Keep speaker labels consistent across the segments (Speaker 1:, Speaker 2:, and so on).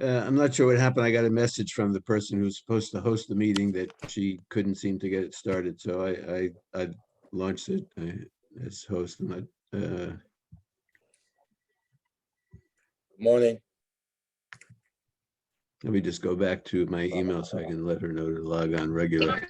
Speaker 1: I'm not sure what happened. I got a message from the person who's supposed to host the meeting that she couldn't seem to get it started. So I launched it as host.
Speaker 2: Morning.
Speaker 1: Let me just go back to my email so I can let her know to log on regular.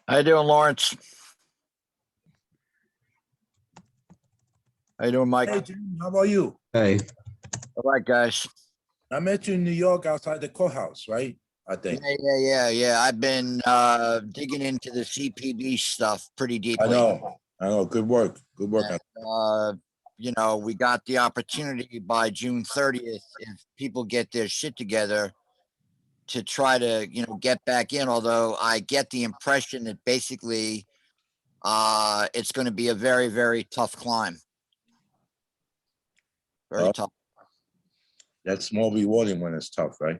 Speaker 3: How you doing, Lawrence? How you doing, Mike?
Speaker 2: Hey, Jim, how about you?
Speaker 1: Hey,
Speaker 3: All right, guys.
Speaker 2: I met you in New York outside the courthouse, right? I think.
Speaker 3: Yeah. I've been digging into the CPB stuff pretty
Speaker 2: I
Speaker 3: deeply.
Speaker 2: know. Good work. Good work.
Speaker 3: And, you know, we got the opportunity by June 30th, if people get their shit together, to try to, you know, get back in. Although I get the impression that basically it's going to be a very, very tough climb. Very
Speaker 2: Oh.
Speaker 3: tough.
Speaker 2: That's more rewarding when it's tough, right?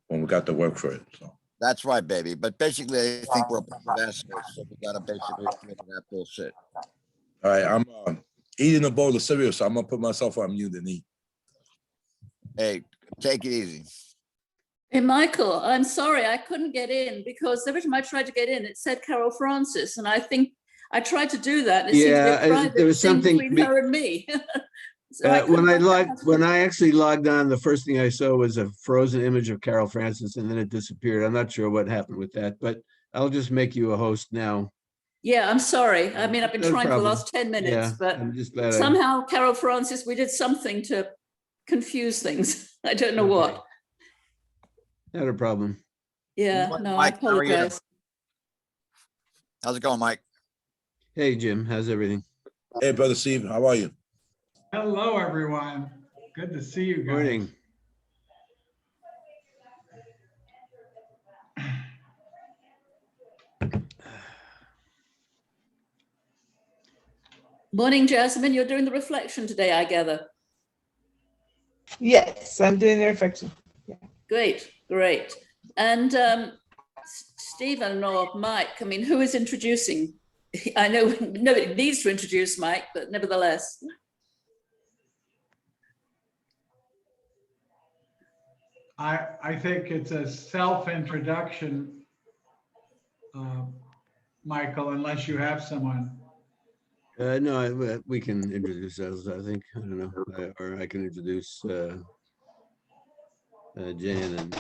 Speaker 2: When we got to work for it. So
Speaker 3: That's right, baby. But basically, I think we're a bunch of assholes, so we got to basically get to that bullshit.
Speaker 2: all right, I'm eating a bowl of cereal, so I'm gonna put myself on mute and eat.
Speaker 3: Hey, take it easy.
Speaker 4: Hey, Michael, I'm sorry, I couldn't get in because every time I tried to get in, it said Carol Francis, and I think I tried to do that. And it seemed to be a private
Speaker 1: there was
Speaker 4: thing
Speaker 1: something
Speaker 4: between her and me. So
Speaker 1: when
Speaker 4: couldn't-
Speaker 1: I actually logged on, the first thing I saw was a frozen image of Carol Francis, and then it disappeared. I'm not sure what happened with that, but I'll just make you a host now.
Speaker 4: Yeah, I'm sorry. I mean, I've been
Speaker 1: No
Speaker 4: trying for the
Speaker 1: problem.
Speaker 4: last 10 minutes,
Speaker 1: Yeah,
Speaker 4: but
Speaker 1: I'm just glad
Speaker 4: somehow Carol Francis, we did something to confuse things. I don't know
Speaker 1: Okay.
Speaker 4: what.
Speaker 1: Not a problem.
Speaker 4: Yeah,
Speaker 3: Morning,
Speaker 4: no, I
Speaker 3: Mike. How are you?
Speaker 4: apologize.
Speaker 3: How's it going, Mike?
Speaker 1: Hey, Jim, how's everything?
Speaker 2: Hey, brother Steve, how are you?
Speaker 5: Hello, everyone. Good to see you guys.
Speaker 1: Morning.
Speaker 4: Morning, Jasmine. You're doing the reflection today, I gather.
Speaker 6: Yes, I'm doing the reflection.
Speaker 4: Great, great. And Stephen or Mike, I mean, who is introducing? I know nobody needs to introduce Mike, but nevertheless.
Speaker 5: I think it's a self-introduction, Michael, unless you have someone.
Speaker 1: No, we can introduce ourselves, I think. I don't know, or I can introduce Jan and.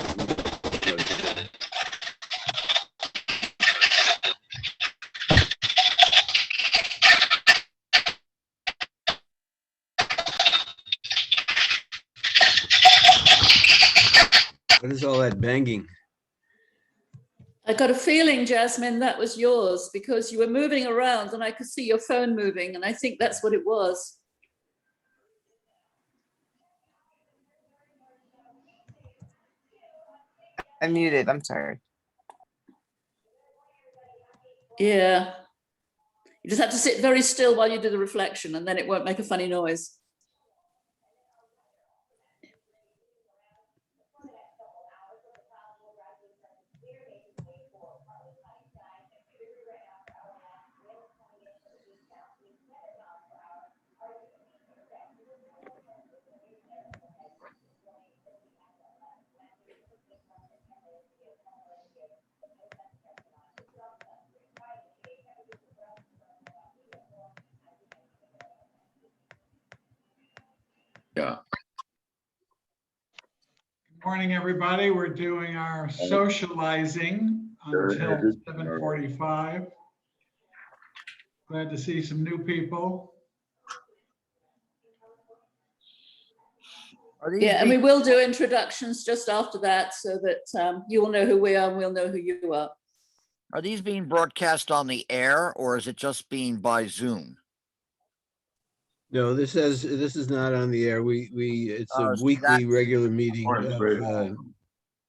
Speaker 1: What is all that banging?
Speaker 4: I got a feeling, Jasmine, that was yours because you were moving around and I could see your phone moving, and I think that's what it was.
Speaker 6: I'm muted, I'm sorry.
Speaker 4: Yeah. You just have to sit very still while you do the reflection and then it won't make a funny noise.
Speaker 3: Yeah.
Speaker 5: Good morning, everybody. We're doing our socializing until 7:45. Glad to see some new people.
Speaker 4: Yeah, and we will do introductions just after that so that you will know who we are and we'll know who you are.
Speaker 3: Are these being broadcast on the air or is it just being by Zoom?
Speaker 1: No, this is not on the air. It's a
Speaker 3: So
Speaker 1: weekly regular meeting of
Speaker 3: As you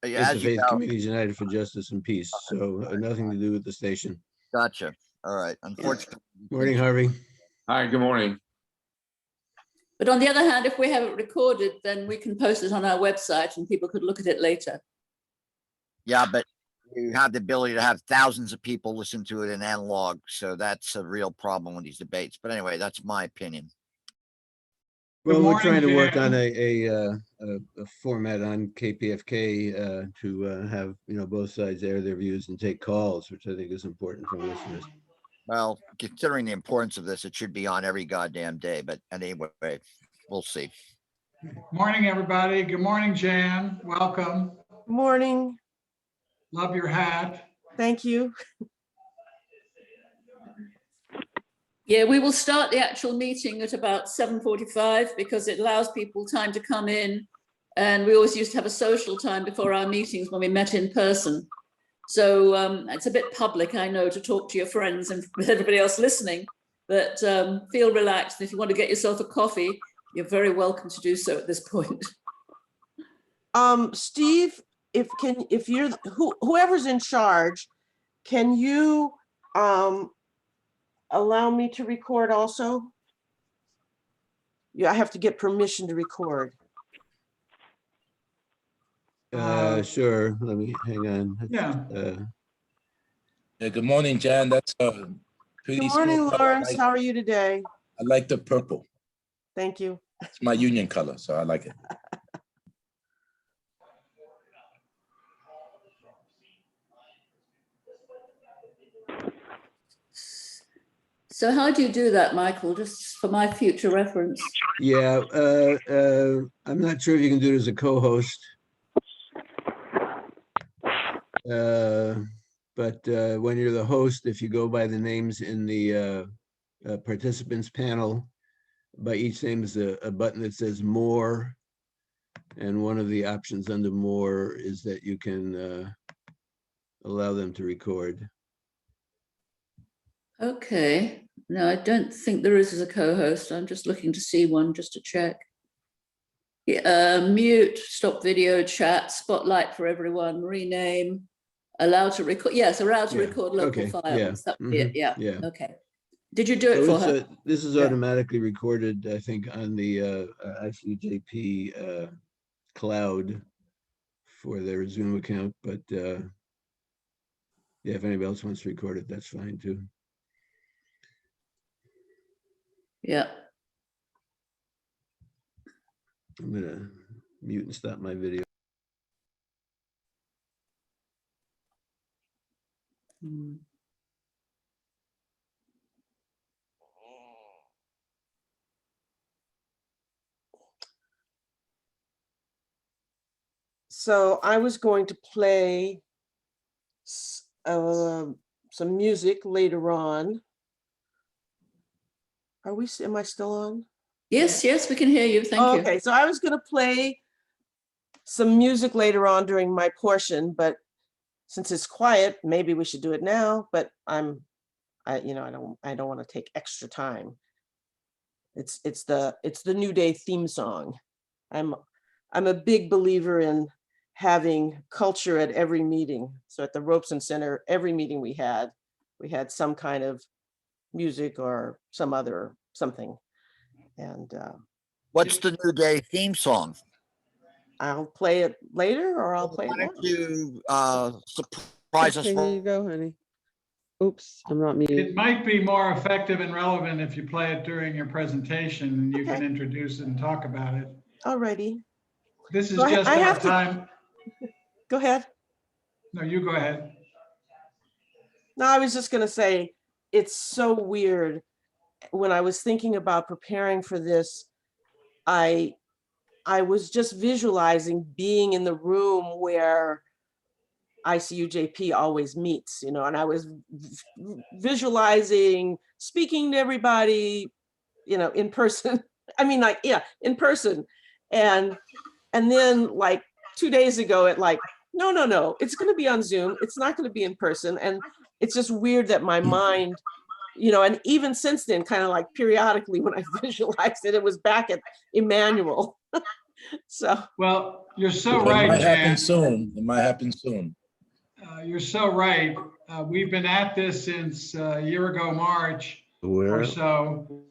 Speaker 1: Interfaith
Speaker 3: know,
Speaker 1: Communities United for Justice and Peace. So nothing to do with the station.
Speaker 3: gotcha. All right. Unfortunately.
Speaker 1: Morning, Harvey.
Speaker 7: Hi, good morning.
Speaker 4: But on the other hand, if we have it recorded, then we can post it on our website and people could look at it later.
Speaker 3: Yeah, but you have the ability to have thousands of people listen to it in analog. So that's a real problem with these debates. But anyway, that's my opinion.
Speaker 5: Good
Speaker 1: Well, we're
Speaker 5: morning,
Speaker 1: trying to work
Speaker 5: Jan.
Speaker 1: on a format on KPFK to have, both sides air their views and take calls, which I think is important for listeners.
Speaker 3: Well, considering the importance of this, it should be on every goddamn day. But anyway, we'll see.
Speaker 5: Morning, everybody. Good morning, Jan. Welcome.
Speaker 7: Morning.
Speaker 5: Love your hat.
Speaker 7: Thank you.
Speaker 4: Yeah, we will start the actual meeting at about 7:45 because it allows people time to come in. And we always used to have a social time before our meetings when we met in person. So it's a bit public, I know, to talk to your friends and with everybody else listening, but feel relaxed. And if you want to get yourself a coffee, you're very welcome to do so at this point.
Speaker 7: Steve, if you're whoever's in charge, can you allow me to record also? Yeah, I have to get permission to record.
Speaker 1: Sure. Let me hang on.
Speaker 5: Yeah.
Speaker 2: Yeah, good morning, Jan. That's pretty
Speaker 7: Good morning,
Speaker 2: smooth color.
Speaker 7: Lawrence. How are you today?
Speaker 2: I like the purple.
Speaker 7: Thank you.
Speaker 2: It's my union color, so I like it.
Speaker 4: So how do you do that, Michael, just for my future reference?
Speaker 1: Yeah, I'm not sure if you can do it as a co-host. But when you're the host, if you go by the names in the participants panel, by each name is a button that says more. And one of the options under more is that you can allow them to record.
Speaker 4: Okay. No, I don't think there is as a co-host. I'm just looking to see one just to check. Yeah, mute, stop video chat, spotlight for everyone, rename, allow to record. Yes, allow to
Speaker 1: Yeah,
Speaker 4: record local
Speaker 1: okay,
Speaker 4: files.
Speaker 1: yeah,
Speaker 4: That would be it. Yeah.
Speaker 1: yeah.
Speaker 4: Okay. Did you do it
Speaker 1: So
Speaker 4: for her?
Speaker 1: this is
Speaker 4: Yeah.
Speaker 1: automatically recorded, I think, on the ICUJP cloud for their Zoom account, but yeah, if anybody else wants to record it, that's fine too.
Speaker 4: Yeah.
Speaker 1: I'm gonna mute and stop my video.
Speaker 4: Hmm.
Speaker 7: So I was going to play some music later on. Am I still on?
Speaker 4: Yes, yes, we can hear you. Thank you.
Speaker 7: Okay, so I was going to play some music later on during my portion, but since it's quiet, maybe we should do it now. But I don't want to take extra time. It's the New Day theme song. I'm a big believer in having culture at every meeting. So at the Robeson Center, every meeting we had some kind of music or something. And
Speaker 3: What's the New Day theme song?
Speaker 7: I'll play it later, or I'll play it
Speaker 3: Why
Speaker 7: now.
Speaker 3: don't you surprise us?
Speaker 8: Okay, here you go, honey. Oops, I'm not muted.
Speaker 5: It might be more effective and relevant if you play it during your presentation and you can
Speaker 7: Okay.
Speaker 5: introduce it and talk about it.
Speaker 7: Alrighty,
Speaker 5: This is
Speaker 7: Go ahead.
Speaker 5: just
Speaker 7: I
Speaker 5: our
Speaker 7: have to-
Speaker 5: time.
Speaker 7: go ahead.
Speaker 5: No, you go ahead.
Speaker 7: No, I was just gonna say, it's so weird. When I was thinking about preparing for this, I was just visualizing being in the room where ICUJP always meets, and I was visualizing speaking to everybody, in person. I mean, in person. And then like 2 days ago, no, it's going to be on Zoom. It's not going to be in person. And it's just weird that my mind, and even since then, kind of like periodically when I visualized it, it was back at Emmanuel. So.
Speaker 5: Well, you're so
Speaker 2: It
Speaker 5: right,
Speaker 2: might
Speaker 5: Jan.
Speaker 2: happen soon. It might happen soon.
Speaker 5: You're so right. We've been at this since a year ago, March,
Speaker 9: Where,
Speaker 5: or so.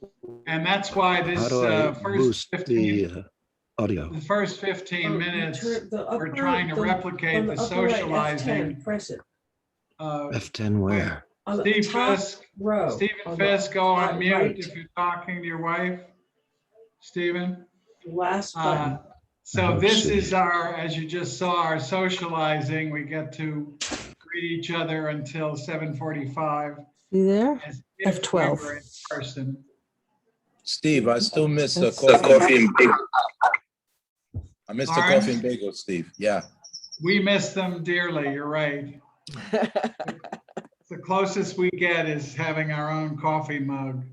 Speaker 5: And that's why
Speaker 9: how
Speaker 5: this
Speaker 9: do I
Speaker 5: first
Speaker 9: boost
Speaker 5: 15,
Speaker 9: the audio?
Speaker 5: the first 15 minutes, we're
Speaker 7: upper-
Speaker 5: trying to
Speaker 7: the-
Speaker 5: replicate
Speaker 7: on
Speaker 5: the
Speaker 7: upper right,
Speaker 5: socializing.
Speaker 7: F10, press it.
Speaker 9: F10 where?
Speaker 7: On the
Speaker 5: Steve
Speaker 7: top
Speaker 5: Fisk,
Speaker 7: row.
Speaker 5: Stephen
Speaker 7: on the
Speaker 5: Fisk, go on
Speaker 7: top
Speaker 5: mute
Speaker 7: right,
Speaker 5: if you're talking to your wife. Stephen.
Speaker 7: Last button.
Speaker 5: So
Speaker 9: Let's
Speaker 5: this
Speaker 9: see.
Speaker 5: is our, as you just saw, our socializing. We get to greet each other until 7:45.
Speaker 8: You there?
Speaker 5: As if we
Speaker 8: F12.
Speaker 5: were in person.
Speaker 2: Steve, I still miss the
Speaker 8: That's-
Speaker 2: coffee. I miss the
Speaker 5: Lawrence?
Speaker 2: coffee and bagel, Steve. Yeah.
Speaker 5: We miss them dearly, you're right. The closest we get is having our own coffee mug.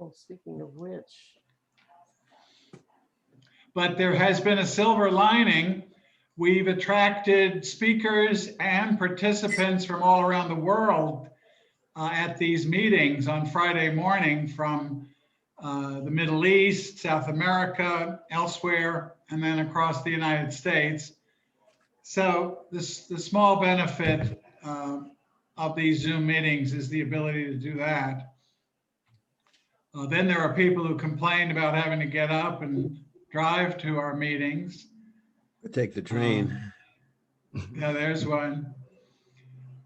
Speaker 7: Oh, speaking of which.
Speaker 5: But there has been a silver lining. We've attracted speakers and participants from all around the world at these meetings on Friday morning from the Middle East, South America, elsewhere, and then across the United States. So the small benefit of these Zoom meetings is the ability to do that. Then there are people who complained about having to get up and drive to our meetings.
Speaker 1: Take the train.
Speaker 5: Yeah, there's one.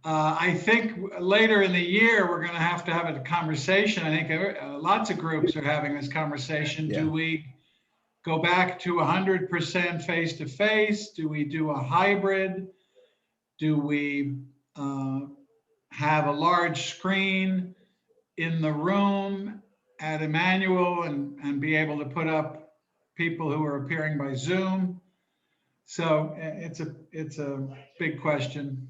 Speaker 5: I think later in the year, we're going to have a conversation. I think lots of groups are having this conversation.
Speaker 1: Yeah.
Speaker 5: Do we go back to 100% face-to-face? Do we do a hybrid? Do we have a large screen in the room at Emmanuel and be able to put up people who are appearing by Zoom? So it's a big question.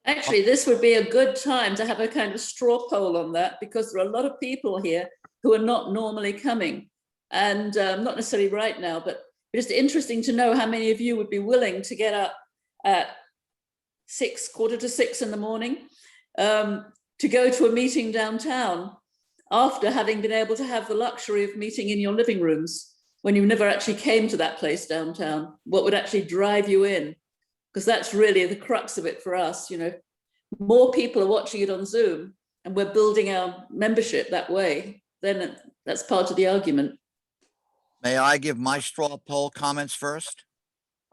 Speaker 4: Actually, this would be a good time to have a kind of straw poll on that, because there are a lot of people here who are not normally coming, and not necessarily right now, but it's interesting to know how many of you would be willing to get up at 6:45 in the morning to go to a meeting downtown after having been able to have the luxury of meeting in your living rooms when you never actually came to that place downtown. What would actually drive you in? Because that's really the crux of it for us. You know, more people are watching it on Zoom and we're building our membership that way, then that's part of the argument.
Speaker 3: May I give my straw poll comments first?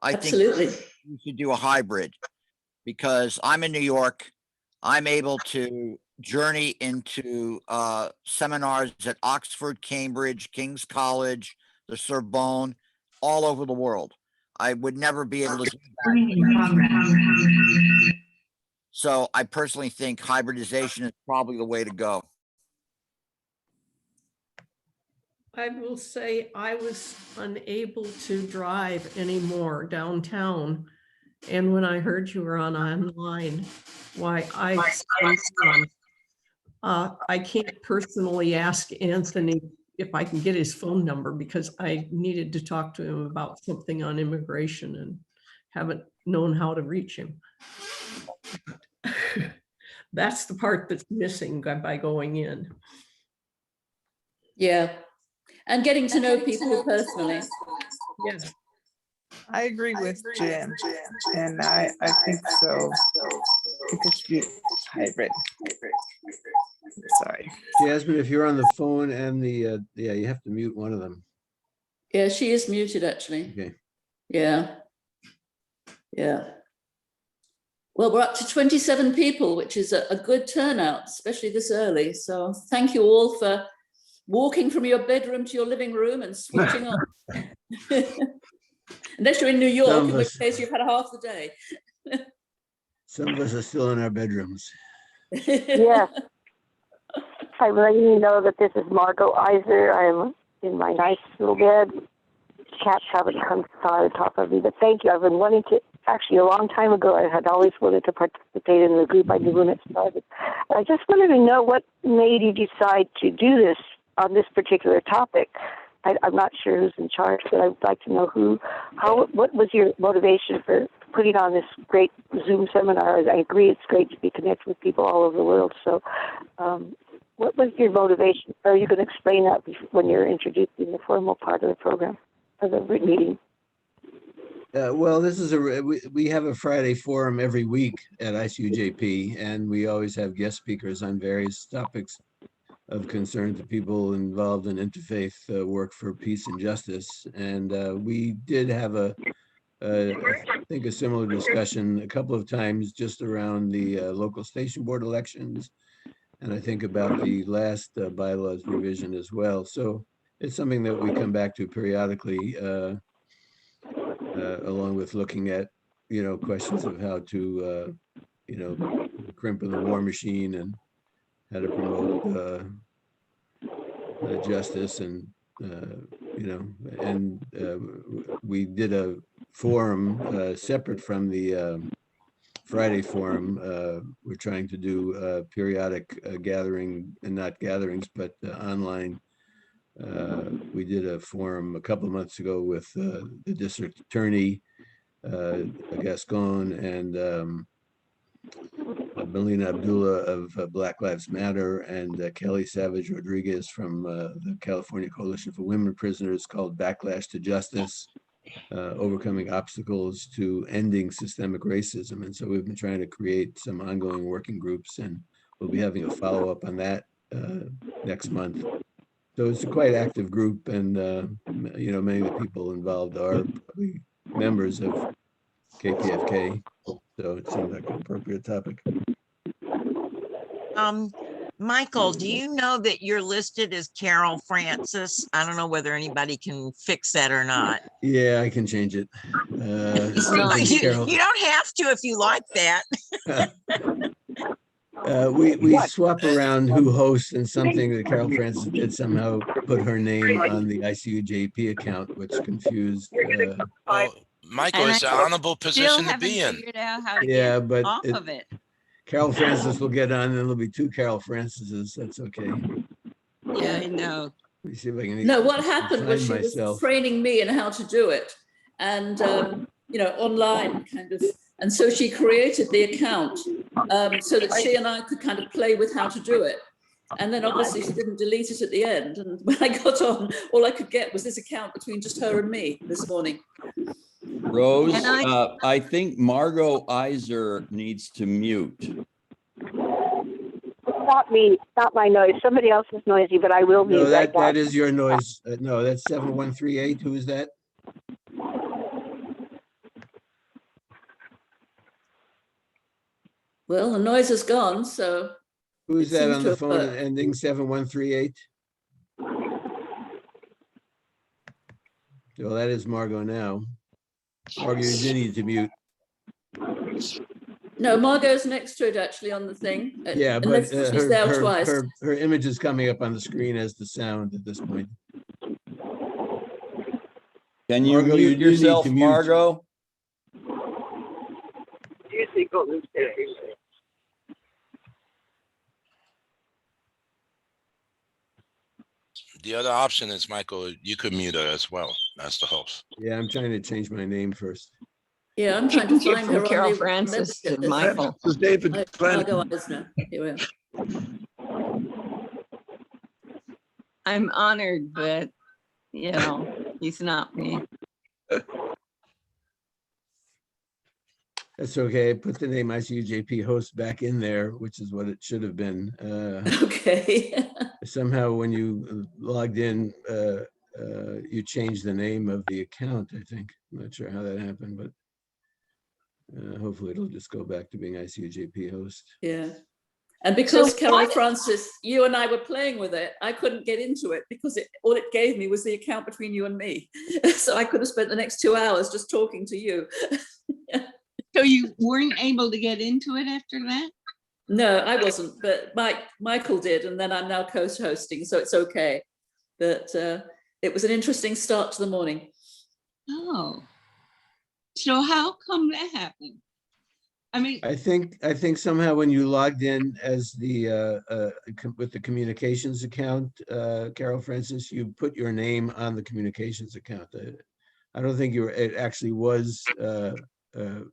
Speaker 3: I
Speaker 4: Absolutely.
Speaker 3: think we should do a hybrid because I'm in New York. I'm able to journey into seminars at Oxford, Cambridge, King's College, the Sorbonne, all over the world. I would never be able to do that. So I personally think hybridization is probably the way to go.
Speaker 10: I will say I was unable to drive anymore downtown. And when I heard you were on online, why I can't personally ask Anthony if I can get his phone number because I needed to talk to him about something on immigration and haven't known how to reach him. That's the part that's missing by going in.
Speaker 4: Yeah. And getting to know people personally.
Speaker 10: Yes.
Speaker 6: I agree with Jim, and I think so. It could be hybrid. Sorry.
Speaker 1: Jasmine, if you're on the phone and the, yeah, you have to mute one of them.
Speaker 4: Yeah, she is muted actually.
Speaker 1: Okay.
Speaker 4: Yeah. Yeah. Well, we're up to 27 people, which is a good turnout, especially this early. So thank you all for walking from your bedroom to your living room and switching on. Unless you're in New York, in which case you've had half the day.
Speaker 1: Some of us are still in our bedrooms.
Speaker 11: Yes. I'm letting you know that this is Margot Iser. I'm in my nice little bed. Cats haven't come to top of me, but thank you. I've been wanting to, actually a long time ago, I had always wanted to participate in the group. I knew when it started. I just wanted to know what made you decide to do this on this particular topic. I'm not sure who's in charge, but I'd like to know what was your motivation for putting on this great Zoom seminar? I agree it's great to be connected with people all over the world. So what was your motivation? Are you going to explain that when you're introducing the formal part of the program, of the meeting?
Speaker 1: Well, this is we have a Friday forum every week at ICUJP, and we always have guest speakers on various topics. of concern to people involved in interfaith work for peace and justice. And we did have I think a similar discussion a couple of times just around the local station board elections. And I think about the last bylaws revision as well. So it's something that we come back to periodically, along with looking at, questions of how to, crimp the war machine and how to promote justice and, we did a forum separate from the Friday forum. We're trying to do periodic gathering, and not gatherings, but online. We did a forum a couple of months ago with the district attorney, Gascon, and Melina Abdullah of Black Lives Matter, and Kelly Savage Rodriguez from the California Coalition for Women Prisoners, called Backlash to Justice, Overcoming Obstacles to Ending Systemic Racism. And so we've been trying to create some ongoing working groups, and we'll be having a follow-up on that next month. So it's a quite active group, and many of the people involved are probably members of KPFK. So it seems like an appropriate topic.
Speaker 12: Michael, do you know that you're listed as Carol Francis? I don't know whether anybody can fix that or not.
Speaker 1: Yeah, I can change it.
Speaker 12: You don't have to if you like that.
Speaker 1: We swap around who hosts, and something that Carol Francis did somehow put her name on the ICUJP account, which confused.
Speaker 13: Michael, it's an honorable position to be in.
Speaker 1: Yeah, but
Speaker 13: off of it.
Speaker 1: Carol Francis will get on, and there'll be two Carol Francises. That's okay.
Speaker 13: Yeah, I know.
Speaker 1: Let me see if I can.
Speaker 4: No, what happened was she was training me in how to do it, and online kind of. And so she created the account so that she and I could kind of play with how to do it. And then obviously she didn't delete it at the end. And when I got on, all I could get was this account between just her and me this morning.
Speaker 14: Rose, I think Margot Iser needs to mute.
Speaker 11: Not me, not my noise. Somebody else is noisy, but I will mute.
Speaker 1: No, that is your noise. No, that's 7138. Who is that?
Speaker 4: Well, the noise is gone, so.
Speaker 1: Who's that on the phone ending 7138? Well, that is Margot now. Margot, you do need to mute.
Speaker 4: No, Margot's next to it actually on the thing.
Speaker 1: Yeah, but
Speaker 4: she's there twice.
Speaker 1: Her image is coming up on the screen as the sound at this point.
Speaker 14: Can you mute yourself, Margot?
Speaker 13: The other option is, Michael, you could mute her as well. That's the host.
Speaker 1: Yeah, I'm trying to change my name first.
Speaker 4: Yeah, I'm trying to find her.
Speaker 10: Carol Francis to Michael.
Speaker 9: This is David.
Speaker 15: I'm honored, but he's not me.
Speaker 1: That's okay. Put the name ICUJP host back in there, which is what it should have been.
Speaker 4: Okay.
Speaker 1: Somehow when you logged in, you changed the name of the account, I think. I'm not sure how that happened, but hopefully it'll just go back to being ICUJP host.
Speaker 4: Yeah. And because Carol Francis, you and I were playing with it, I couldn't get into it because all it gave me was the account between you and me. So I could have spent the next 2 hours just talking to you.
Speaker 15: So you weren't able to get into it after that?
Speaker 4: No, I wasn't, but Michael did, and then I'm now co-hosting, so it's okay. But it was an interesting start to the morning.
Speaker 15: Oh, so how come that happened? I mean,
Speaker 1: I think somehow when you logged in as the with the communications account, Carol Francis, you put your name on the communications account. I don't think it actually was.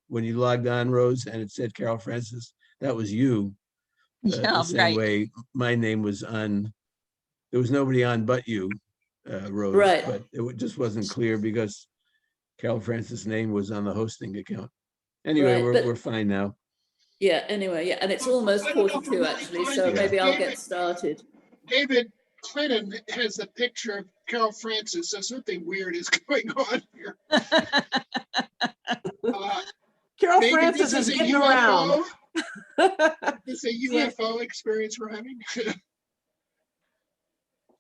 Speaker 1: When you logged on, Rose, and it said Carol Francis, that was you.
Speaker 15: Yeah,
Speaker 1: the same way my name was on. There was nobody on but you, Rose.
Speaker 4: Right.
Speaker 1: But it just wasn't clear because Carol Francis' name was on the hosting account. Anyway,
Speaker 4: Right,
Speaker 1: we're fine now.
Speaker 4: Yeah, anyway, yeah, and it's almost 42 actually, so maybe I'll get started.
Speaker 16: David Clinton has a picture of Carol Francis, so something weird is going on here.
Speaker 7: Carol
Speaker 16: Maybe
Speaker 7: Francis
Speaker 16: this
Speaker 7: is
Speaker 16: a
Speaker 7: getting
Speaker 16: UFO.
Speaker 7: around.
Speaker 16: Is this a UFO experience we're having?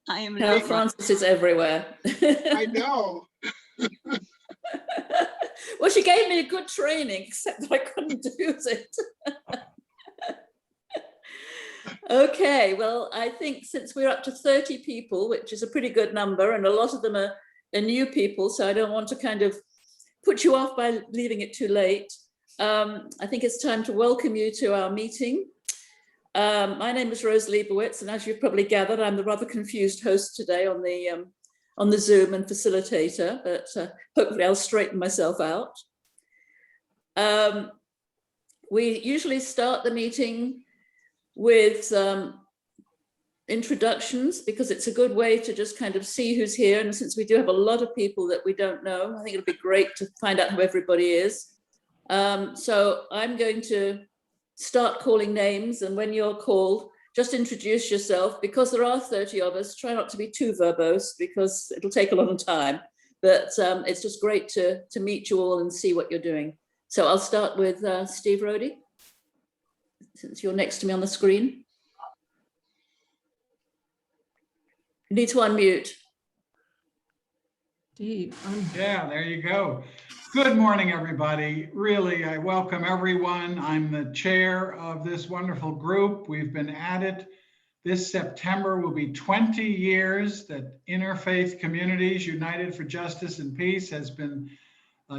Speaker 15: I am
Speaker 4: Carol
Speaker 15: not.
Speaker 4: Francis is everywhere.
Speaker 16: I know.
Speaker 4: Well, she gave me a good training, except that I couldn't use it. Okay, well, I think since we're up to 30 people, which is a pretty good number, and a lot of them are new people, so I don't want to kind of put you off by leaving it too late. I think it's time to welcome you to our meeting. My name is Rose Leibowitz, and as you've probably gathered, I'm the rather confused host today on the Zoom and facilitator, but hopefully I'll straighten myself out. We usually start the meeting with introductions, because it's a good way to just kind of see who's here. And since we do have a lot of people that we don't know, I think it'll be great to find out who everybody is. So I'm going to start calling names, and when you're called, just introduce yourself. Because there are 30 of us, try not to be too verbose, because it'll take a long time. But it's just great to meet you all and see what you're doing. So I'll start with Steve Rohde, since you're next to me on the screen. You need to unmute.
Speaker 10: Steve,
Speaker 5: Yeah, there you go. Good morning, everybody. Really, I welcome everyone. I'm the chair of this wonderful group. We've been at it. This September will be 20 years that Interfaith Communities United for Justice and Peace has been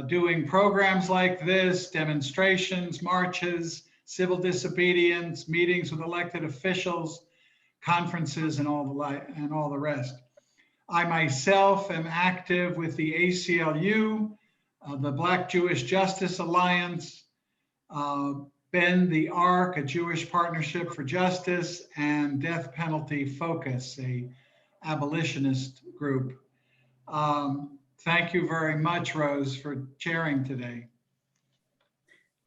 Speaker 5: doing programs like this, demonstrations, marches, civil disobedience, meetings with elected officials, conferences, and all the rest. I myself am active with the ACLU, the Black Jewish Justice Alliance, Bend the Arc, a Jewish Partnership for Justice, and Death Penalty Focus, a abolitionist group. Thank you very much, Rose, for chairing today.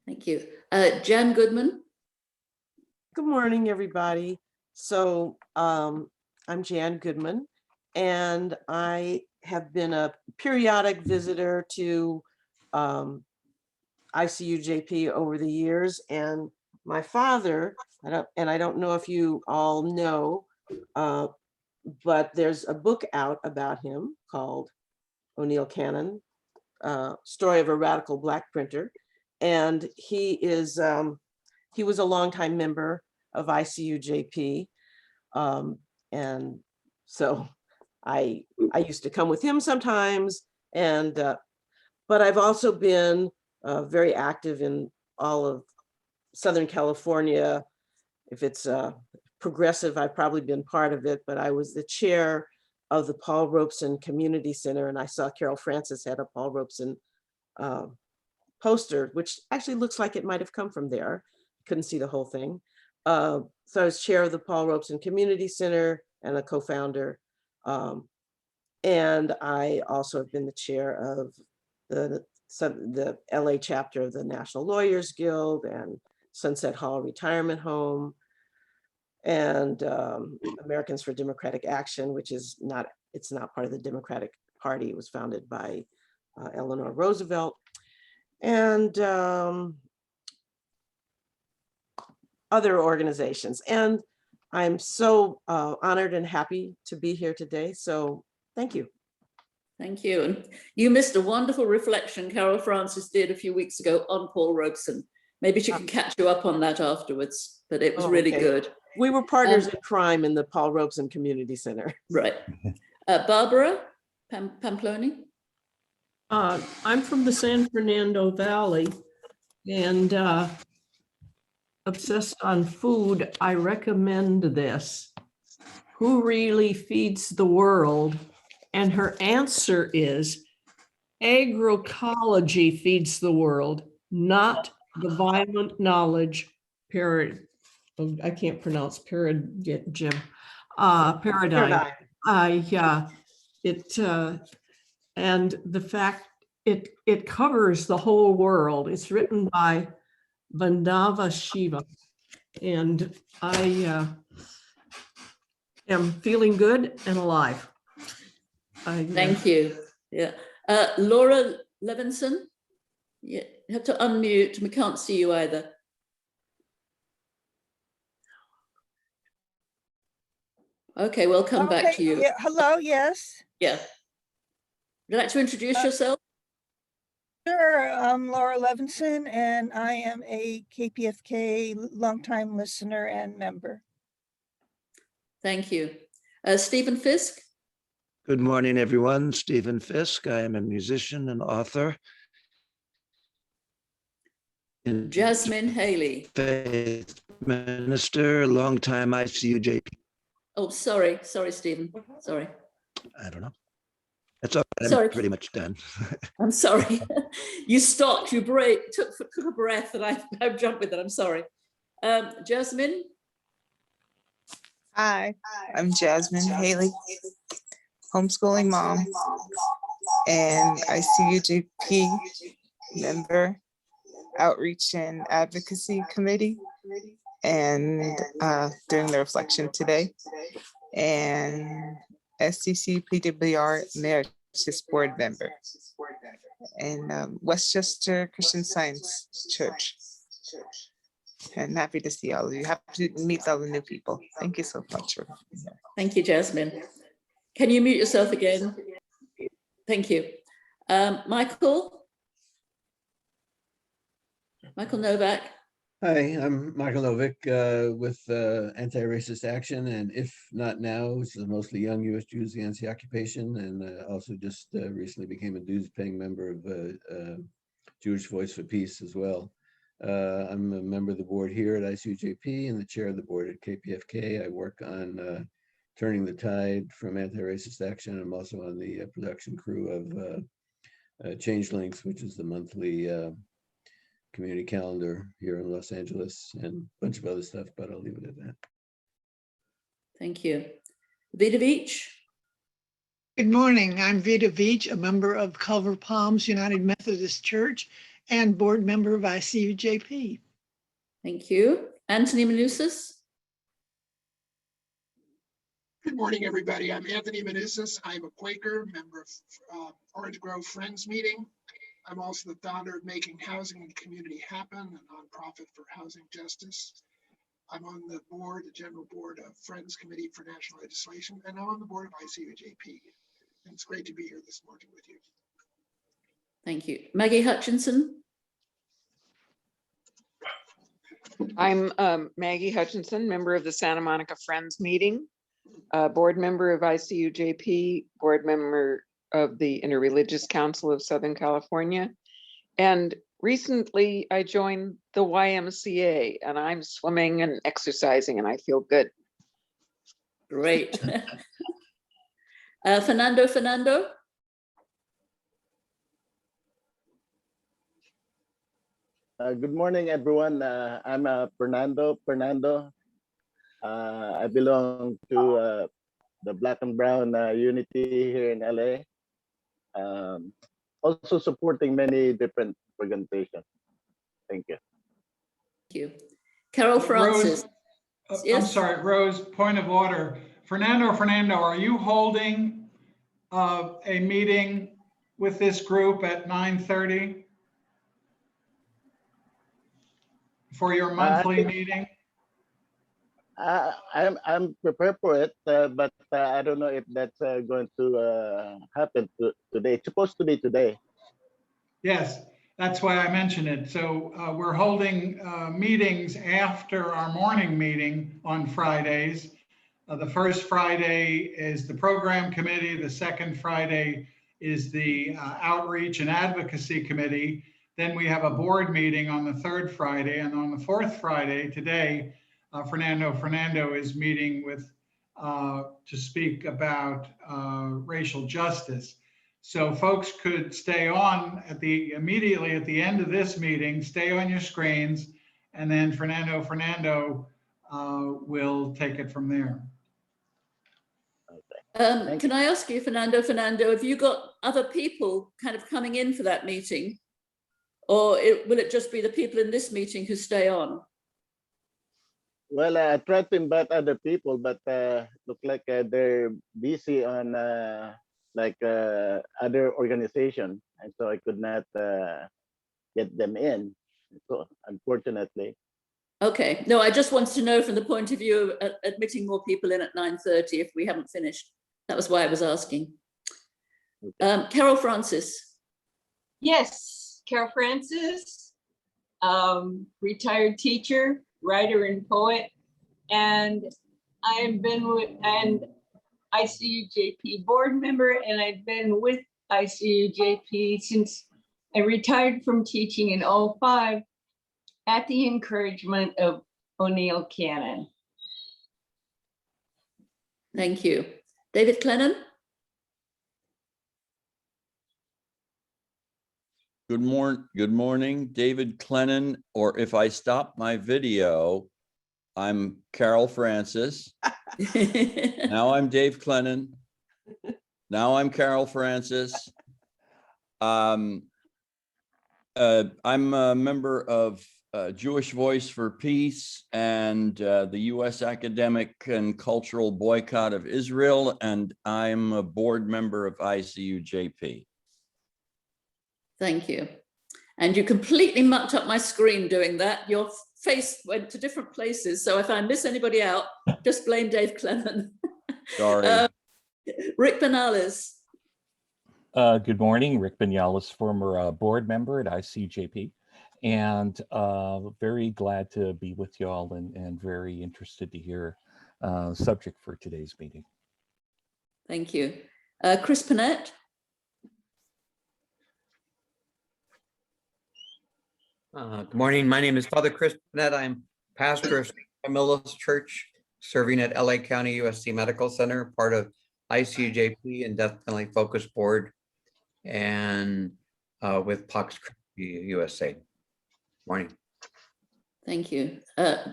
Speaker 4: Thank you. Jan Goodman.
Speaker 7: Good morning, everybody. So I'm Jan Goodman, and I have been a periodic visitor to ICUJP over the years. And my father, I don't know if you all know, but there's a book out about him called O'Neill Cannon, Story of a Radical Black Printer. And he was a longtime member of ICUJP. And so I used to come with him sometimes, and but I've also been very active in all of Southern California. If it's progressive, I've probably been part of it, but I was the chair of the Paul Robeson Community Center, and I saw Carol Francis had a Paul Robeson poster, which actually looks like it might have come from there. Couldn't see the whole thing. So I was chair of the Paul Robeson Community Center and a co-founder. And I also have been the chair of the LA chapter of the National Lawyers Guild and Sunset Hall Retirement Home, and Americans for Democratic Action, which is not part of the Democratic Party. It was founded by Eleanor Roosevelt, and other organizations. And I'm so honored and happy to be here today. So thank you.
Speaker 4: Thank you. And you missed a wonderful reflection Carol Francis did a few weeks ago on Paul Robeson. Maybe she can catch you up on that afterwards, but it was really good.
Speaker 7: We were partners in crime in the Paul Robeson Community Center.
Speaker 4: Right. Barbara Pamploni.
Speaker 10: I'm from the San Fernando Valley, and obsessed on food. I recommend this. Who really feeds the world? And her answer is agroecology feeds the world, not the violent knowledge paradigm. I can't pronounce paradigm. And the fact it covers the whole world. It's written by Vandava Shiva, and am feeling good and alive.
Speaker 4: Thank you. Yeah. Laura Levinson, you have to unmute. We can't see you either. Okay, we'll come back to you.
Speaker 17: Yeah, hello, yes.
Speaker 4: Yeah. Would you like to introduce yourself?
Speaker 17: Sure, I'm Laura Levinson, and I am a KPFK longtime listener and member.
Speaker 4: Thank you. Stephen Fisk?
Speaker 9: Good morning, everyone. Stephen Fisk. I am a musician and author.
Speaker 4: Jasmine Haley.
Speaker 9: Faith minister, longtime ICUJP.
Speaker 4: Oh, sorry, Stephen. Sorry.
Speaker 9: I don't know. That's all right.
Speaker 4: Sorry.
Speaker 9: I'm pretty much done.
Speaker 4: I'm sorry. You stopped, you took a breath, and I jumped with it. I'm sorry. Jasmine?
Speaker 6: Hi, I'm Jasmine Haley, homeschooling mom, and ICUJP member, outreach and advocacy committee, and during the reflection today, and SCC PWR Emeritus Board member, and Westchester Christian Science Church. And happy to see all of you. Happy to meet all the new people. Thank you so much for being here.
Speaker 4: Thank you, Jasmine. Can you mute yourself again? Thank you. Michael? Michael Novak?
Speaker 1: Hi, I'm Michael Novick with Anti-Racist Action, and If Not Now, which is mostly young U.S. Jews against the occupation, and also just recently became a dues-paying member of Jewish Voice for Peace as well. I'm a member of the board here at ICUJP and the chair of the board at KPFK. I work on Turning the Tide from Anti-Racist Action. I'm also on the production crew of Changelinks, which is the monthly community calendar here in Los Angeles, and a bunch of other stuff, but I'll leave it at that.
Speaker 4: Thank you. Vita Veach?
Speaker 18: Good morning. I'm Vita Veach, a member of Culver Palms United Methodist Church and board member of ICUJP.
Speaker 4: Thank you. Anthony Manousis?
Speaker 16: Good morning, everybody. I'm Anthony Manousis. I'm a Quaker, member of Orange Grove Friends Meeting. I'm also the founder of Making Housing and Community Happen, a nonprofit for housing justice. I'm on the board, the general board of Friends Committee for National Legislation, and I'm on the board of ICUJP. And it's great to be here this morning with you.
Speaker 4: Thank you. Maggie Hutchinson?
Speaker 19: I'm Maggie Hutchinson, member of the Santa Monica Friends Meeting, board member of ICUJP, board member of the Interreligious Council of Southern California. And recently I joined the YMCA, and I'm swimming and exercising and I feel good.
Speaker 4: Great. Fernando?
Speaker 20: Good morning, everyone. I'm Fernando. I belong to the Black and Brown Unity here in LA. Also supporting many different organizations. Thank you.
Speaker 4: Thank you. Carol Francis.
Speaker 5: Rose,
Speaker 4: Yes?
Speaker 5: I'm sorry, Rose, point of order. Fernando, are you holding a meeting with this group at 9:30 for your monthly meeting?
Speaker 20: I'm prepared for it, but I don't know if that's going to happen today. It's supposed to be today.
Speaker 5: Yes, that's why I mentioned it. So we're holding meetings after our morning meeting on Fridays. The first Friday is the program committee. The second Friday is the outreach and advocacy committee. Then we have a board meeting on the third Friday, and on the fourth Friday today, Fernando is meeting with to speak about racial justice. So folks could stay on immediately at the end of this meeting, stay on your screens, and then Fernando will take it from there.
Speaker 4: Can I ask you, Fernando, have you got other people kind of coming in for that meeting? Or will it just be the people in this meeting who stay on?
Speaker 20: Well, I tried to invite other people, but look like they're busy on other organization, and so I could not get them in. So unfortunately.
Speaker 4: Okay, no, I just wanted to know from the point of view of admitting more people in at 9:30 if we haven't finished. That was why I was asking. Carol Francis.
Speaker 15: Yes, Carol Francis, retired teacher, writer and poet. And I've been with and ICUJP board member, and I've been with ICUJP since I retired from teaching in 2005 at the encouragement of O'Neill Cannon.
Speaker 4: Thank you. David Clennon.
Speaker 14: Good morning, David Clennon, or if I stop my video, I'm Carol Francis. Now I'm Dave Clennon. Now I'm Carol Francis. I'm a member of Jewish Voice for Peace and the U.S. Academic and Cultural Boycott of Israel, and I'm a board member of ICUJP.
Speaker 4: Thank you. And you completely mucked up my screen doing that. Your face went to different places. So if I miss anybody out, just blame Dave Clennon.
Speaker 14: Sorry.
Speaker 4: Rick Benales.
Speaker 21: Good morning, Rick Benales, former board member at ICJP, and very glad to be with you all and very interested to hear subject for today's meeting.
Speaker 4: Thank you. Chris Panett.
Speaker 22: Good morning. My name is Father Chris Bennett. I'm pastor of St. Camilla's Church, serving at LA County USC Medical Center, part of ICUJP and Death Penalty Focus Board, and with Pax Christi USA. Morning.
Speaker 4: Thank you.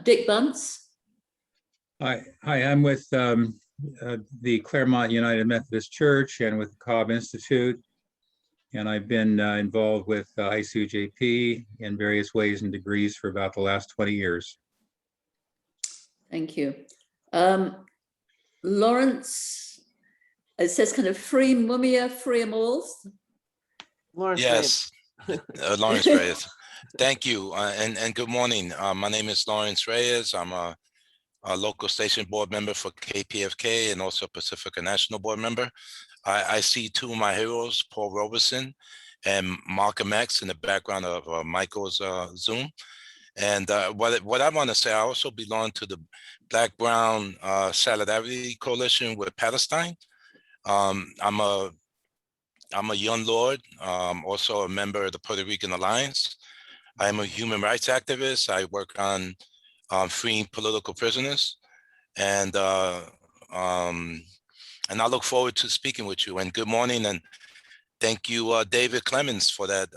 Speaker 4: Dick Bunce.
Speaker 23: Hi, I'm with the Claremont United Methodist Church and with the Cobb Institute. And I've been involved with ICUJP in various ways and degrees for about the last 20 years.
Speaker 4: Thank you. Lawrence, it says kind of free Mumia, free them all.
Speaker 7: Lawrence
Speaker 13: Yes, Lawrence Reyes. Thank you, and good morning. My name is Lawrence Reyes. I'm a local station board member for KPFK and also Pacifica National board member. I see two of my heroes, Paul Robeson and Malcolm X, in the background of Michael's Zoom. And what I want to say, I also belong to the Black Brown Solidarity Coalition with Palestine. I'm a young lord, also a member of the Puerto Rican Alliance. I am a human rights activist. I work on freeing political prisoners, and I look forward to speaking with you. And good morning, and thank you, David Clemens, for that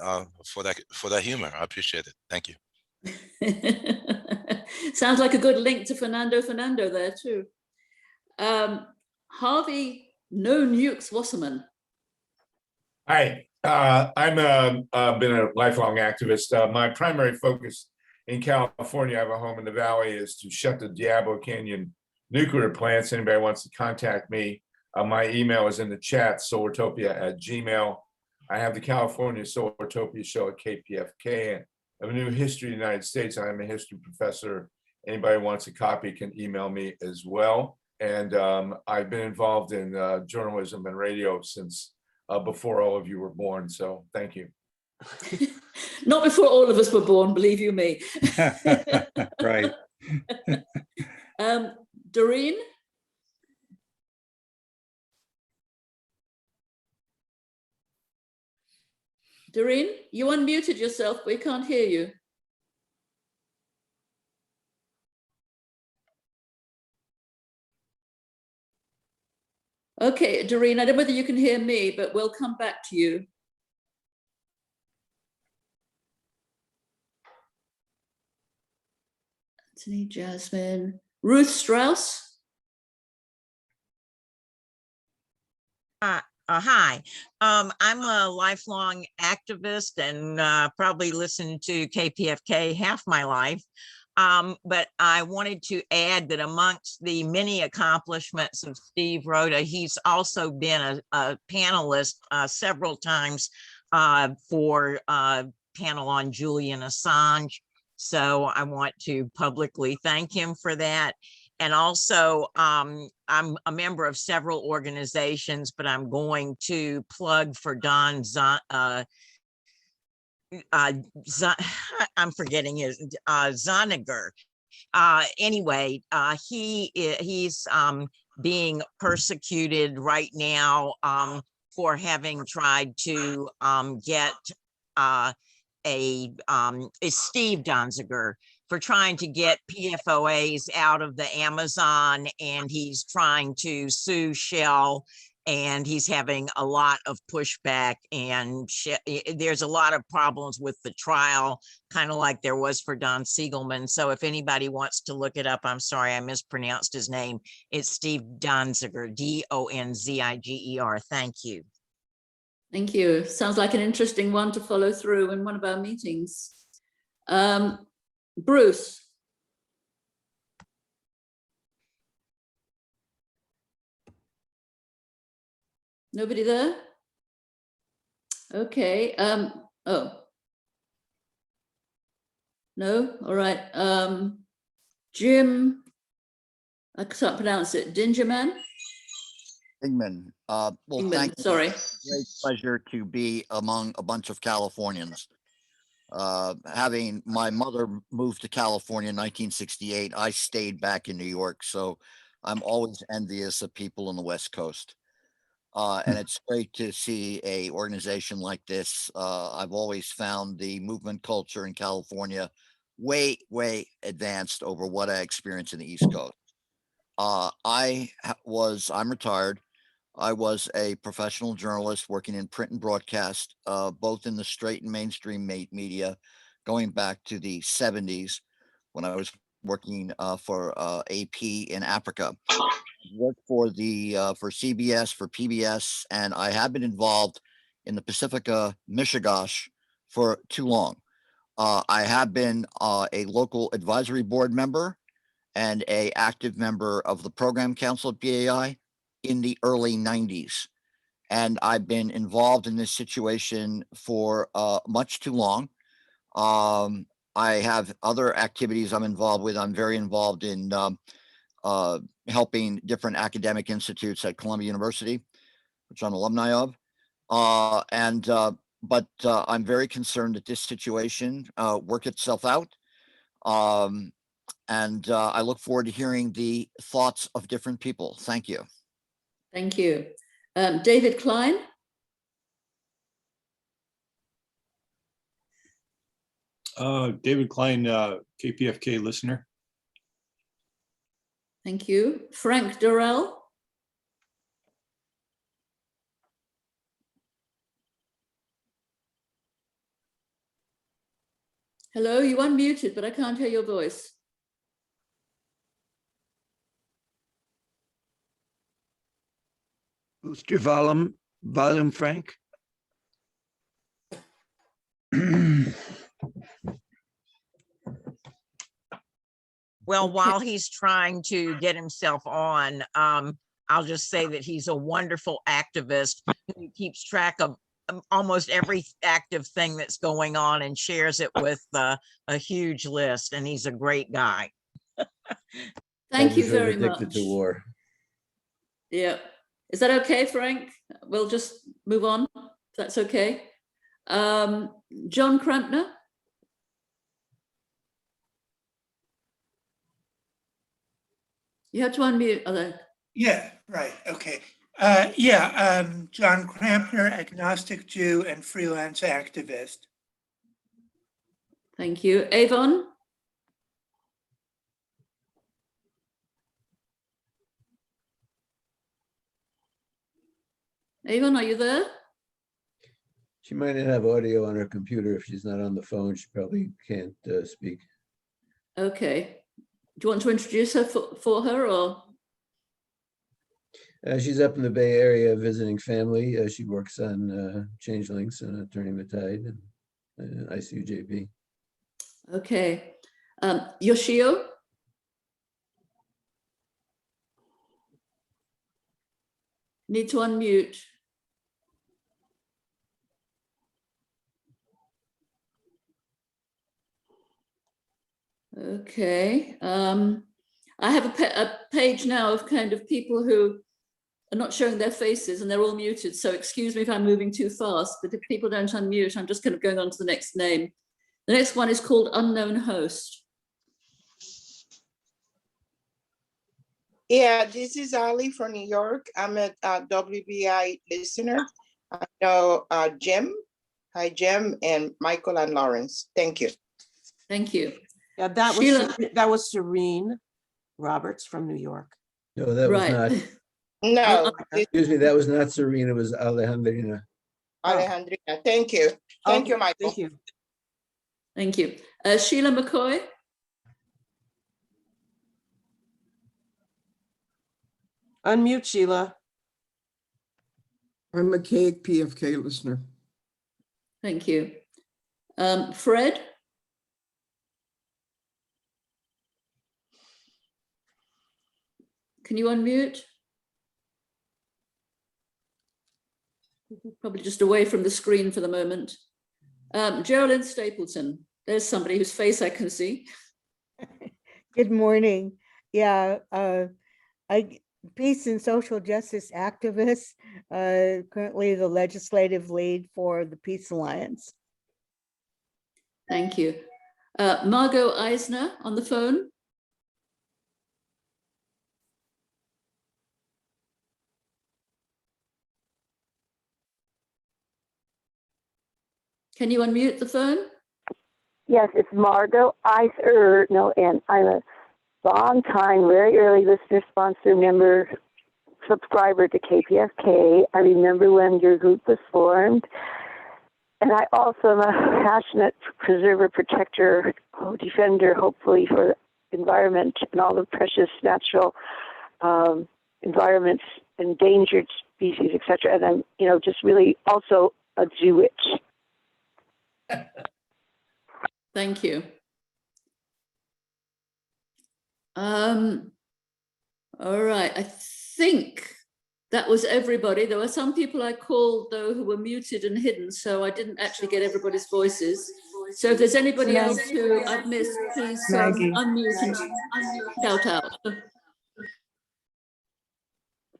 Speaker 13: humor. I appreciate it. Thank you.
Speaker 4: Sounds like a good link to Fernando there too. Harvey No Nukes Wasserman.
Speaker 24: Hi, I'm been a lifelong activist. My primary focus in California, I have a home in the Valley, is to shut the Diablo Canyon nuclear plants. Anybody wants to contact me, my email is in the chat, solartopia@gmail.com. I have the California Solartopia show at KPFK, and I have a new history of the United States. I'm a history professor. Anybody wants a copy can email me as well. And I've been involved in journalism and radio since before all of you were born. So thank you.
Speaker 4: Not before all of us were born, believe you me.
Speaker 23: Right.
Speaker 4: Doreen? Doreen, you unmuted yourself, we can't hear you. Okay, Doreen, I don't know whether you can hear me, but we'll come back to you. Anthony, Jasmine, Ruth Strauss.
Speaker 12: Hi, I'm a lifelong activist and probably listened to KPFK half my life. But I wanted to add that amongst the many accomplishments of Steve Rhoda, he's also been a panelist several times for a panel on Julian Assange. So I want to publicly thank him for that. And also, I'm a member of several organizations, but I'm going to plug for Don I'm forgetting his Zoniger. Anyway, he's being persecuted right now for having tried to get is Steve Donziger, for trying to get PFOAs out of the Amazon, and he's trying to sue Shell, and he's having a lot of pushback, and there's a lot of problems with the trial, kind of like there was for Don Siegelman. So if anybody wants to look it up, I'm sorry, I mispronounced his name. It's Steve Donziger, Donziger. Thank you.
Speaker 4: Thank you. Sounds like an interesting one to follow through in one of our meetings. Bruce. Nobody there? Okay. Oh. No? All right. Jim, I can't pronounce it. Dingerman?
Speaker 2: Ingman. Well,
Speaker 4: Ingman,
Speaker 2: thank you.
Speaker 4: sorry.
Speaker 2: Great pleasure to be among a bunch of Californians. Having my mother moved to California in 1968, I stayed back in New York. So I'm always envious of people on the West Coast. And it's great to see a organization like this. I've always found the movement culture in California way advanced over what I experienced in the East Coast. I'm retired. I was a professional journalist working in print and broadcast, both in the straight and mainstream media, going back to the 70s when I was working for AP in Africa. Worked for CBS, for PBS, and I have been involved in the Pacifica, Michigash for too long. I have been a local advisory board member and an active member of the program council at BAI in the early 90s. And I've been involved in this situation for much too long. I have other activities I'm involved with. I'm very involved in helping different academic institutes at Columbia University, which I'm alumni of. But I'm very concerned that this situation work itself out. And I look forward to hearing the thoughts of different people. Thank you.
Speaker 4: Thank you. David Klein.
Speaker 3: David Klein, KPFK listener.
Speaker 4: Thank you. Frank Durrell. Hello, you unmuted, but I can't hear your voice.
Speaker 9: Boost your volume, Frank.
Speaker 12: Well, while he's trying to get himself on, I'll just say that he's a wonderful activist who keeps track of almost every active thing that's going on and shares it with a huge list. And he's a great guy.
Speaker 4: Thank you very
Speaker 1: addicted
Speaker 4: much.
Speaker 1: to war.
Speaker 4: Yeah. Is that okay, Frank? We'll just move on, if that's okay. John Crampner. You have to unmute.
Speaker 8: Yeah, right. Okay. John Crampner, agnostic Jew and freelance activist.
Speaker 4: Thank you. Avon. Avon, are you there?
Speaker 1: She might not have audio on her computer. If she's not on the phone, she probably can't speak.
Speaker 4: Okay. Do you want to introduce her for her, or?
Speaker 1: She's up in the Bay Area visiting family. She works on Changelings and Turning the Tide and ICUJP.
Speaker 4: Okay. Yoshio? Need to unmute. Okay. I have a page now of kind of people who are not showing their faces and they're all muted. So excuse me if I'm moving too fast, but if people don't unmute, I'm just kind of going on to the next name. The next one is called Unknown Host.
Speaker 6: Yeah, this is Ali from New York. I'm a WBI listener. I know Jim. Hi, Jim, and Michael and Lawrence. Thank you.
Speaker 4: Thank you.
Speaker 7: Yeah, that
Speaker 4: Sheila-
Speaker 7: was Serene Roberts from New York.
Speaker 1: No, that was
Speaker 4: Right.
Speaker 1: not,
Speaker 6: No,
Speaker 1: excuse me, that was not Serena, it was Alejandrina.
Speaker 6: Alejandrina. Thank you. Thank you, Michael.
Speaker 7: Thank you.
Speaker 4: Thank you. Sheila McCoy.
Speaker 7: Unmute, Sheila.
Speaker 10: I'm a KPFK listener.
Speaker 4: Thank you. Fred. Can you unmute? Probably just away from the screen for the moment. Geraldine Stapleton. There's somebody whose face I can see.
Speaker 11: Good morning. Yeah, peace and social justice activist, currently the legislative lead for the Peace Alliance.
Speaker 4: Thank you. Margot Eisner on the phone. Can you unmute the phone?
Speaker 17: Yes, it's Margot Iser. No, and I'm a long time, very early listener, sponsor, member, subscriber to KPFK. I remember when your group was formed. And I also am a passionate preserver, protector, defender, hopefully, for the environment and all the precious natural environments, endangered species, etc. And I'm, just really also a Jewitch.
Speaker 4: Thank you. All right, I think that was everybody. There were some people I called, though, who were muted and hidden, so I didn't actually get everybody's voices. So if there's anybody else who I've missed, please unmute and shout out.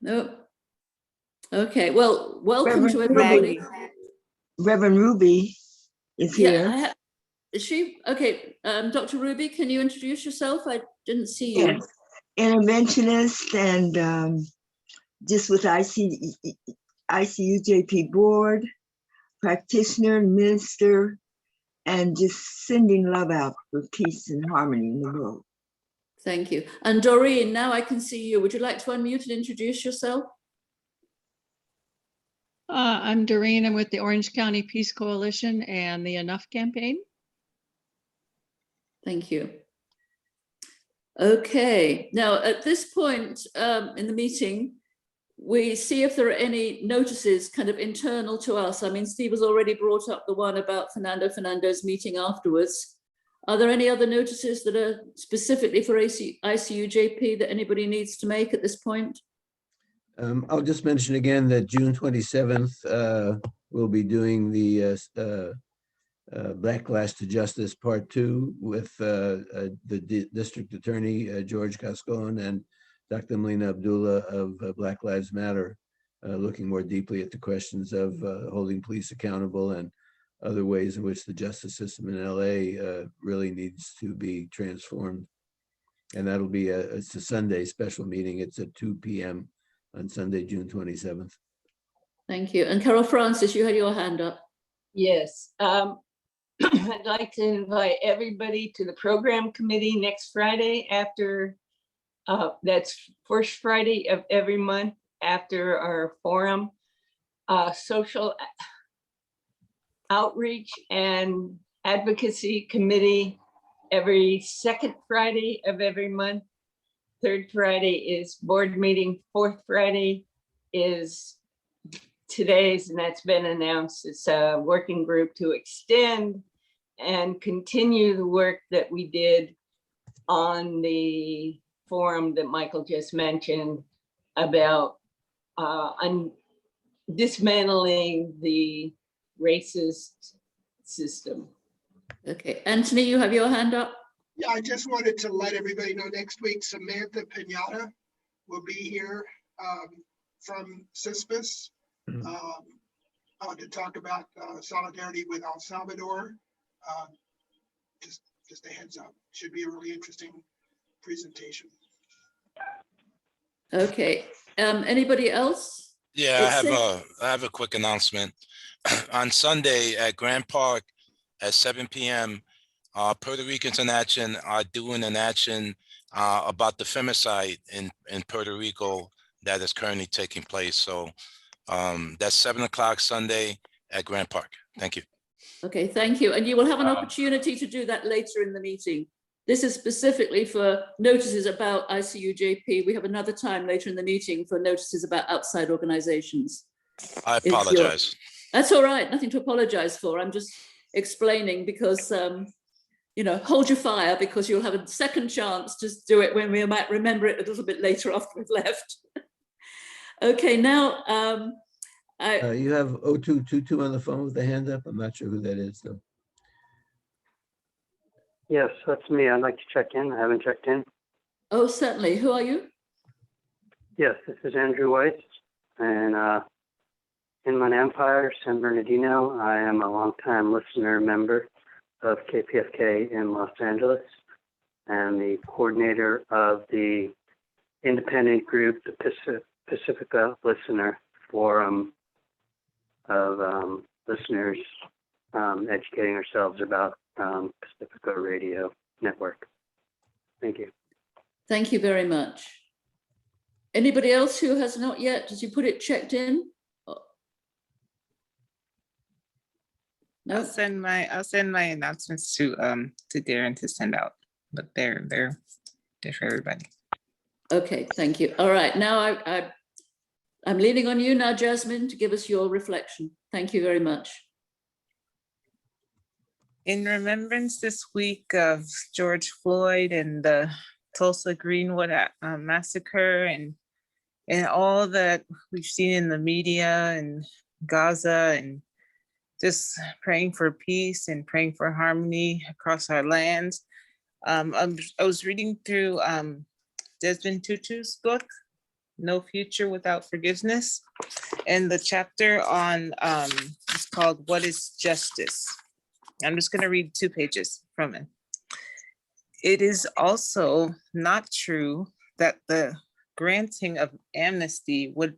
Speaker 4: No. Okay, well, welcome to everybody.
Speaker 25: Reverend Ruby is here.
Speaker 4: Yeah, is she? Okay, Dr. Ruby, can you introduce yourself? I didn't see you.
Speaker 25: Yes. Interventionist and just with ICUJP board, practitioner, minister, and just sending love out for peace and harmony in the world.
Speaker 4: Thank you. And Doreen, now I can see you. Would you like to unmute and introduce yourself?
Speaker 26: I'm Doreen. I'm with the Orange County Peace Coalition and the Enough campaign.
Speaker 4: Thank you. Okay, now at this point in the meeting, we see if there are any notices kind of internal to us. I mean, Steve has already brought up the one about Fernando Fernandez's meeting afterwards. Are there any other notices that are specifically for ICUJP that anybody needs to make at this point?
Speaker 1: I'll just mention again that June 27th, we'll be doing the Backlash to Justice Part 2 with the District Attorney, George Cascon, and Dr. Melina Abdullah of Black Lives Matter, looking more deeply at the questions of holding police accountable and other ways in which the justice system in LA really needs to be transformed. And that'll be it's a Sunday special meeting. It's at 2 p.m. on Sunday, June 27th.
Speaker 4: Thank you. And Carol Francis, you had your hand up.
Speaker 15: Yes. I'd like to invite everybody to the program committee next Friday after, that's first Friday of every month after our forum, social outreach and advocacy committee every second Friday of every month. Third Friday is board meeting. Fourth Friday is today's, and that's been announced. It's a working group to extend and continue the work that we did on the forum that Michael just mentioned about dismantling the racist system.
Speaker 4: Okay, Anthony, you have your hand up?
Speaker 5: Yeah, I just wanted to let everybody know next week Samantha Pinata will be here from CISPAS to talk about solidarity with El Salvador. Just a heads up, should be a really interesting presentation.
Speaker 4: Okay, anybody else?
Speaker 13: Yeah,
Speaker 4: It
Speaker 13: I have a quick announcement. On Sunday at Grand Park at 7 p.m., Puerto Ricans in Action are doing an action about the femicide in Puerto Rico that is currently taking place. So that's 7 o'clock Sunday at Grand Park. Thank you.
Speaker 4: Okay, thank you. And you will have an opportunity to do that later in the meeting. This is specifically for notices about ICUJP. We have another time later in the meeting for notices about outside organizations.
Speaker 13: I apologize.
Speaker 4: That's all right, nothing to apologize for. I'm just explaining because, you know, hold your fire because you'll have a second chance to do it when we might remember it a little bit later after we've left. Okay, now,
Speaker 1: You have 0222 on the phone with the hand up. I'm not sure who that is though.
Speaker 14: Yes, that's me. I'd like to check in. I haven't checked in.
Speaker 4: Oh, certainly. Who are you?
Speaker 14: Yes, this is Andrew Weiss, and Inland Empire, San Bernardino. I am a longtime listener member of KPFK in Los Angeles and the coordinator of the independent group, the Pacifica Listener Forum of listeners educating ourselves about Pacifica Radio Network. Thank you.
Speaker 4: Thank you very much. Anybody else who has not yet? Did you put it checked in? No.
Speaker 16: I'll send my announcements to Darren to send out, but they're for everybody.
Speaker 4: Okay, thank you. All right, now I'm leaning on you now, Jasmine, to give us your reflection. Thank you very much.
Speaker 16: In remembrance this week of George Floyd and the Tulsa Greenwood massacre and all that we've seen in the media and Gaza, and just praying for peace and praying for harmony across our lands. I was reading through Desmond Tutu's book, No Future Without Forgiveness, and the chapter on it's called What is Justice? I'm just going to read 2 pages from it. It is also not true that the granting of amnesty would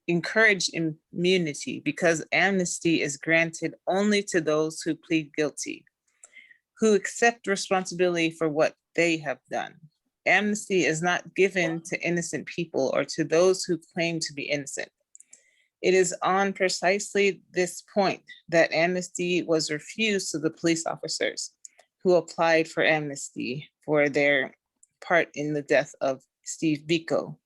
Speaker 16: encourage immunity, because amnesty is granted only to those who plead guilty, who accept responsibility for what they have done. Amnesty is not given to innocent people or to those who claim to be innocent. It is on precisely this point that amnesty was refused to the police officers who applied for amnesty for their part in the death of Steve Biko.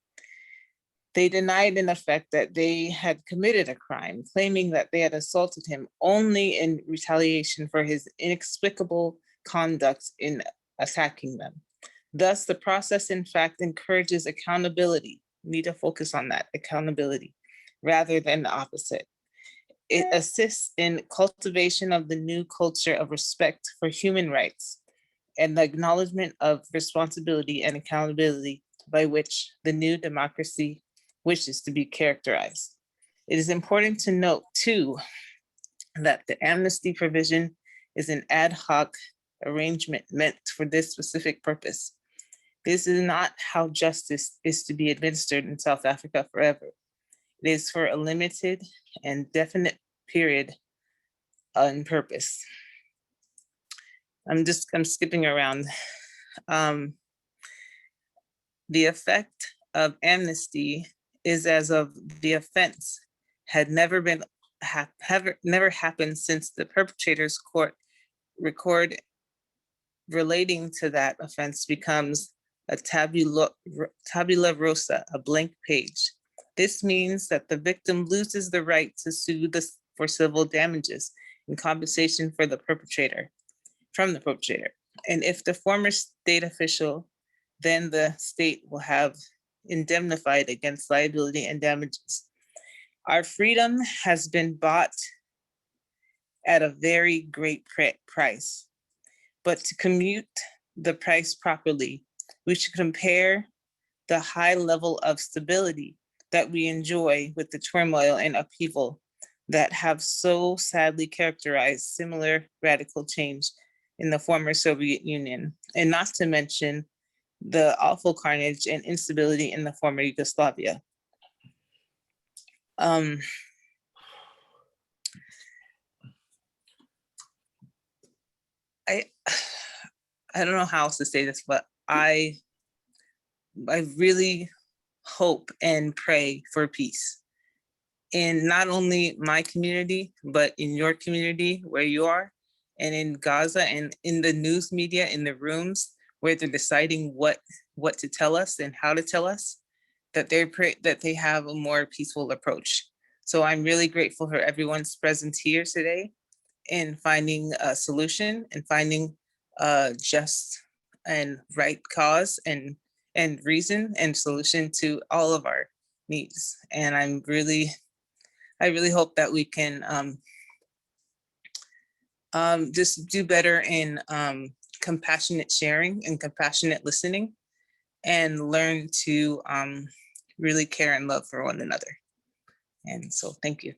Speaker 16: They denied in effect that they had committed a crime, claiming that they had assaulted him only in retaliation for his inexplicable conduct in attacking them. Thus, the process, in fact, encourages accountability. We need to focus on that, accountability, rather than the opposite. It assists in cultivation of the new culture of respect for human rights and the acknowledgement of responsibility and accountability by which the new democracy wishes to be characterized. It is important to note, too, that the amnesty provision is an ad hoc arrangement meant for this specific purpose. This is not how justice is to be administered in South Africa forever. It is for a limited and definite period on purpose. I'm skipping around. The effect of amnesty is as of the offense had never happened since the perpetrator's court record relating to that offense becomes a tabula rasa, a blank page. This means that the victim loses the right to sue for civil damages in compensation for the perpetrator, from the perpetrator. And if the former state official, then the state will have indemnified against liability and damages. Our freedom has been bought at a very great price. But to commute the price properly, we should compare the high level of stability that we enjoy with the turmoil and upheaval that have so sadly characterized similar radical change in the former Soviet Union, and not to mention the awful carnage and instability in the former Yugoslavia. I don't know how else to say this, but I really hope and pray for peace in not only my community, but in your community where you are, and in Gaza, and in the news media, in the rooms where they're deciding what to tell us and how to tell us, that they have a more peaceful approach. So I'm really grateful for everyone's presence here today in finding a solution and finding a just and right cause and reason and solution to all of our needs. And I really hope that we can just do better in compassionate sharing and compassionate listening, and learn to really care and love for one another. And so thank you.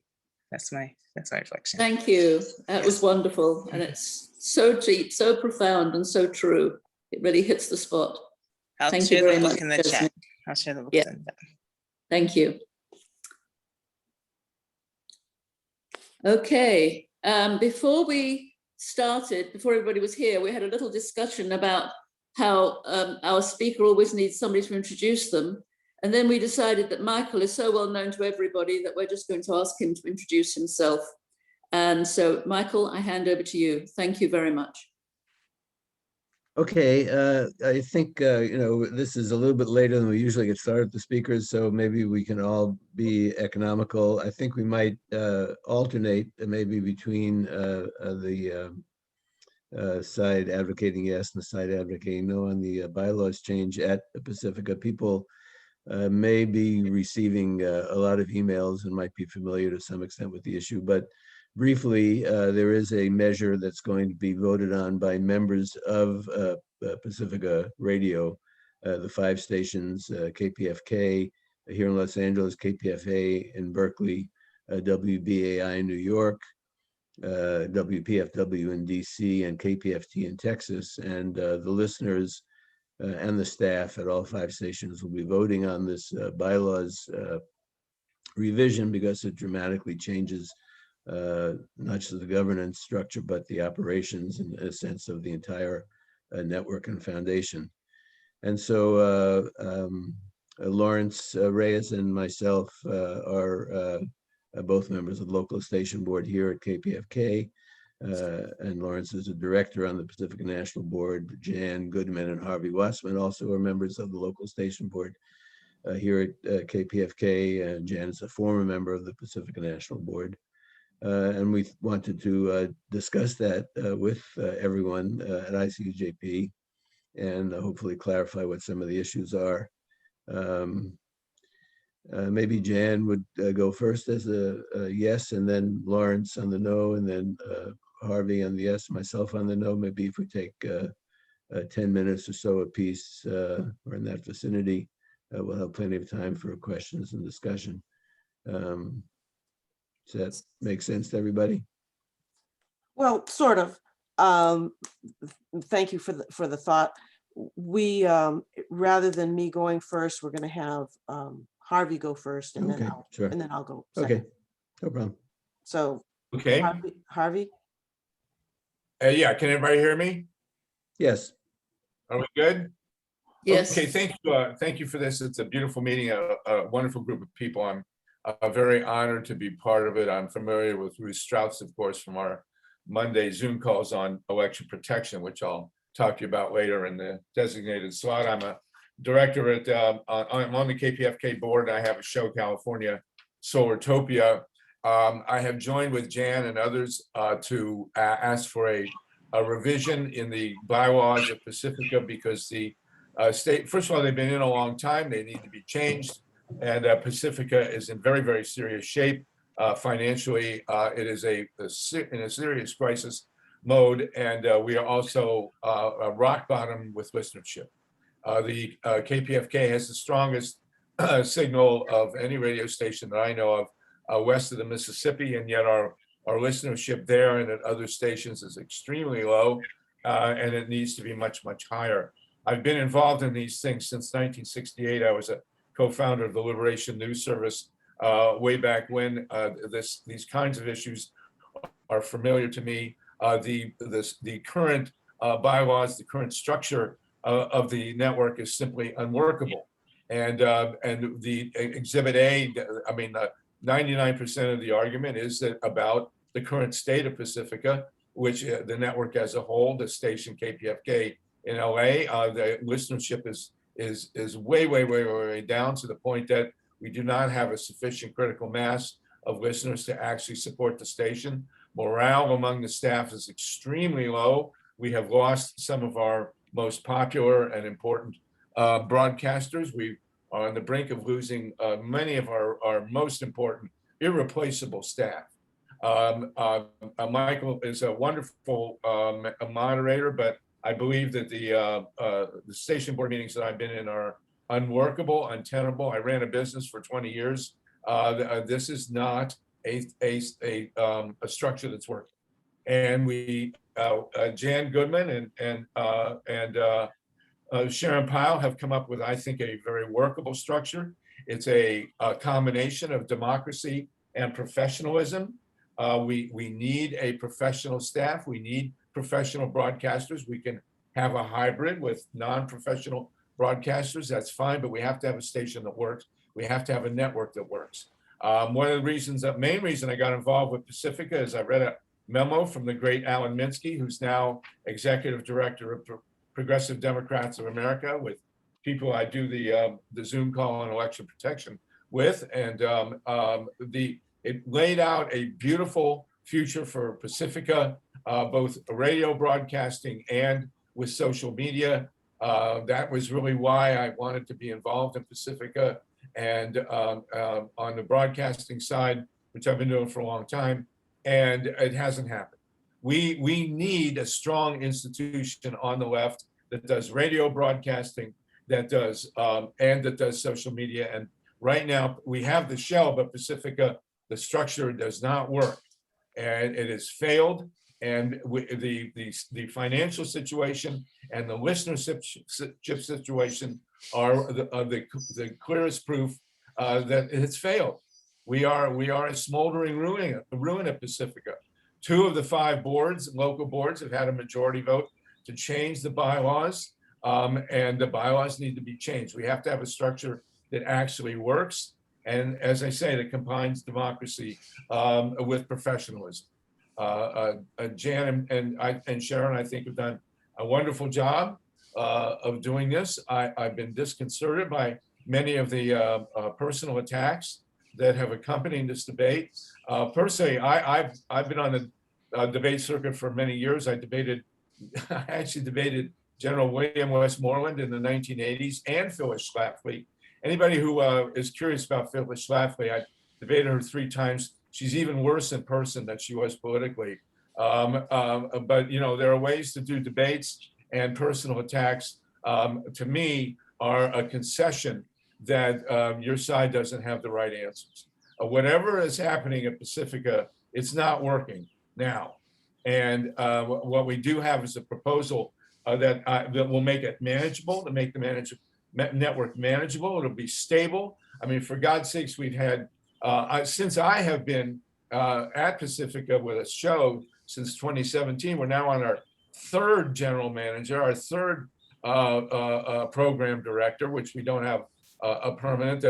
Speaker 16: That's my reflection.
Speaker 4: Thank you. That was wonderful. And it's so deep, so profound, and so true. It really hits the spot. Thank you very much.
Speaker 16: In the chat. I'll share the book in the chat.
Speaker 4: Thank you. Okay. Before we started, before everybody was here, we had a little discussion about how our speaker always needs somebody to introduce them. And then we decided that Michael is so well known to everybody that we're just going to ask him to introduce himself. And so, Michael, I hand over to you. Thank you very much.
Speaker 1: Okay, I think, this is a little bit later than we usually get started with the speakers, so maybe we can all be economical. I think we might alternate maybe between the side advocating yes and the side advocating no on the bylaws change at Pacifica. People may be receiving a lot of emails and might be familiar to some extent with the issue, but briefly, there is a measure that's going to be voted on by members of Pacifica Radio, the 5 stations, KPFK here in Los Angeles, KPFA in Berkeley, WBAI in New York, WPFW in DC, and KPFT in Texas. And the listeners and the staff at all 5 stations will be voting on this bylaws revision, because it dramatically changes not just the governance structure, but the operations and a sense of the entire network and foundation. And so Lawrence Reyes and myself are both members of the local station board here at KPFK. And Lawrence is a director on the Pacifica National Board. Jan Goodman and Harvey Wassman also are members of the local station board here at KPFK. And Jan is a former member of the Pacifica National Board. And we wanted to discuss that with everyone at ICUJP and hopefully clarify what some of the issues are. Maybe Jan would go first as a yes, and then Lawrence on the no, and then Harvey on the yes, myself on the no. Maybe if we take 10 minutes or so apiece or in that vicinity, we'll have plenty of time for questions and discussion. Does that make sense to everybody?
Speaker 7: Well, sort of. Thank you for the thought. We rather than me going first, we're going to have Harvey go first, and
Speaker 1: Okay, sure.
Speaker 7: then I'll go second.
Speaker 1: Okay, no problem.
Speaker 7: So
Speaker 18: okay,
Speaker 7: Harvey.
Speaker 18: Yeah, can everybody hear me?
Speaker 1: Yes.
Speaker 18: Are we good?
Speaker 4: Yes.
Speaker 18: Okay, thank you for this. It's a beautiful meeting, a wonderful group of people. I'm very honored to be part of it. I'm familiar with Ruth Strauss, of course, from our Monday Zoom calls on election protection, which I'll talk to you about later in the designated slot. I'm a director at, I'm on the KPFK board. I have a show, California Solartopia. I have joined with Jan and others to ask for a a revision in the bylaws of Pacifica because the state, first of all, they've been in a long time. They need to be changed. And Pacifica is in very, very serious shape. Financially, it is in a serious crisis mode. And we are also rock bottom with listenership. The KPFK has the strongest signal of any radio station that I know of west of the Mississippi, and yet our listenership there and at other stations is extremely low, and it needs to be much, much higher. I've been involved in these things since 1968. I was a co-founder of the Liberation News Service way back when. These kinds of issues are familiar to me. The current bylaws, the current structure of the network is simply unworkable. And the Exhibit A, I mean, 99% of the argument is that about the current state of Pacifica, which the network as a whole, the station KPFK in LA, the listenership is way down to the point that we do not have a sufficient critical mass of listeners to actually support the station. Morale among the staff is extremely low. We have lost some of our most popular and important broadcasters. We are on the brink of losing many of our most important, irreplaceable staff. Michael is a wonderful moderator, but I believe that the station board meetings that I've been in are unworkable, untenable. I ran a business for 20 years. This is not a structure that's working. And Jan Goodman and Sharon Pyle have come up with, I think, a very workable structure. It's a combination of democracy and professionalism. We need a professional staff. We need professional broadcasters. We can have a hybrid with non-professional broadcasters. That's fine, but we have to have a station that works. We have to have a network that works. One of the reasons, main reason I got involved with Pacifica is I read a memo from the great Alan Minsky, who's now executive director of Progressive Democrats of America, with people I do the Zoom call on election protection with. And it laid out a beautiful future for Pacifica, both radio broadcasting and with social media. That was really why I wanted to be involved in Pacifica. And on the broadcasting side, which I've been doing for a long time, and it hasn't happened. We need a strong institution on the left that does radio broadcasting, that does social media. And right now we have the shell, but Pacifica, the structure does not work, and it has failed. And the financial situation and the listenership situation are the clearest proof that it's failed. We are a smoldering ruin at Pacifica. 2 of the 5 boards, local boards, have had a majority vote to change the bylaws, and the bylaws need to be changed. We have to have a structure that actually works, and as I say, that combines democracy with professionalism. Jan and Sharon, I think, have done a wonderful job of doing this. I've been disconcerted by many of the personal attacks that have accompanied this debate. Personally, I've been on the debate circuit for many years. I actually debated General William Westmoreland in the 1980s and Phyllis Schlafly. Anybody who is curious about Phyllis Schlafly, I debated her 3 times. She's even worse in person than she was politically. But you know, there are ways to do debates, and personal attacks, to me, are a concession that your side doesn't have the right answers. Whatever is happening at Pacifica, it's not working now. And what we do have is a proposal that will make it manageable, to make the network manageable. It'll be stable. I mean, for God's sakes, we've had, since I have been at Pacifica with a show since 2017, we're now on our 3rd general manager, our 3rd program director, which we don't have a permanent.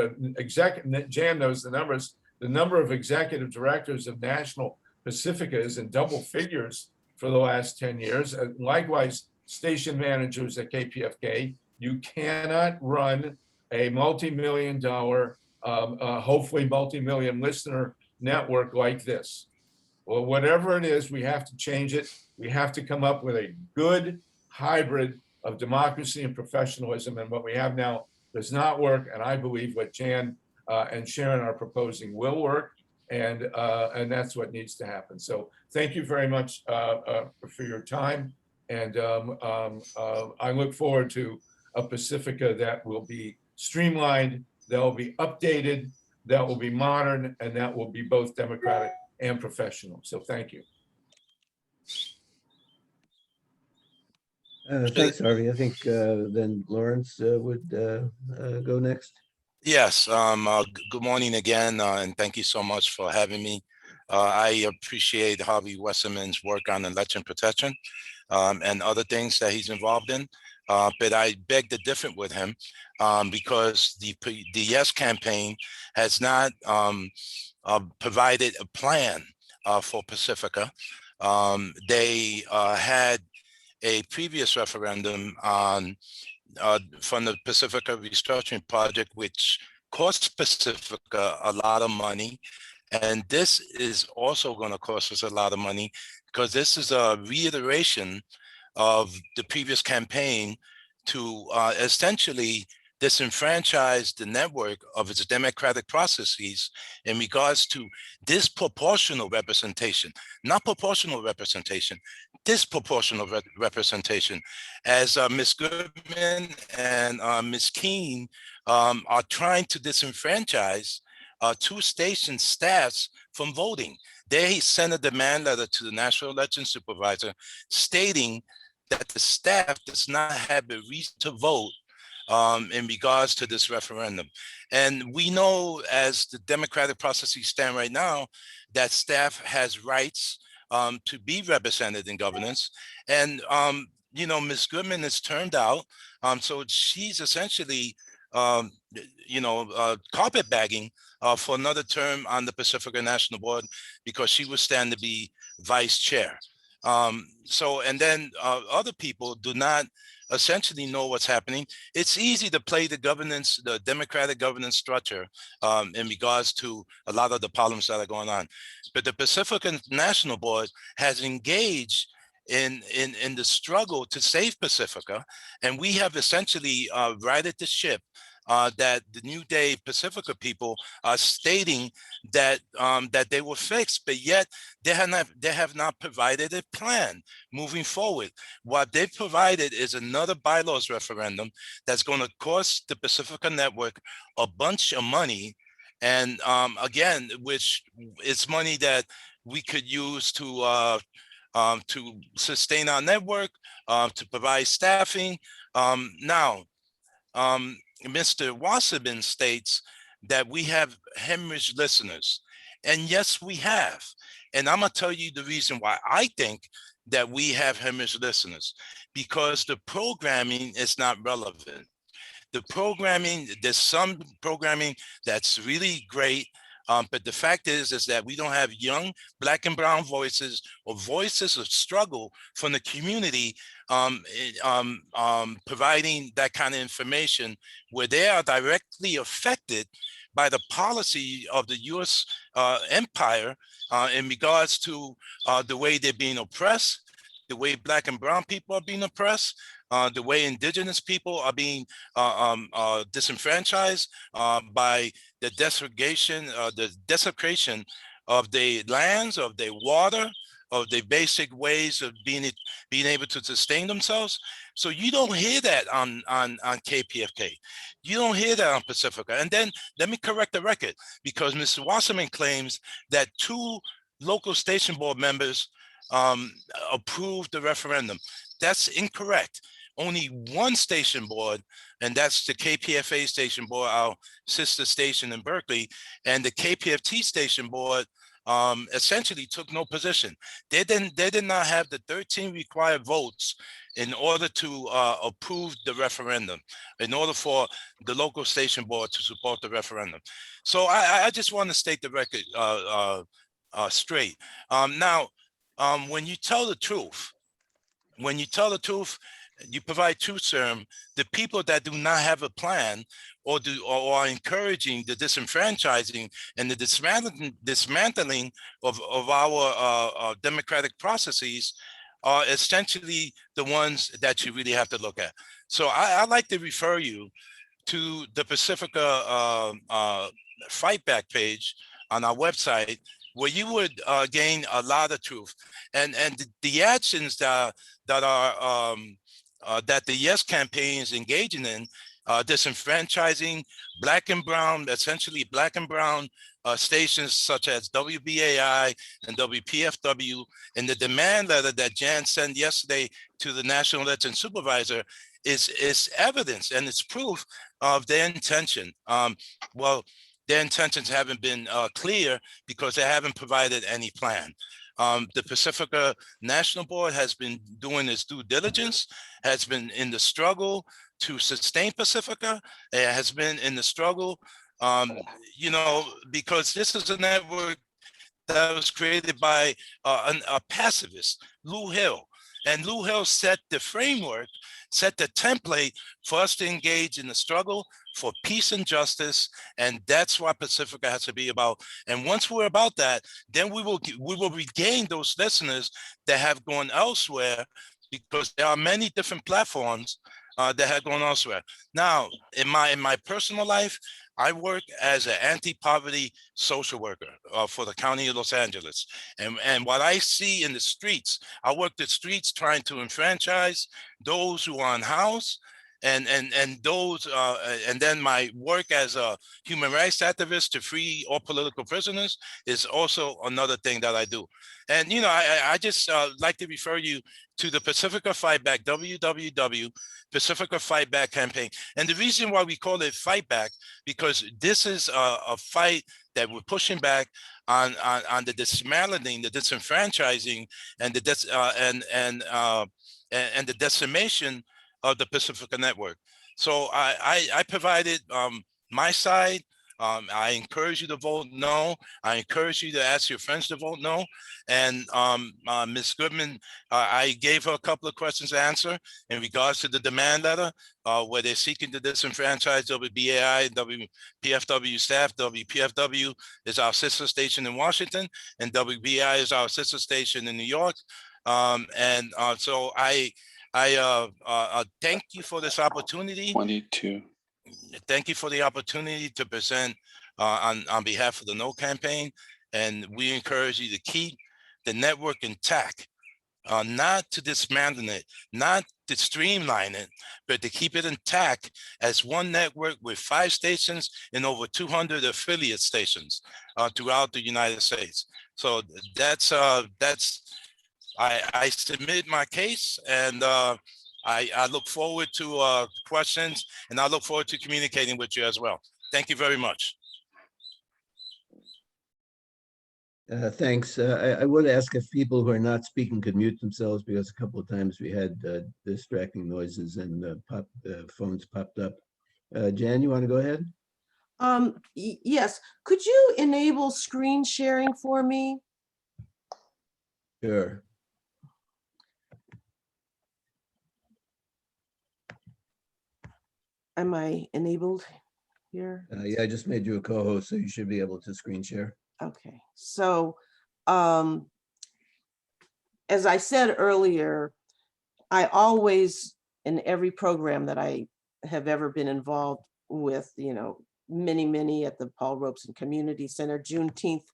Speaker 18: Jan knows the numbers. The number of executive directors of National Pacifica is in double figures for the last 10 years. Likewise, station managers at KPFK. You cannot run a multi-million-dollar, hopefully multi-million listener network like this. Well, whatever it is, we have to change it. We have to come up with a good hybrid of democracy and professionalism. And what we have now does not work. And I believe what Jan and Sharon are proposing will work. And that's what needs to happen. So thank you very much for your time. And I look forward to a Pacifica that will be streamlined, that will be updated, that will be modern, and that will be both democratic and professional. So thank you.
Speaker 1: Thanks, Harvey. I think then Lawrence would go next.
Speaker 13: Yes, good morning again, and thank you so much for having me. I appreciate Harvey Westerman's work on election protection and other things that he's involved in, but I beg to differ with him because the Yes campaign has not provided a plan for Pacifica. They had a previous referendum on from the Pacifica Restructuring Project, which cost Pacifica a lot of money. And this is also going to cost us a lot of money because this is a reiteration of the previous campaign to essentially disenfranchise the network of its democratic processes in regards to disproportional representation, not proportional representation, disproportional representation, as Ms. Goodman and Ms. Keene are trying to disenfranchise two station staffs from voting. They sent a demand letter to the National Election Supervisor stating that the staff does not have a reason to vote in regards to this referendum. And we know, as the democratic processes stand right now, that staff has rights to be represented in governance. And, you know, Ms. Goodman has turned out, so she's essentially, carpetbagging for another term on the Pacifica National Board because she was stand to be vice chair. And then other people do not essentially know what's happening. It's easy to play the governance, the democratic governance structure in regards to a lot of the problems that are going on. But the Pacifica National Board has engaged in the struggle to save Pacifica. And we have essentially righted the ship that the New Day Pacifica people are stating that that they will fix, but yet they have not provided a plan moving forward. What they've provided is another bylaws referendum that's going to cost the Pacifica Network a bunch of money, and again, which is money that we could use to sustain our network, to provide staffing. Now, Mr. Wasserman states that we have hemorrhage listeners. And yes, we have. And I'm going to tell you the reason why I think that we have hemorrhage listeners, because the programming is not relevant. The programming, there's some programming that's really great, but the fact is that we don't have young Black and brown voices or voices of struggle from the community providing that kind of information where they are directly affected by the policy of the U.S. Empire in regards to the way they're being oppressed, the way Black and brown people are being oppressed, the way indigenous people are being disenfranchised by the desecration of their lands, of their water, of their basic ways of being able to sustain themselves. So you don't hear that on KPFK. You don't hear that on Pacifica. And then let me correct the record, because Mr. Wasserman claims that 2 local station board members approved the referendum. That's incorrect. Only 1 station board, and that's the KPFA station board, our sister station in Berkeley, and the KPFT station board essentially took no position. They did not have the 13 required votes in order to approve the referendum, in order for the local station board to support the referendum. So I just want to state the record straight. Now, when you tell the truth, you provide truth serum. The people that do not have a plan or are encouraging the disenfranchising and the dismantling of our democratic processes are essentially the ones that you really have to look at. So I like to refer you to the Pacifica Fight Back page on our website, where you would gain a lot of truth, and the actions that are that the Yes campaign is engaging in, disenfranchising Black and brown, essentially Black and brown stations such as WBAI and WPFW, and the demand letter that Jan sent yesterday to the National Election Supervisor is evidence and it's proof of their intention. Well, their intentions haven't been clear because they haven't provided any plan. The Pacifica National Board has been doing its due diligence, has been in the struggle to sustain Pacifica, has been in the struggle, you know, because this is a network that was created by a pacifist, Lou Hill. And Lou Hill set the framework, set the template for us to engage in the struggle for peace and justice. And that's what Pacifica has to be about. And once we're about that, then we will regain those listeners that have gone elsewhere, because there are many different platforms that have gone elsewhere. Now, in my personal life, I work as an anti-poverty social worker for the County of Los Angeles. And what I see in the streets, I work the streets trying to enfranchise those who are unhoused, and those, and then my work as a human rights activist to free all political prisoners is also another thing that I do. And, you know, I just like to refer you to the Pacifica Fight Back, www. Pacifica Fight Back campaign. And the reason why we call it Fight Back, because this is a fight that we're pushing back on the dismantling, the disenfranchising, and the the decimation of the Pacifica network. So I provided my side. I encourage you to vote no. I encourage you to ask your friends to vote no. And Ms. Goodman, I gave her a couple of questions to answer in regards to the demand letter, where they're seeking to disenfranchise WBAI and WPFW staff. WPFW is our sister station in Washington, and WBAI is our sister station in New York. So I thank you for this opportunity.
Speaker 3: 22.
Speaker 13: Thank you for the opportunity to present on behalf of the No campaign. And we encourage you to keep the network intact, not to dismantle it, not to streamline it, but to keep it intact as one network with 5 stations and over 200 affiliate stations throughout the United States. So that's I submit my case, and I look forward to questions, and I look forward to communicating with you as well. Thank you very much.
Speaker 1: Thanks. I would ask if people who are not speaking could mute themselves, because a couple of times we had distracting noises and phones popped up. Jan, you want to go ahead?
Speaker 7: Yes. Could you enable screen sharing for me?
Speaker 1: Sure.
Speaker 7: Am I enabled here?
Speaker 1: Yeah, I just made you a co-host, so you should be able to screen share.
Speaker 7: Okay, so as I said earlier, I always, in every program that I have ever been involved with, you know, many at the Paul Robeson Community Center, Juneteenth,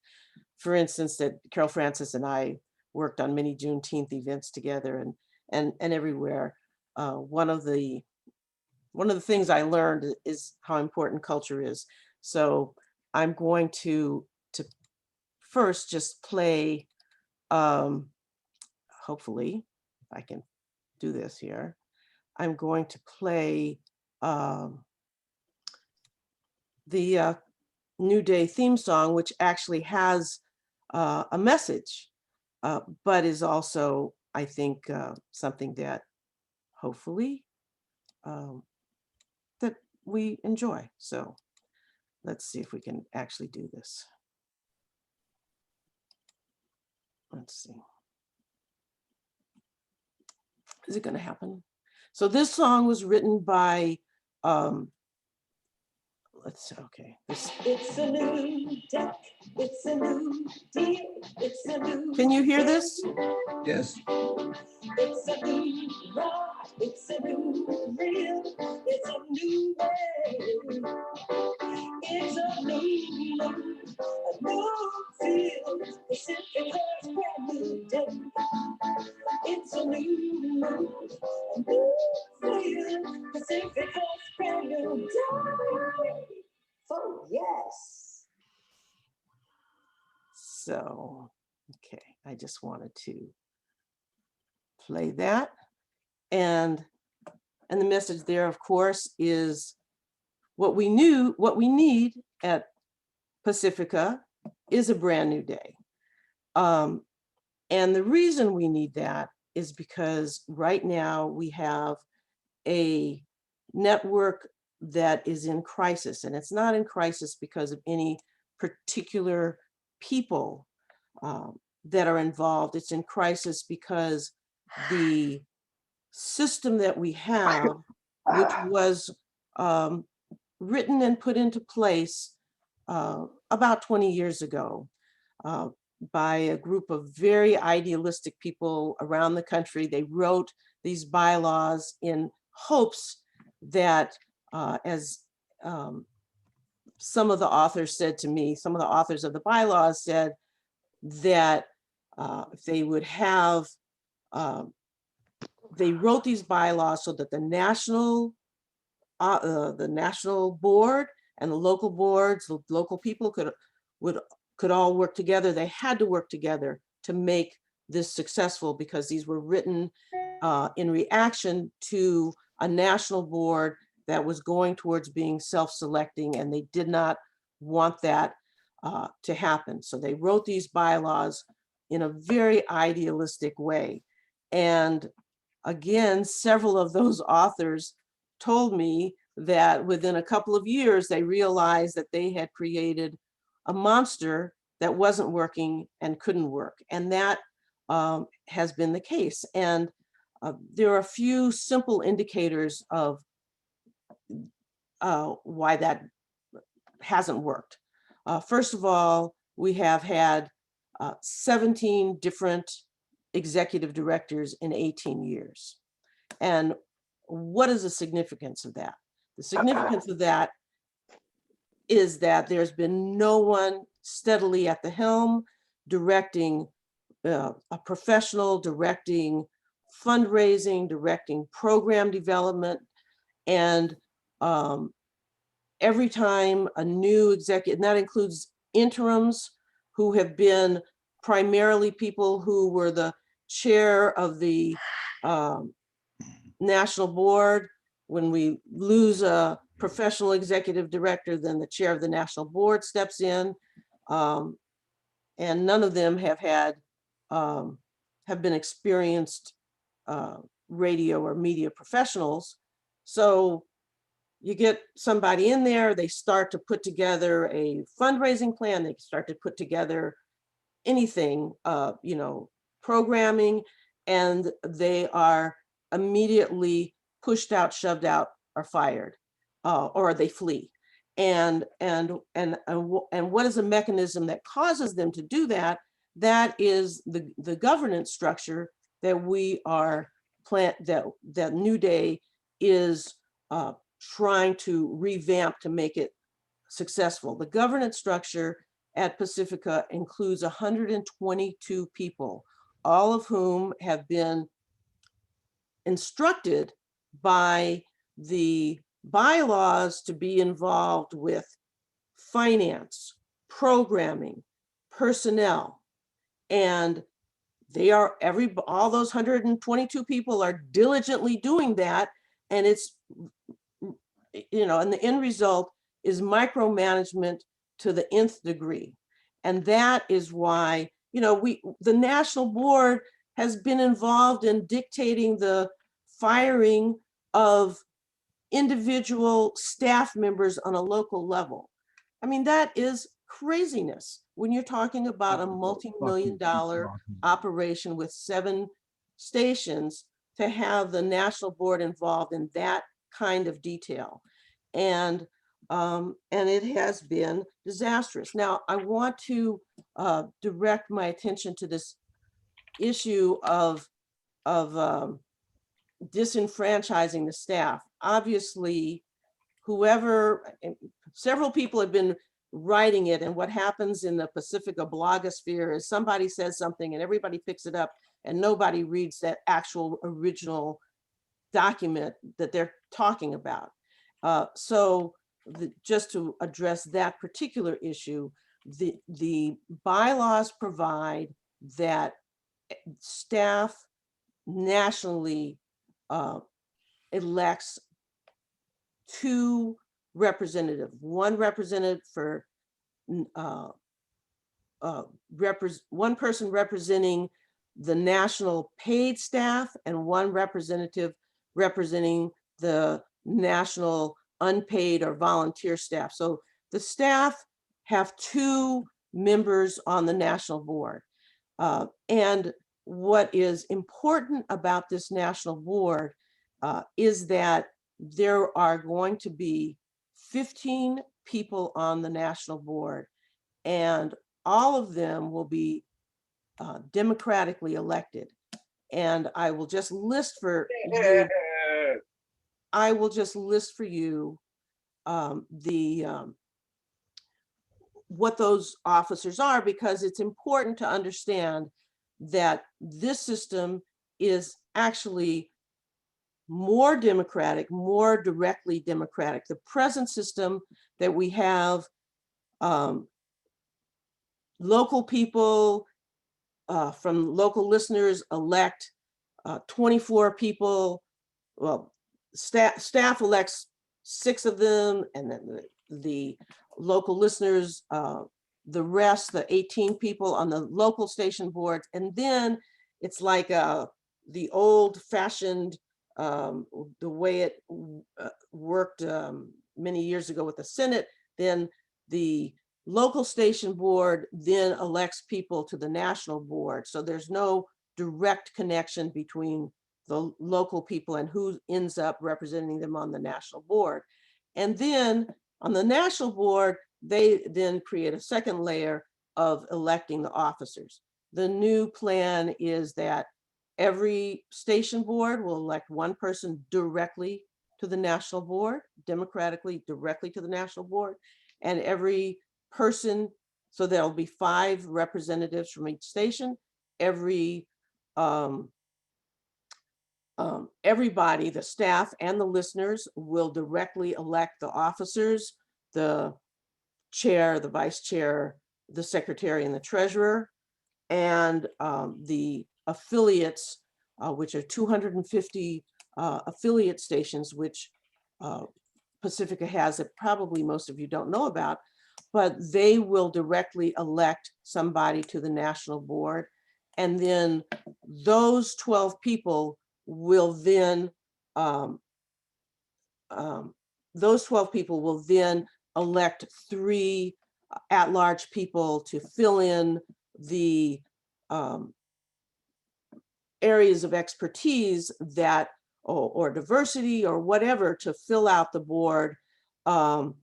Speaker 7: for instance, that Carol Francis and I worked on many Juneteenth events together, and everywhere. One of the things I learned is how important culture is. So I'm going to first just play, hopefully I can do this here. I'm going to play the New Day theme song, which actually has a message, but is also, I think, something that hopefully that we enjoy. So let's see if we can actually do this. Let's see. Is it going to happen? So this song was written by okay. This,
Speaker 19: It's a new deck, it's a new deal, it's a new.
Speaker 7: can you hear this?
Speaker 1: Yes.
Speaker 19: It's a new ride, it's a new reel, it's a new way. It's a new look, a new feel, Pacifica's brand new day. It's a new look, a new feel, Pacifica's brand new day. Oh, yes.
Speaker 7: So, okay, I just wanted to play that. And the message there, of course, is what we need at Pacifica is a brand new day. And the reason we need that is because right now we have a network that is in crisis, and it's not in crisis because of any particular people that are involved. It's in crisis because the system that we have, which was written and put into place about 20 years ago by a group of very idealistic people around the country. They wrote these bylaws in hopes that, as some of the authors said to me, some of the authors of the bylaws said that they would have, they wrote these bylaws so that the national board and the local boards, the local people could all work together. They had to work together to make this successful because these were written in reaction to a national board that was going towards being self-selecting, and they did not want that to happen. So they wrote these bylaws in a very idealistic way. And again, several of those authors told me that within a couple of years, they realized that they had created a monster that wasn't working and couldn't work. And that has been the case. And there are a few simple indicators of why that hasn't worked. First of all, we have had 17 different executive directors in 18 years. And what is the significance of that? The significance of that is that there's been no one steadily at the helm directing a professional, directing fundraising, directing program development. And every time a new executive, and that includes interims who have been primarily people who were the chair of the national board. When we lose a professional executive director, then the chair of the national board steps in. And none of them have had, have been experienced radio or media professionals. So you get somebody in there, they start to put together a fundraising plan, they start to put together anything, you know, programming, and they are immediately pushed out, shoved out, or fired, or they flee. And what is a mechanism that causes them to do that? That is the governance structure that we are that New Day is trying to revamp to make it successful. The governance structure at Pacifica includes 122 people, all of whom have been instructed by the bylaws to be involved with finance, programming, personnel, and they are all those 122 people are diligently doing that. And it's, you know, and the end result is micromanagement to the nth degree. And that is why, you know, the national board has been involved in dictating the firing of individual staff members on a local level. I mean, that is craziness when you're talking about a multi-million-dollar operation with 7 stations, to have the national board involved in that kind of detail. And and it has been disastrous. Now, I want to direct my attention to this issue of disenfranchising the staff. Obviously, several people have been writing it, and what happens in the Pacifica blogosphere is somebody says something and everybody picks it up and nobody reads that actual original document that they're talking about. Just to address that particular issue, the bylaws provide that staff nationally elects two representatives, one representative for one person representing the national paid staff and one representative representing the national unpaid or volunteer staff. So the staff have two members on the national board. And what is important about this national board is that there are going to be 15 people on the national board, and all of them will be democratically elected. And I will just list for you, what those officers are, because it's important to understand that this system is actually more democratic, more directly democratic. The present system that we have, local people from local listeners elect 24 people. Well, staff elects 6 of them, and then the local listeners, the rest, the 18 people on the local station boards. And then it's like the old fashioned, the way it worked many years ago with the Senate. Then the local station board then elects people to the national board. So there's no direct connection between the local people and who ends up representing them on the national board. And then on the national board, they then create a second layer of electing the officers. The new plan is that every station board will elect one person directly to the national board, democratically directly to the national board, and every person, so there'll be 5 representatives from each station. Everybody, the staff and the listeners, will directly elect the officers, the chair, the vice chair, the secretary, and the treasurer, and the affiliates, which are 250 affiliate stations, which Pacifica has, that probably most of you don't know about, but they will directly elect somebody to the national board. And then those 12 people will then, elect 3 at-large people to fill in the areas of expertise that, or diversity or whatever, to fill out the board, to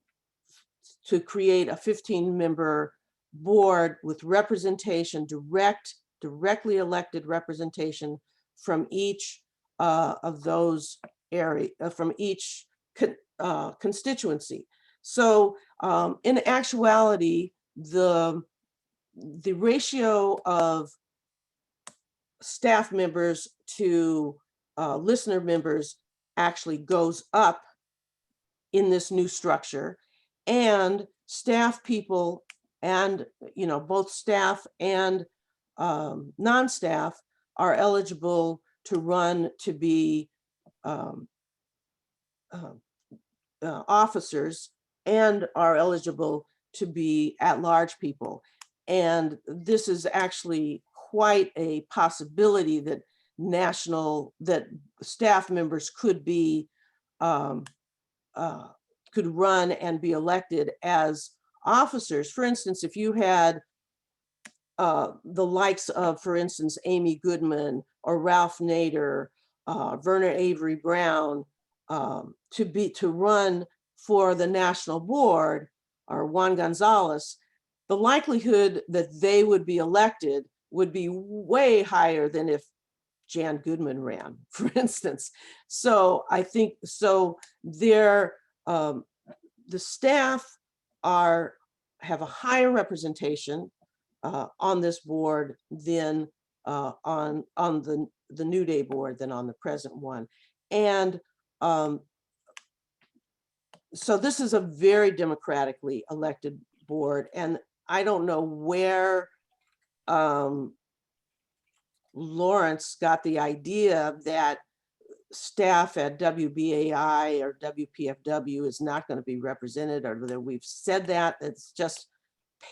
Speaker 7: create a 15-member board with representation, directly elected representation from each of those areas, from each constituency. So in actuality, the ratio of staff members to listener members actually goes up in this new structure, and staff people, and both staff and non-staff are eligible to run to be officers, and are eligible to be at-large people. And this is actually quite a possibility that staff members could be could run and be elected as officers. For instance, if you had the likes of, for instance, Amy Goodman or Ralph Nader, Vernon Avery Brown, to run for the national board, or Juan Gonzalez, the likelihood that they would be elected would be way higher than if Jan Goodman ran, for instance. So I think, so the staff have a higher representation on this board than on the New Day board than on the present one. And so this is a very democratically elected board. And I don't know where Lawrence got the idea that staff at WBAI or WPFW is not going to be represented, or that we've said that. It's just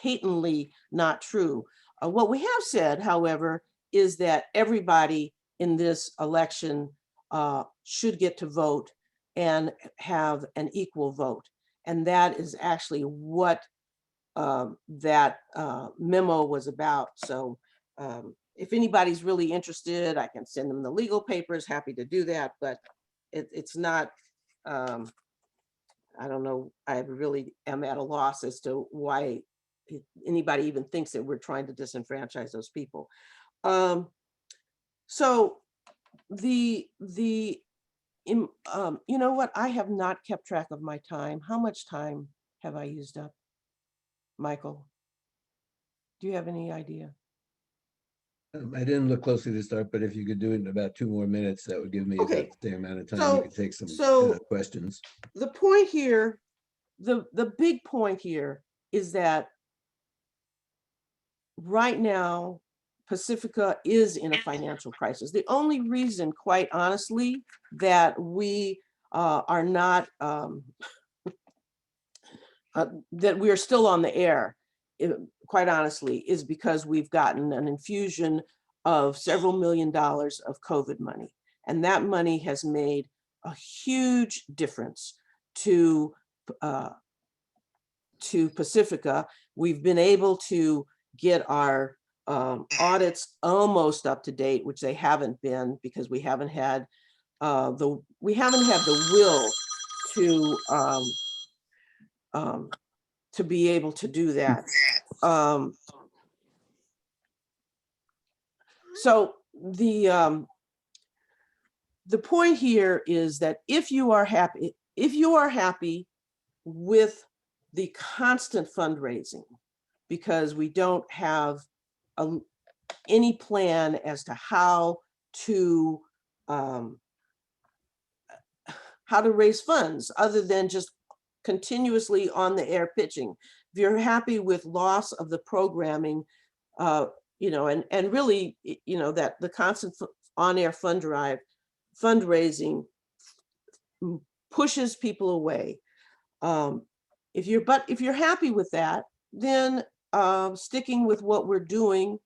Speaker 7: patently not true. What we have said, however, is that everybody in this election should get to vote and have an equal vote. And that is actually what that memo was about. So if anybody's really interested, I can send them the legal papers, happy to do that, but it's not, I don't know, I really am at a loss as to why anybody even thinks that we're trying to disenfranchise those people. So you know what, I have not kept track of my time. How much time have I used up? Michael, do you have any idea?
Speaker 1: I didn't look closely to start, but if you could do it in about 2 more minutes, that would give me
Speaker 7: Okay.
Speaker 1: about the same amount of time.
Speaker 7: So-
Speaker 1: We could take some
Speaker 7: so-
Speaker 1: questions.
Speaker 7: The point here, the big point here is that right now, Pacifica is in a financial crisis. The only reason, quite honestly, that we are not, that we are still on the air, quite honestly, is because we've gotten an infusion of several $1 million of COVID money. And that money has made a huge difference to Pacifica. We've been able to get our audits almost up to date, which they haven't been because we haven't had the will to be able to do that. So the point here is that if you are happy with the constant fundraising, because we don't have any plan as to how to raise funds other than just continuously on the air pitching. If you're happy with loss of the programming, you know, and really, you know, that the constant on-air fundraising pushes people away. If you're happy with that, then sticking with what we're doing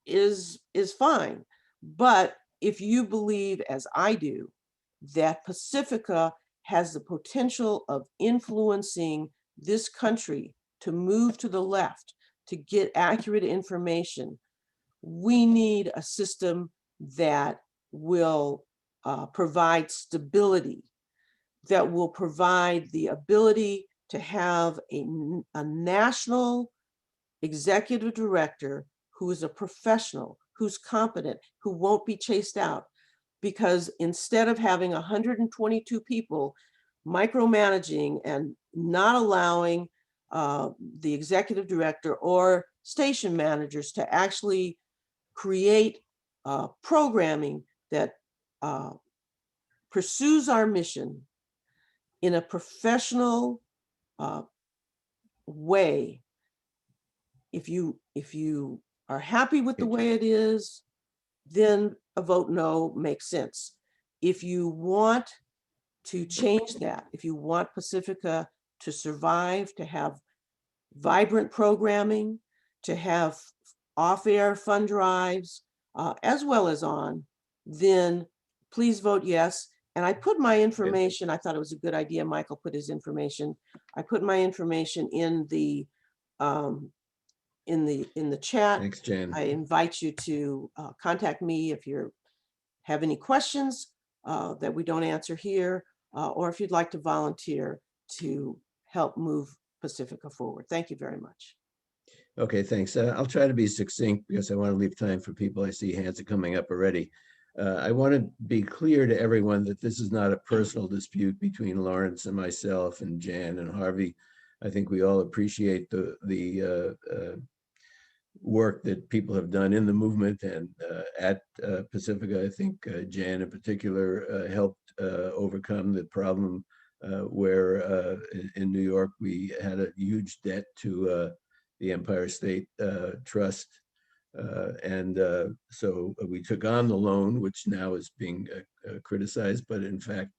Speaker 7: is fine. But if you believe, as I do, that Pacifica has the potential of influencing this country to move to the left, to get accurate information, we need a system that will provide stability, that will provide the ability to have a national executive director who is a professional, who's competent, who won't be chased out. Because instead of having 122 people micromanaging and not allowing the executive director or station managers to actually create programming that pursues our mission in a professional way, if you are happy with the way it is, then a vote no makes sense. If you want to change that, if you want Pacifica to survive, to have vibrant programming, to have off-air fund drives, as well as on, then please vote yes. And I put my information, I thought it was a good idea, Michael put his information. I put my information in the chat.
Speaker 1: Thanks, Jan.
Speaker 7: I invite you to contact me if you have any questions that we don't answer here, or if you'd like to volunteer to help move Pacifica forward. Thank you very much.
Speaker 1: Okay, thanks. I'll try to be succinct because I want to leave time for people. I see hands are coming up already. I want to be clear to everyone that this is not a personal dispute between Lawrence and myself and Jan and Harvey. I think we all appreciate the work that people have done in the movement and at Pacifica. I think Jan in particular helped overcome the problem where in New York we had a huge debt to the Empire State Trust. So we took on the loan, which now is being criticized, but in fact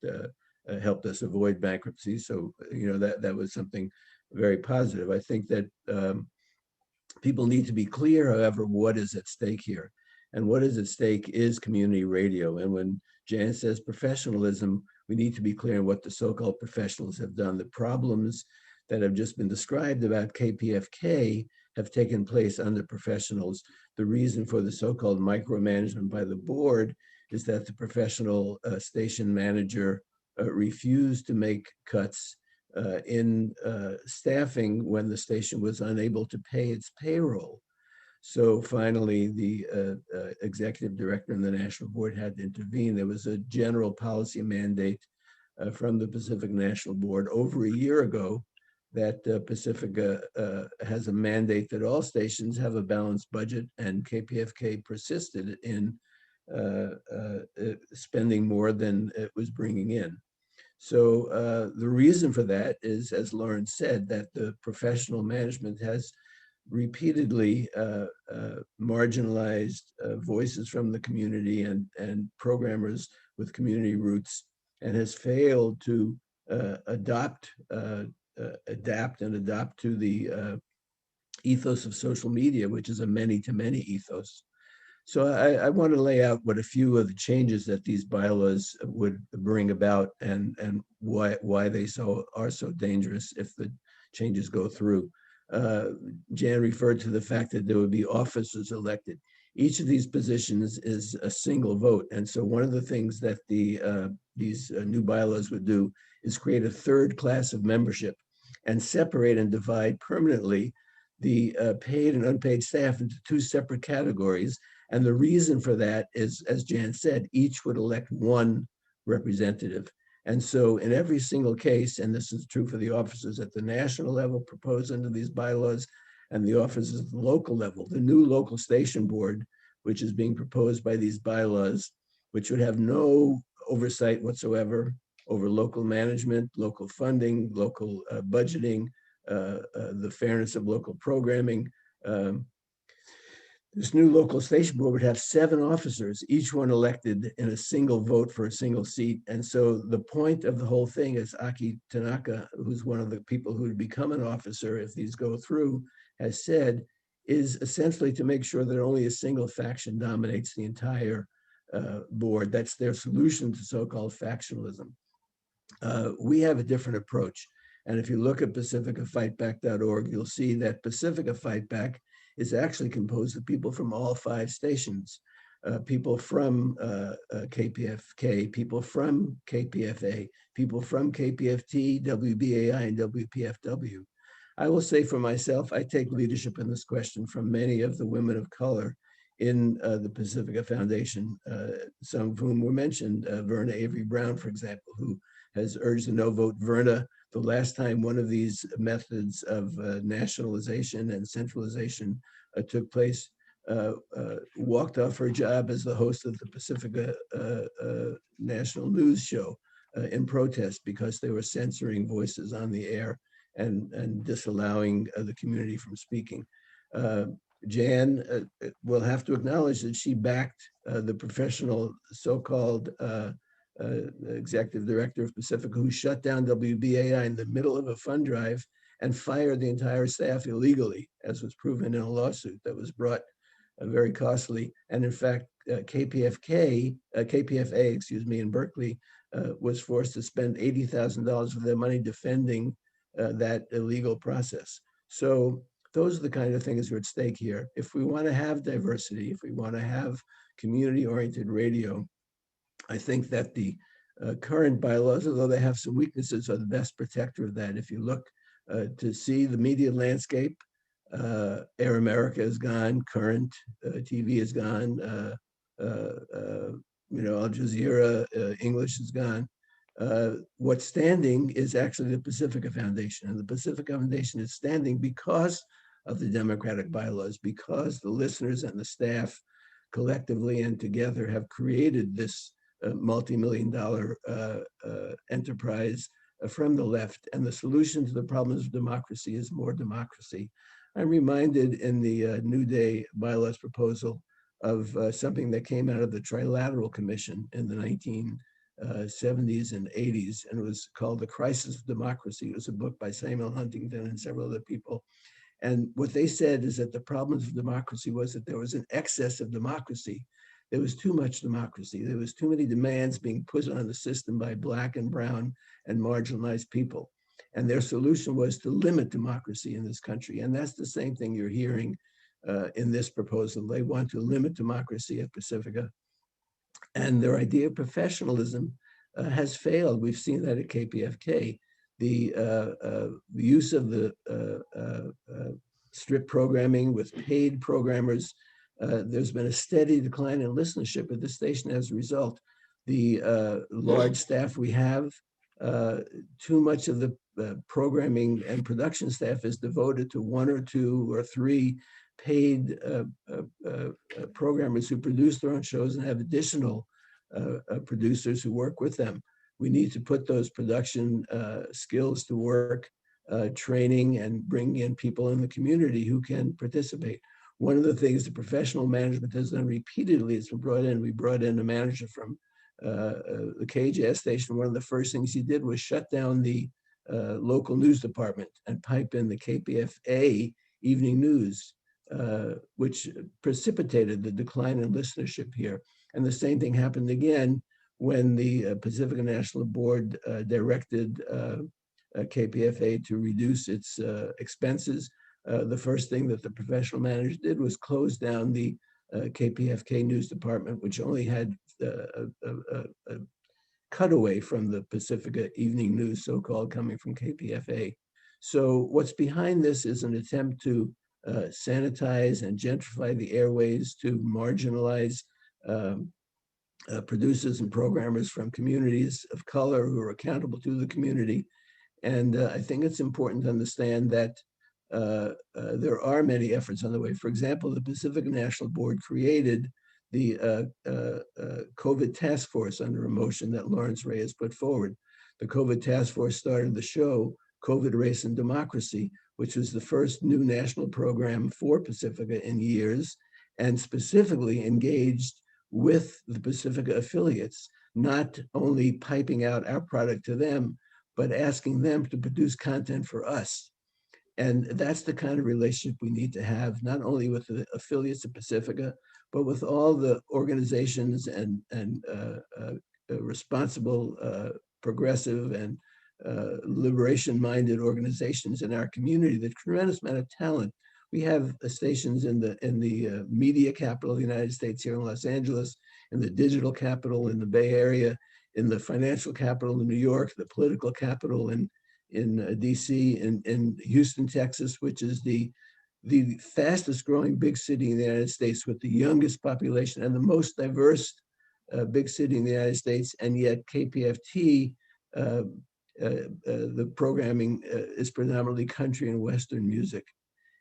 Speaker 1: helped us avoid bankruptcy. So, that was something very positive. I think that people need to be clear, however, what is at stake here. And what is at stake is community radio. And when Jan says professionalism, we need to be clear on what the so-called professionals have done. The problems that have just been described about KPFK have taken place under professionals. The reason for the so-called micromanagement by the board is that the professional station manager refused to make cuts in staffing when the station was unable to pay its payroll. So finally, the executive director and the national board had to intervene. There was a general policy mandate from the Pacific National Board over a year ago that Pacifica has a mandate that all stations have a balanced budget, and KPFK persisted in spending more than it was bringing in. So the reason for that is, as Lauren said, that the professional management has repeatedly marginalized voices from the community and programmers with community roots, and has failed to adapt and adopt to the ethos of social media, which is a many-to-many ethos. So I want to lay out what a few of the changes that these bylaws would bring about, and why they are so dangerous if the changes go through. Jan referred to the fact that there would be officers elected. Each of these positions is a single vote, and so one of the things that these new bylaws would do is create a third class of membership and separate and divide permanently the paid and unpaid staff into two separate categories. And the reason for that is, as Jan said, each would elect one representative. And so in every single case, and this is true for the officers at the national level proposed under these bylaws, and the officers at the local level, the new local station board, which is being proposed by these bylaws, which would have no oversight whatsoever over local management, local funding, local budgeting, the fairness of local programming. This new local station board would have 7 officers, each one elected in a single vote for a single seat. And so the point of the whole thing, is Aki Tanaka, who's one of the people who would become an officer if these go through, has said, is essentially to make sure that only a single faction dominates the entire board. That's their solution to so-called factionalism. We have a different approach. And if you look at pacificafightback.org, you'll see that Pacifica Fight Back is actually composed of people from all 5 stations, people from KPFK, people from KPFA, people from KPFT, WBAI, and WPFW. I will say for myself, I take leadership in this question from many of the women of color in the Pacifica Foundation, some of whom were mentioned, Verna Avery Brown, for example, who has urged a no vote. Verna, the last time one of these methods of nationalization and centralization took place, walked off her job as the host of the Pacifica National News Show in protest because they were censoring voices on the air and disallowing the community from speaking. Jan will have to acknowledge that she backed the professional so-called executive director of Pacifica, who shut down WBAI in the middle of a fund drive and fired the entire staff illegally, as was proven in a lawsuit that was brought very costly. And in fact, KPFA, in Berkeley, was forced to spend $80,000 of their money defending that illegal process. So those are the kind of things that are at stake here. If we want to have diversity, if we want to have community-oriented radio, I think that the current bylaws, although they have some weaknesses, are the best protector of that. If you look to see the media landscape, Air America is gone, current TV is gone, Al Jazeera English is gone. What's standing is actually the Pacifica Foundation, and the Pacifica Foundation is standing because of the democratic bylaws, because the listeners and the staff collectively and together have created this multi-million-dollar enterprise from the left. And the solution to the problems of democracy is more democracy. I'm reminded in the New Day bylaws proposal of something that came out of the Trilateral Commission in the 1970s and 80s, and it was called The Crisis of Democracy. It was a book by Samuel Huntington and several other people. And what they said is that the problems of democracy was that there was an excess of democracy. There was too much democracy. There was too many demands being put on the system by Black and brown and marginalized people. And their solution was to limit democracy in this country. And that's the same thing you're hearing in this proposal. They want to limit democracy at Pacifica. And their idea of professionalism has failed. We've seen that at KPFK. The use of the strip programming with paid programmers, there's been a steady decline in listenership at the station as a result. The large staff we have, too much of the programming and production staff is devoted to 1 or 2 or 3 paid programmers who produce their own shows and have additional producers who work with them. We need to put those production skills to work, training and bringing in people in the community who can participate. One of the things the professional management has done repeatedly is we brought in a manager from the KJS station. One of the first things he did was shut down the local news department and pipe in the KPFA evening news, which precipitated the decline in listenership here. And the same thing happened again when the Pacifica National Board directed KPFA to reduce its expenses. The first thing that the professional manager did was close down the KPFK news department, which only had a cutaway from the Pacifica evening news, so-called, coming from KPFA. So what's behind this is an attempt to sanitize and gentrify the airways, to marginalize producers and programmers from communities of color who are accountable to the community. And I think it's important to understand that there are many efforts on the way. For example, the Pacifica National Board created the COVID task force under a motion that Lawrence Reyes put forward. The COVID task force started the show COVID, Race, and Democracy, which was the first new national program for Pacifica in years, and specifically engaged with the Pacifica affiliates, not only piping out our product to them, but asking them to produce content for us. And that's the kind of relationship we need to have, not only with the affiliates of Pacifica, but with all the organizations and responsible, progressive, and liberation-minded organizations in our community. The tremendous amount of talent. We have stations in the media capital of the United States here in Los Angeles, in the digital capital in the Bay Area, in the financial capital in New York, the political capital in DC, in Houston, Texas, which is the fastest growing big city in the United States with the youngest population and the most diverse big city in the United States. And yet KPFT, the programming is predominantly country and Western music.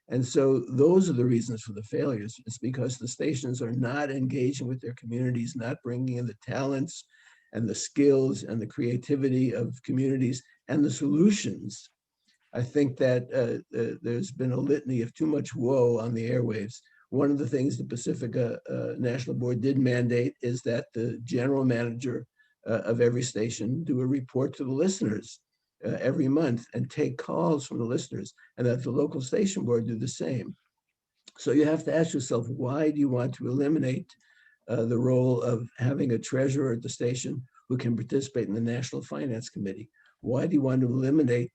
Speaker 1: And so those are the reasons for the failures. It's because the stations are not engaging with their communities, not bringing in the talents and the skills and the creativity of communities and the solutions. I think that there's been a litany of too much woe on the airwaves. One of the things the Pacifica National Board did mandate is that the general manager of every station do a report to the listeners every month and take calls from the listeners, and that the local station board do the same. So you have to ask yourself, why do you want to eliminate the role of having a treasurer at the station who can participate in the National Finance Committee? Why do you want to eliminate,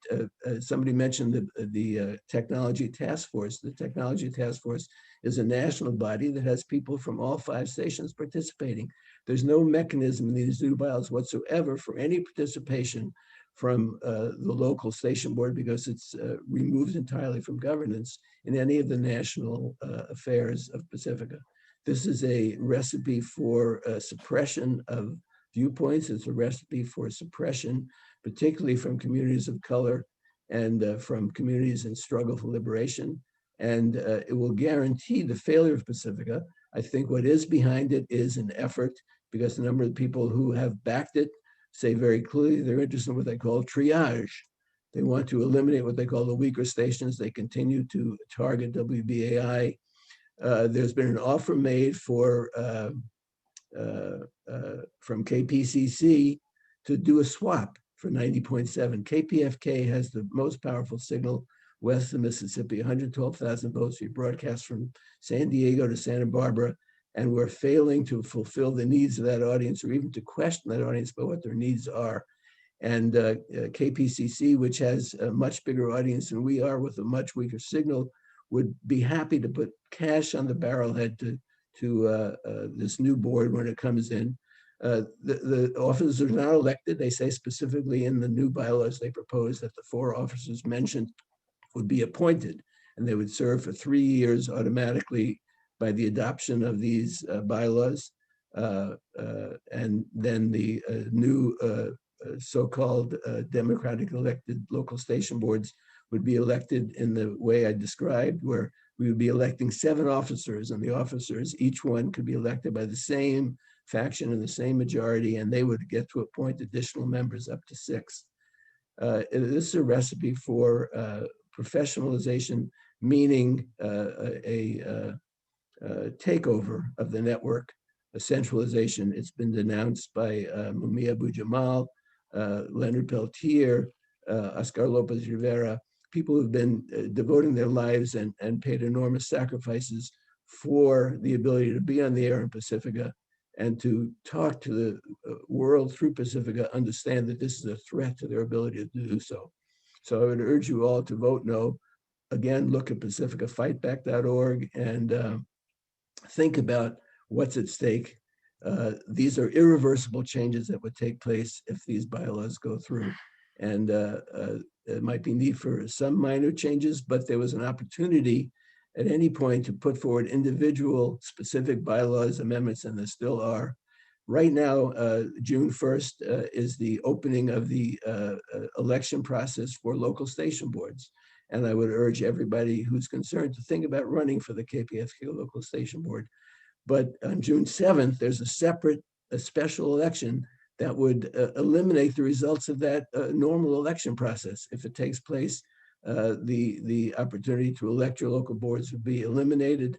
Speaker 1: somebody mentioned the Technology Task Force. The Technology Task Force is a national body that has people from all 5 stations participating. There's no mechanism in these new bylaws whatsoever for any participation from the local station board, because it's removed entirely from governance in any of the national affairs of Pacifica. This is a recipe for suppression of viewpoints. It's a recipe for suppression, particularly from communities of color and from communities in struggle for liberation. And it will guarantee the failure of Pacifica. I think what is behind it is an effort, because the number of people who have backed it say very clearly they're interested in what they call triage. They want to eliminate what they call the weaker stations. They continue to target WBAI. There's been an offer made for from KPCC to do a swap for 90.7. KPFK has the most powerful signal west of Mississippi, 112,000 votes. We broadcast from San Diego to Santa Barbara, and we're failing to fulfill the needs of that audience, or even to question that audience about what their needs are. And KPCC, which has a much bigger audience than we are with a much weaker signal, would be happy to put cash on the barrelhead to this new board when it comes in. The officers are not elected. They say specifically in the new bylaws they propose that the 4 officers mentioned would be appointed, and they would serve for 3 years automatically by the adoption of these bylaws. And then the new so-called democratic elected local station boards would be elected in the way I described, where we would be electing 7 officers, and the officers, each one could be elected by the same faction and the same majority, and they would get to appoint additional members up to 6. This is a recipe for professionalization, meaning a takeover of the network, a centralization. It's been denounced by Mumia Abu-Jamal, Leonard Peltier, Oscar Lopez Rivera, people who've been devoting their lives and paid enormous sacrifices for the ability to be on the air in Pacifica and to talk to the world through Pacifica, understand that this is a threat to their ability to do so. So I would urge you all to vote no. Again, look at pacificafightback.org and think about what's at stake. These are irreversible changes that would take place if these bylaws go through. And there might be need for some minor changes, but there was an opportunity at any point to put forward individual specific bylaws amendments, and there still are. Right now, June 1st is the opening of the election process for local station boards. And I would urge everybody who's concerned to think about running for the KPFK local station board. But on June 7th, there's a special election that would eliminate the results of that normal election process. If it takes place, the opportunity to elect your local boards would be eliminated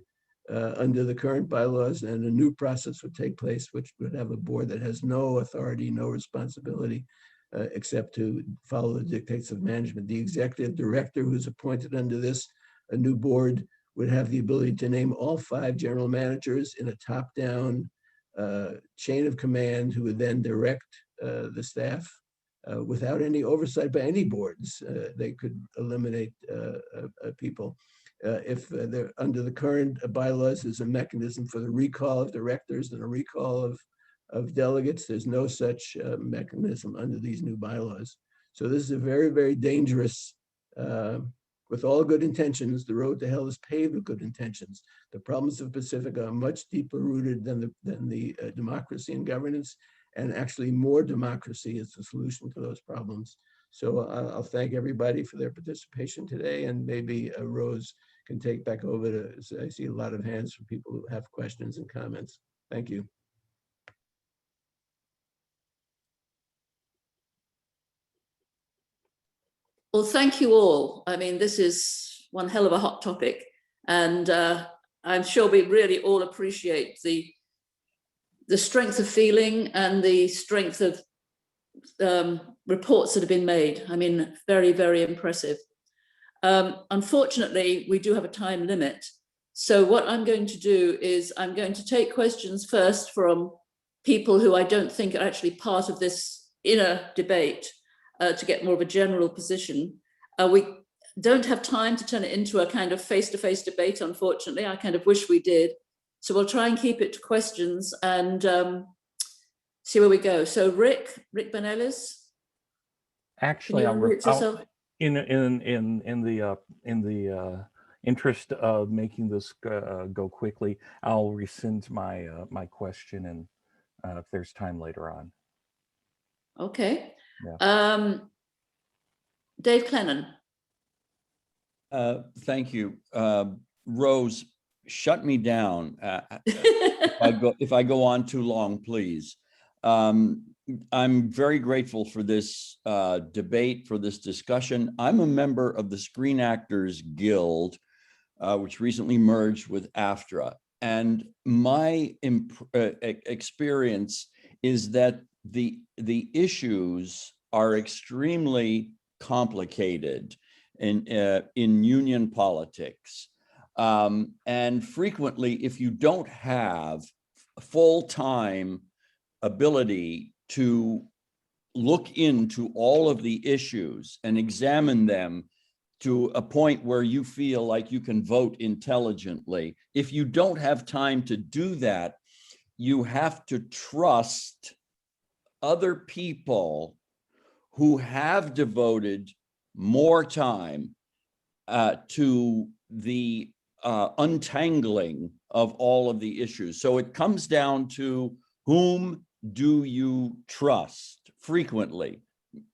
Speaker 1: under the current bylaws, and a new process would take place, which would have a board that has no authority, no responsibility, except to follow the dictates of management. The executive director who's appointed under this, a new board, would have the ability to name all 5 general managers in a top-down chain of command, who would then direct the staff without any oversight by any boards. They could eliminate people. If they're under the current bylaws, there's a mechanism for the recall of directors and a recall of delegates. There's no such mechanism under these new bylaws. So this is a very, very dangerous, with all good intentions, the road to hell is paved with good intentions. The problems of Pacifica are much deeper rooted than the democracy and governance, and actually more democracy is the solution to those problems. So I'll thank everybody for their participation today, and maybe Rose can take back over to, I see a lot of hands from people who have questions and comments. Thank you.
Speaker 4: Well, thank you all. I mean, this is one hell of a hot topic, and I'm sure we really all appreciate the strength of feeling and the strength of reports that have been made. I mean, very, very impressive. Unfortunately, we do have a time limit. So what I'm going to do is I'm going to take questions first from people who I don't think are actually part of this inner debate, to get more of a general position. We don't have time to turn it into a kind of face-to-face debate, unfortunately. I kind of wish we did. So we'll try and keep it to questions, and see where we go. So Rick Benellis,
Speaker 2: Actually,
Speaker 4: you unmute yourself?
Speaker 2: in the interest of making this go quickly, I'll rescind my my question, and if there's time later on.
Speaker 4: Okay.
Speaker 2: Yeah.
Speaker 4: Dave Clennon.
Speaker 20: Thank you. Rose, shut me down. If I go on too long, please. I'm very grateful for this debate, for this discussion. I'm a member of the Screen Actors Guild, which recently merged with AFTRA. And my experience is that the issues are extremely complicated in union politics. And frequently, if you don't have full-time ability to look into all of the issues and examine them to a point where you feel like you can vote intelligently, if you don't have time to do that, you have to trust other people who have devoted more time to the untangling of all of the issues. So it comes down to whom do you trust frequently,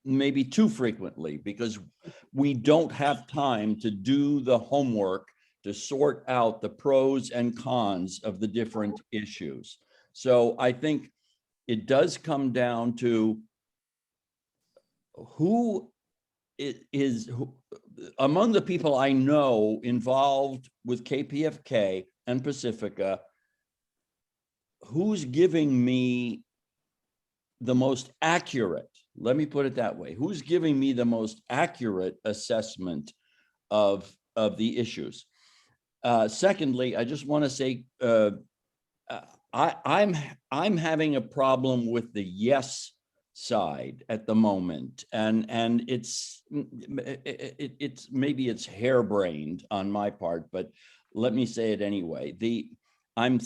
Speaker 20: maybe too frequently, because we don't have time to do the homework to sort out the pros and cons of the different issues. So I think it does come down to who is among the people I know involved with KPFK and Pacifica, who's giving me the most accurate, let me put it that way, who's giving me the most accurate assessment of the issues. Secondly, I just want to say, I'm having a problem with the yes side at the moment, and it's maybe it's harebrained on my part, but let me say it anyway. I'm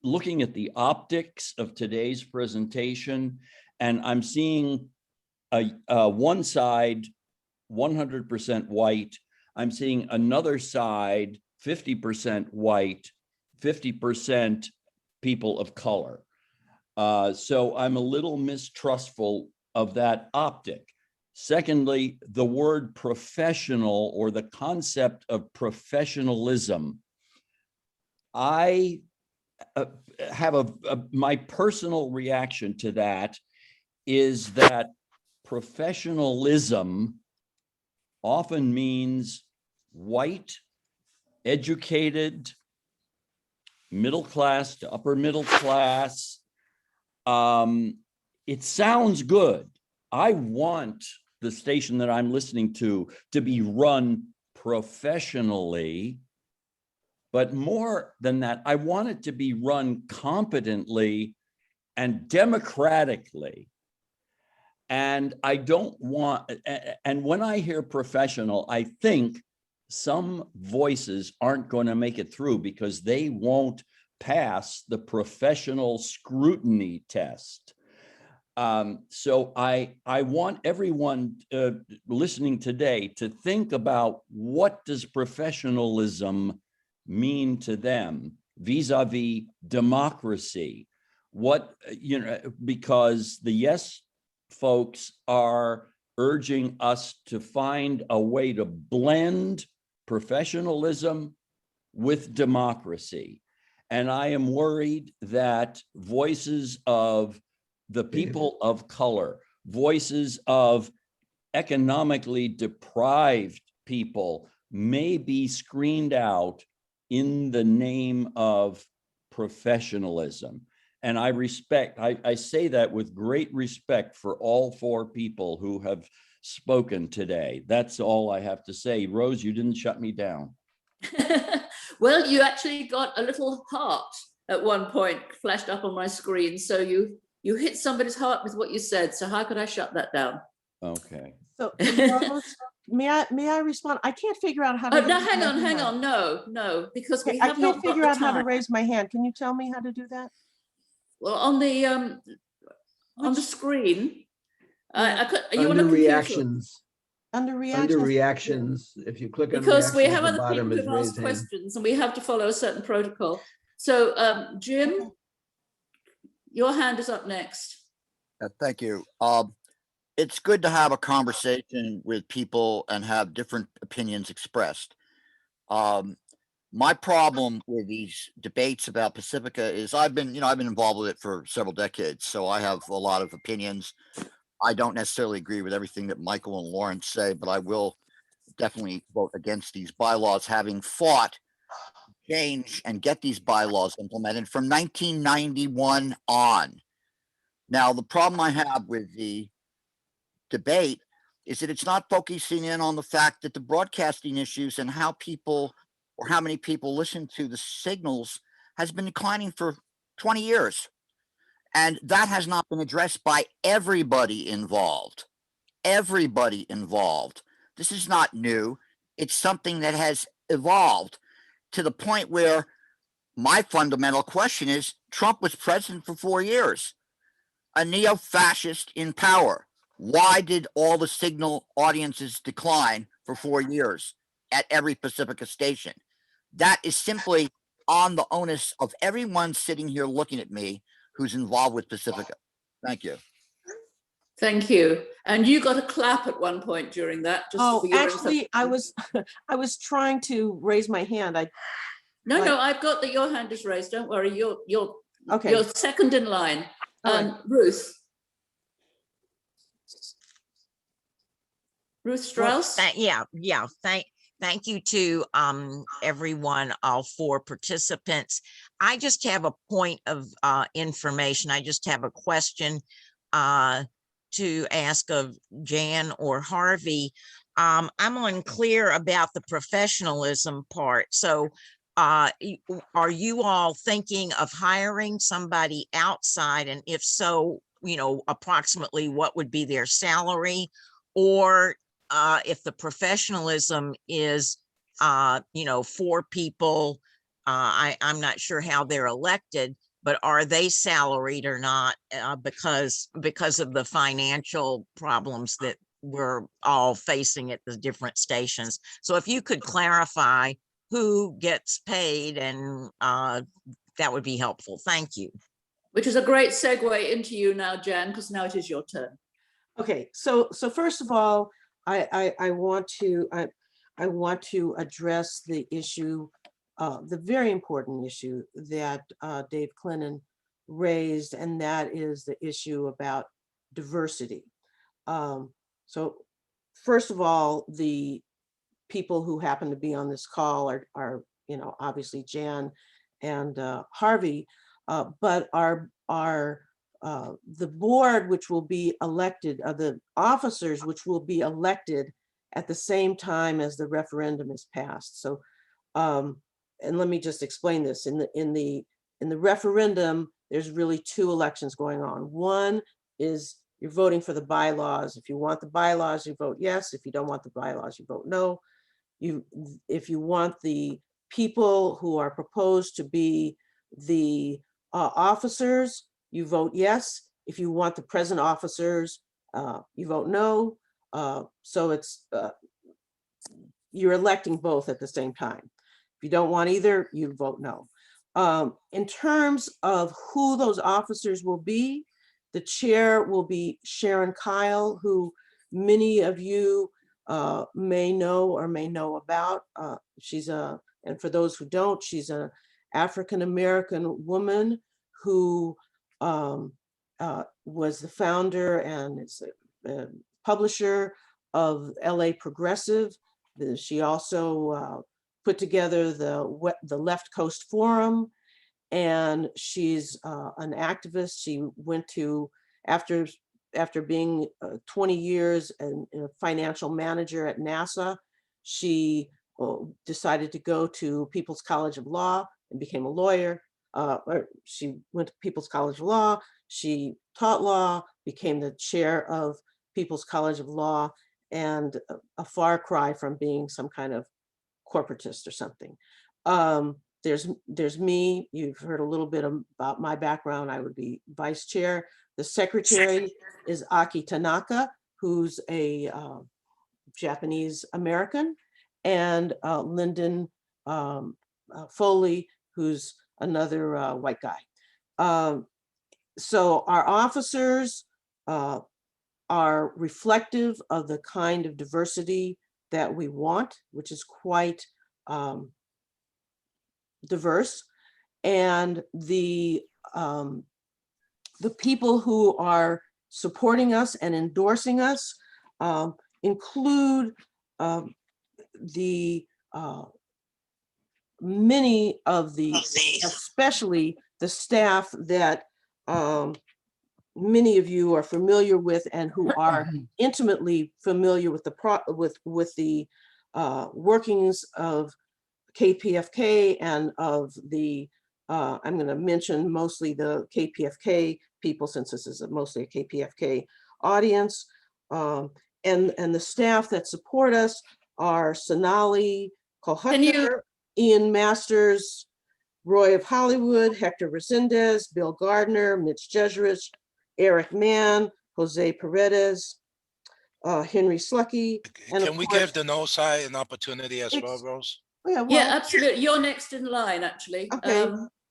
Speaker 20: looking at the optics of today's presentation, and I'm seeing one side 100% white. I'm seeing another side 50% white, 50% people of color. So I'm a little mistrustful of that optic. Secondly, the word professional, or the concept of professionalism, I have my personal reaction to that is that professionalism often means white, educated, middle class to upper middle class. It sounds good. I want the station that I'm listening to be run professionally, but more than that, I want it to be run competently and democratically. And I don't want, and when I hear professional, I think some voices aren't going to make it through because they won't pass the professional scrutiny test. So I want everyone listening today to think about, what does professionalism mean to them vis-a-vis democracy? What, because the yes folks are urging us to find a way to blend professionalism with democracy. And I am worried that voices of the people of color, voices of economically deprived people may be screened out in the name of professionalism. And I say that with great respect for all four people who have spoken today. That's all I have to say. Rose, you didn't shut me down.
Speaker 4: Well, you actually got a little heart at one point flashed up on my screen. So you hit somebody's heart with what you said. So how could I shut that down?
Speaker 20: Okay.
Speaker 7: So Rose, may I respond? I can't figure out how to.
Speaker 4: Oh, no, hang on. No, because we have not got the time.
Speaker 7: I can't figure out how to raise my hand. Can you tell me how to do that?
Speaker 4: Well, on the on the screen. You on
Speaker 1: Under
Speaker 4: a computer?
Speaker 1: reactions,
Speaker 7: Under
Speaker 1: under
Speaker 7: reactions.
Speaker 1: reactions, if you click on
Speaker 4: Because we
Speaker 1: reactions,
Speaker 4: have
Speaker 1: the
Speaker 4: other people
Speaker 1: bottom is
Speaker 4: who've asked
Speaker 1: raised hand.
Speaker 4: questions and we have to follow a certain protocol. So Jim, your hand is up next.
Speaker 9: Thank you. It's good to have a conversation with people and have different opinions expressed. My problem with these debates about Pacifica is I've been involved with it for several decades, so I have a lot of opinions. I don't necessarily agree with everything that Michael and Lawrence say, but I will definitely vote against these bylaws, having fought change and get these bylaws implemented from 1991 on. Now, the problem I have with the debate is that it's not focusing in on the fact that the broadcasting issues and how people or how many people listen to the signals has been declining for 20 years. And that has not been addressed by everybody involved. Everybody involved. This is not new. It's something that has evolved to the point where my fundamental question is, Trump was president for 4 years, a neo-fascist in power. Why did all the signal audiences decline for 4 years at every Pacifica station? That is simply on the onus of everyone sitting here looking at me who's involved with Pacifica. Thank you.
Speaker 4: Thank you. And you got a clap at one point during that.
Speaker 7: Oh, actually, I was trying to raise my hand.
Speaker 4: No, I've got that your hand is raised. Don't worry. You're
Speaker 7: okay.
Speaker 4: second in line.
Speaker 7: Right.
Speaker 4: Ruth. Ruth Strauss.
Speaker 12: Well, thank you to everyone, all four participants. I just have a point of information. I just have a question to ask of Jan or Harvey. I'm unclear about the professionalism part. So are you all thinking of hiring somebody outside? And if so, approximately what would be their salary? Or if the professionalism is, 4 people, I'm not sure how they're elected, but are they salaried or not because of the financial problems that we're all facing at the different stations? So if you could clarify who gets paid, and that would be helpful. Thank you.
Speaker 4: Which is a great segue into you now, Jan, because now it is your turn.
Speaker 7: Okay, so first of all, I want to address the issue, the very important issue that Dave Clinton raised, and that is the issue about diversity. So first of all, the people who happen to be on this call are obviously Jan and Harvey, but the board, which will be elected, the officers which will be elected at the same time as the referendum is passed. So, and let me just explain this. In the referendum, there's really 2 elections going on. One is you're voting for the bylaws. If you want the bylaws, you vote yes. If you don't want the bylaws, you vote no. If you want the people who are proposed to be the officers, you vote yes. If you want the present officers, you vote no. So it's you're electing both at the same time. If you don't want either, you vote no. In terms of who those officers will be, the chair will be Sharon Kyle, who many of you may know or may know about. And for those who don't, she's an African-American woman who was the founder and is a publisher of LA Progressive. She also put together the Left Coast Forum, and she's an activist. She went to, after being 20 years a financial manager at NASA, she decided to go to People's College of Law and became a lawyer. She went to People's College of Law, she taught law, became the chair of People's College of Law, and a far cry from being some kind of corporatist or something. There's me. You've heard a little bit about my background. I would be vice chair. The secretary is Aki Tanaka, who's a Japanese American, and Lyndon Foley, who's another white guy. So our officers are reflective of the kind of diversity that we want, which is quite diverse. And the people who are supporting us and endorsing us include the many of the, especially the staff that many of you are familiar with and who are intimately familiar with the workings of KPFK and of the I'm going to mention mostly the KPFK people, since this is mostly a KPFK audience, and the staff that support us are Sonali Kohutner, Ian Masters, Roy of Hollywood, Hector Resendez, Bill Gardner, Mitch Jeserich, Eric Mann, Jose Paredes, Henry Slucky. And
Speaker 13: Can we give the NOSI an opportunity as well, Rose?
Speaker 7: Yeah, well,
Speaker 4: Yeah, absolutely. You're next in line, actually.
Speaker 7: Okay.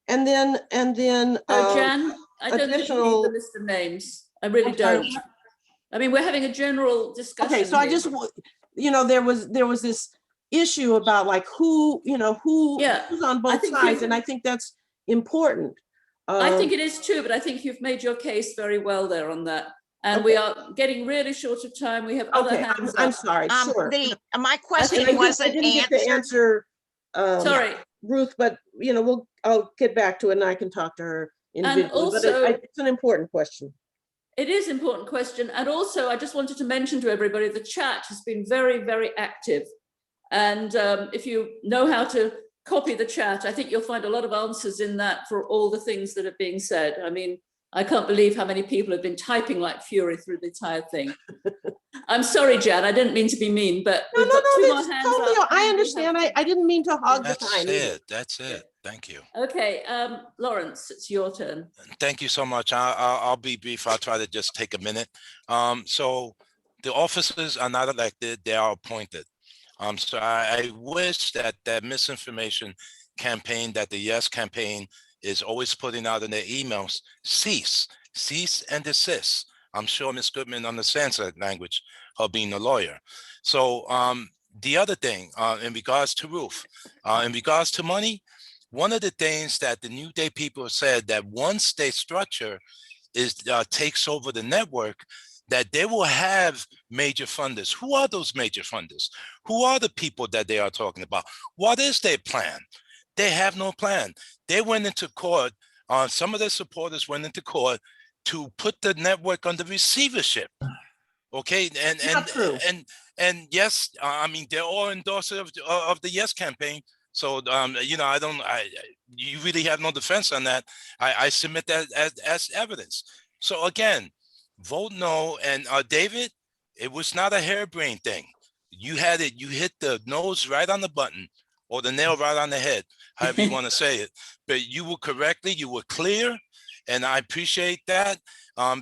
Speaker 7: And then
Speaker 4: so Jan, I don't think you need the list of names. I really don't. I mean, we're having a general discussion.
Speaker 7: Okay, so I just, you know, there was this issue about like who's on both sides, and I think that's important.
Speaker 4: I think it is too, but I think you've made your case very well there on that. And we are getting really short of time. We have other hands
Speaker 7: I'm
Speaker 4: up.
Speaker 7: sorry. Sure.
Speaker 12: My question wasn't
Speaker 7: answered.
Speaker 4: Sorry,
Speaker 7: Ruth, but you know, I'll get back to it and I can talk to her individually.
Speaker 4: And also,
Speaker 7: but it's an important question.
Speaker 4: It is an important question. And also, I just wanted to mention to everybody, the chat has been very, very active. And if you know how to copy the chat, I think you'll find a lot of answers in that for all the things that are being said. I mean, I can't believe how many people have been typing like fury through the entire thing. I'm sorry, Jan, I didn't mean to be mean, but we've got two more hands
Speaker 7: totally,
Speaker 4: up.
Speaker 7: I understand. I didn't mean to hog the time.
Speaker 13: That's it. Thank you.
Speaker 4: Okay, Lawrence, it's your turn.
Speaker 13: Thank you so much. I'll be brief. I'll try to just take a minute. So the officers are not elected, they are appointed. So I wish that misinformation campaign that the Yes campaign is always putting out in their emails, cease and desist. I'm sure Ms. Goodman understands that language, her being a lawyer. So the other thing, in regards to Ruth, in regards to money, one of the things that the New Day people said that once their structure takes over the network, that they will have major funders. Who are those major funders? Who are the people that they are talking about? What is their plan? They have no plan. They went into court, some of their supporters went into court to put the network under receivership. Okay, and yes, I mean, they're all endorsers of the Yes campaign. So, you know, you really have no defense on that. I submit that as evidence. So again, vote no. And David, it was not a harebrained thing. You had it, you hit the nose right on the button or the nail right on the head, however you want to say it. But you were correctly, you were clear. And I appreciate that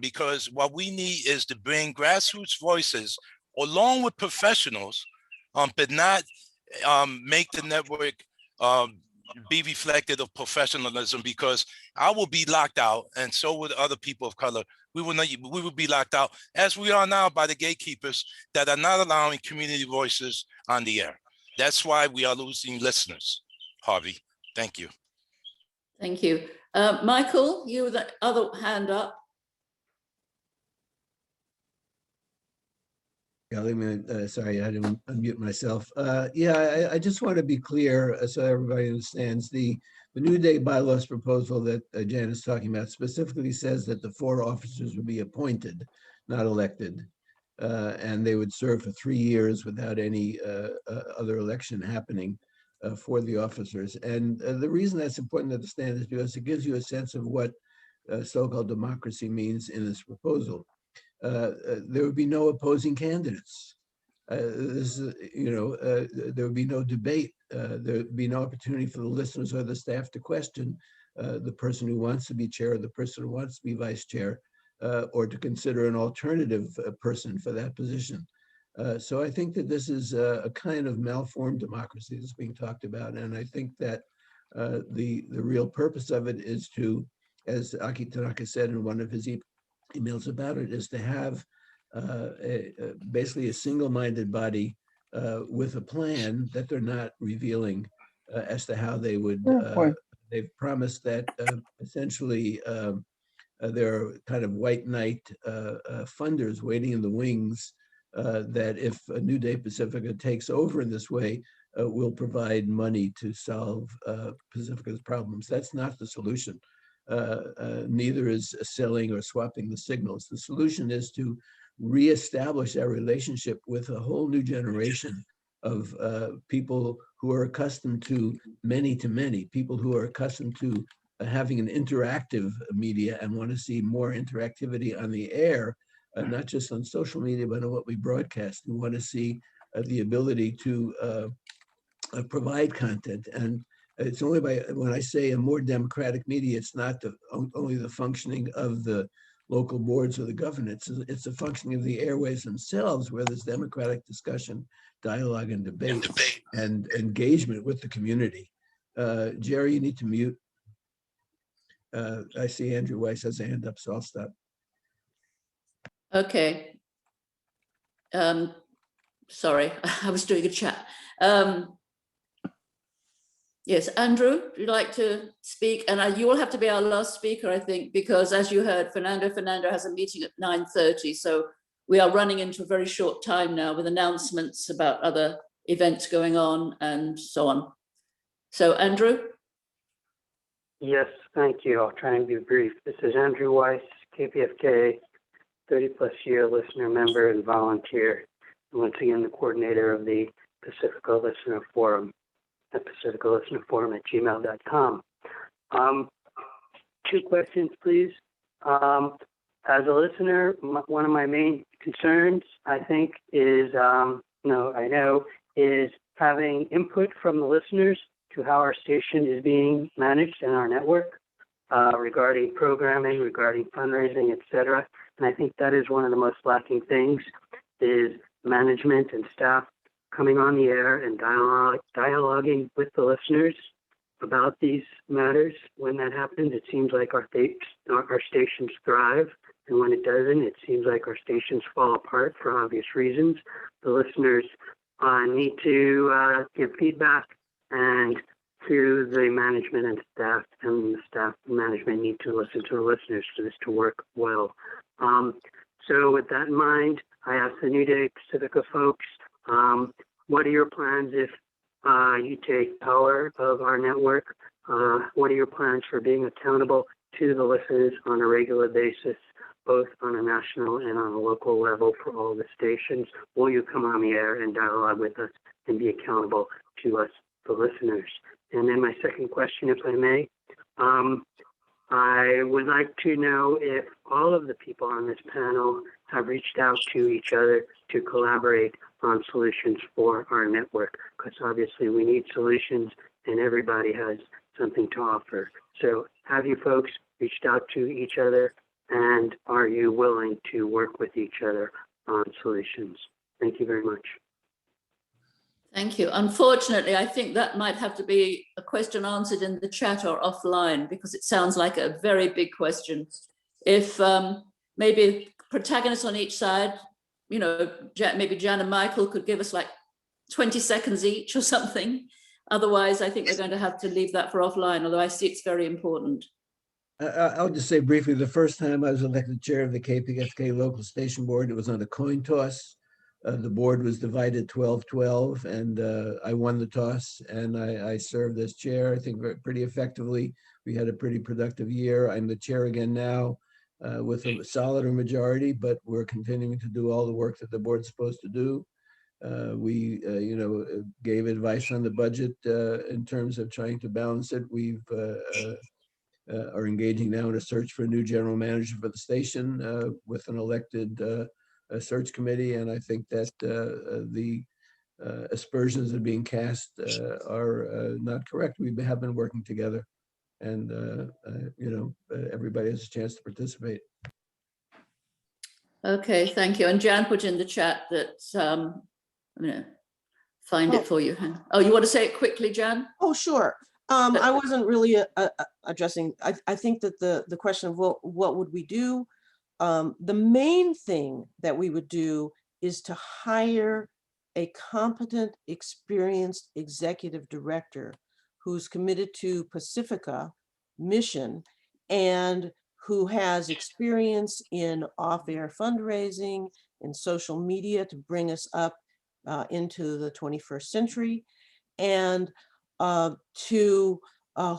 Speaker 13: because what we need is to bring grassroots voices along with professionals, but not make the network be reflected of professionalism, because I will be locked out, and so would other people of color. We will be locked out, as we are now, by the gatekeepers that are not allowing community voices on the air. That's why we are losing listeners. Harvey, thank you.
Speaker 4: Thank you. Michael, you were the other hand up.
Speaker 1: Yeah, let me, sorry, I didn't unmute myself. Yeah, I just want to be clear so everybody understands the New Day bylaws proposal that Jan is talking about specifically says that the 4 officers would be appointed, not elected. And they would serve for 3 years without any other election happening for the officers. And the reason that's important to understand is because it gives you a sense of what so-called democracy means in this proposal. There would be no opposing candidates. There would be no debate. There would be no opportunity for the listeners or the staff to question the person who wants to be chair or the person who wants to be vice chair. or to consider an alternative person for that position. So I think that this is a kind of malformed democracy that's being talked about. And I think that the real purpose of it is to, as Aki Tanaka said in one of his emails about it, is to have basically a single-minded body with a plan that they're not revealing as to how they would, they've promised that essentially there are kind of white knight funders waiting in the wings that if a New Day Pacifica takes over in this way, will provide money to solve Pacifica's problems. That's not the solution. Neither is selling or swapping the signals. The solution is to reestablish our relationship with a whole new generation of people who are accustomed to many, people who are accustomed to having an interactive media and want to see more interactivity on the air, not just on social media, but on what we broadcast. We want to see the ability to provide content. And it's only by, when I say a more democratic media, it's not only the functioning of the local boards or the governance, it's the functioning of the airways themselves, where there's democratic discussion, dialogue, and debate, and engagement with the community. Jerry, you need to mute. I see Andrew Weiss has a hand up, so I'll stop.
Speaker 4: Okay. Sorry, I was doing a chat. Yes, Andrew, would you like to speak? And you will have to be our last speaker, I think, because as you heard, Fernando has a meeting at 9:30. So we are running into a very short time now with announcements about other events going on and so on. So Andrew?
Speaker 14: Yes, thank you. I'll try and be brief. This is Andrew Weiss, KPFK, 30-plus year listener, member, and volunteer. And once again, the coordinator of the Pacifica Listener Forum at pacificalistenerforum@gmail.com. 2 questions, please. As a listener, one of my main concerns, I think, is, is having input from the listeners to how our station is being managed in our network, regarding programming, regarding fundraising, et cetera. And I think that is one of the most lacking things, is management and staff coming on the air and dialoguing with the listeners about these matters. When that happens, it seems like our stations thrive. And when it doesn't, it seems like our stations fall apart for obvious reasons. The listeners need to give feedback, and to the management and staff, and the staff and management need to listen to the listeners for this to work well. So with that in mind, I asked the New Day Pacifica folks, what are your plans if you take power of our network? What are your plans for being accountable to the listeners on a regular basis, both on a national and on a local level for all the stations? Will you come on the air and dialogue with us and be accountable to us, the listeners? And then my second question, if I may, I would like to know if all of the people on this panel have reached out to each other to collaborate on solutions for our network, because obviously we need solutions and everybody has something to offer. So have you folks reached out to each other, and are you willing to work with each other on solutions? Thank you very much.
Speaker 4: Thank you. Unfortunately, I think that might have to be a question answered in the chat or offline, because it sounds like a very big question. If maybe protagonists on each side, maybe Jan and Michael could give us like 20 seconds each or something. Otherwise, I think we're going to have to leave that for offline, although I see it's very important.
Speaker 1: I'll just say briefly, the first time I was elected chair of the KPFK local station board, it was on a coin toss. The board was divided 12-12, and I won the toss, and I served as chair, I think, pretty effectively. We had a pretty productive year. I'm the chair again now with a solider majority, but we're continuing to do all the work that the board's supposed to do. We, gave advice on the budget in terms of trying to balance it. We've are engaging now in a search for a new general manager for the station with an elected a search committee, and I think that the aspersions that are being cast are not correct. We have been working together, and everybody has a chance to participate.
Speaker 4: Okay, thank you. And Jan put in the chat that, I'm gonna find it for you. Oh, you want to say it quickly, Jan?
Speaker 7: Oh, sure. I wasn't really addressing, I think that the question of what would we do? The main thing that we would do is to hire a competent, experienced executive director who's committed to Pacifica mission and who has experience in off-air fundraising, in social media to bring us up into the 21st century, and who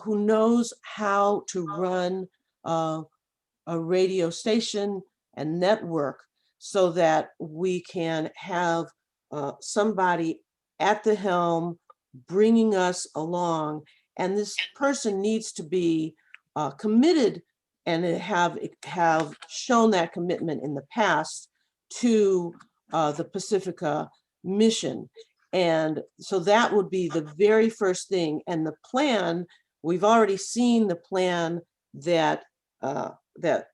Speaker 7: knows how to run a radio station and network so that we can have somebody at the helm bringing us along. And this person needs to be committed and have shown that commitment in the past to the Pacifica mission. And so that would be the very first thing. And the plan, we've already seen the plan that that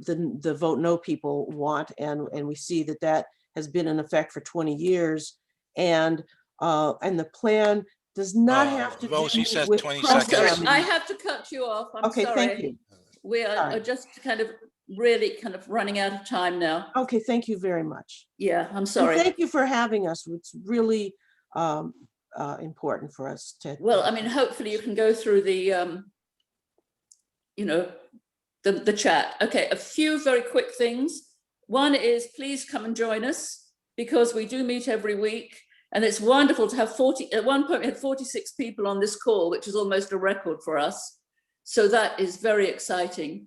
Speaker 7: the vote no people want, and we see that that has been in effect for 20 years, and the plan does not have to
Speaker 13: Rose,
Speaker 7: do
Speaker 13: you said
Speaker 7: with
Speaker 13: 20
Speaker 7: programming.
Speaker 13: seconds.
Speaker 4: I have to cut you off. I'm
Speaker 7: Okay,
Speaker 4: sorry.
Speaker 7: thank you.
Speaker 4: We are just really kind of running out of time now.
Speaker 7: Okay, thank you very much.
Speaker 4: Yeah, I'm
Speaker 7: And
Speaker 4: sorry.
Speaker 7: thank you for having us. It's really important for us to.
Speaker 4: Well, I mean, hopefully you can go through the, you know, the chat. Okay, a few very quick things. One is please come and join us because we do meet every week. And it's wonderful to have at one point we had 46 people on this call, which is almost a record for us. So that is very exciting.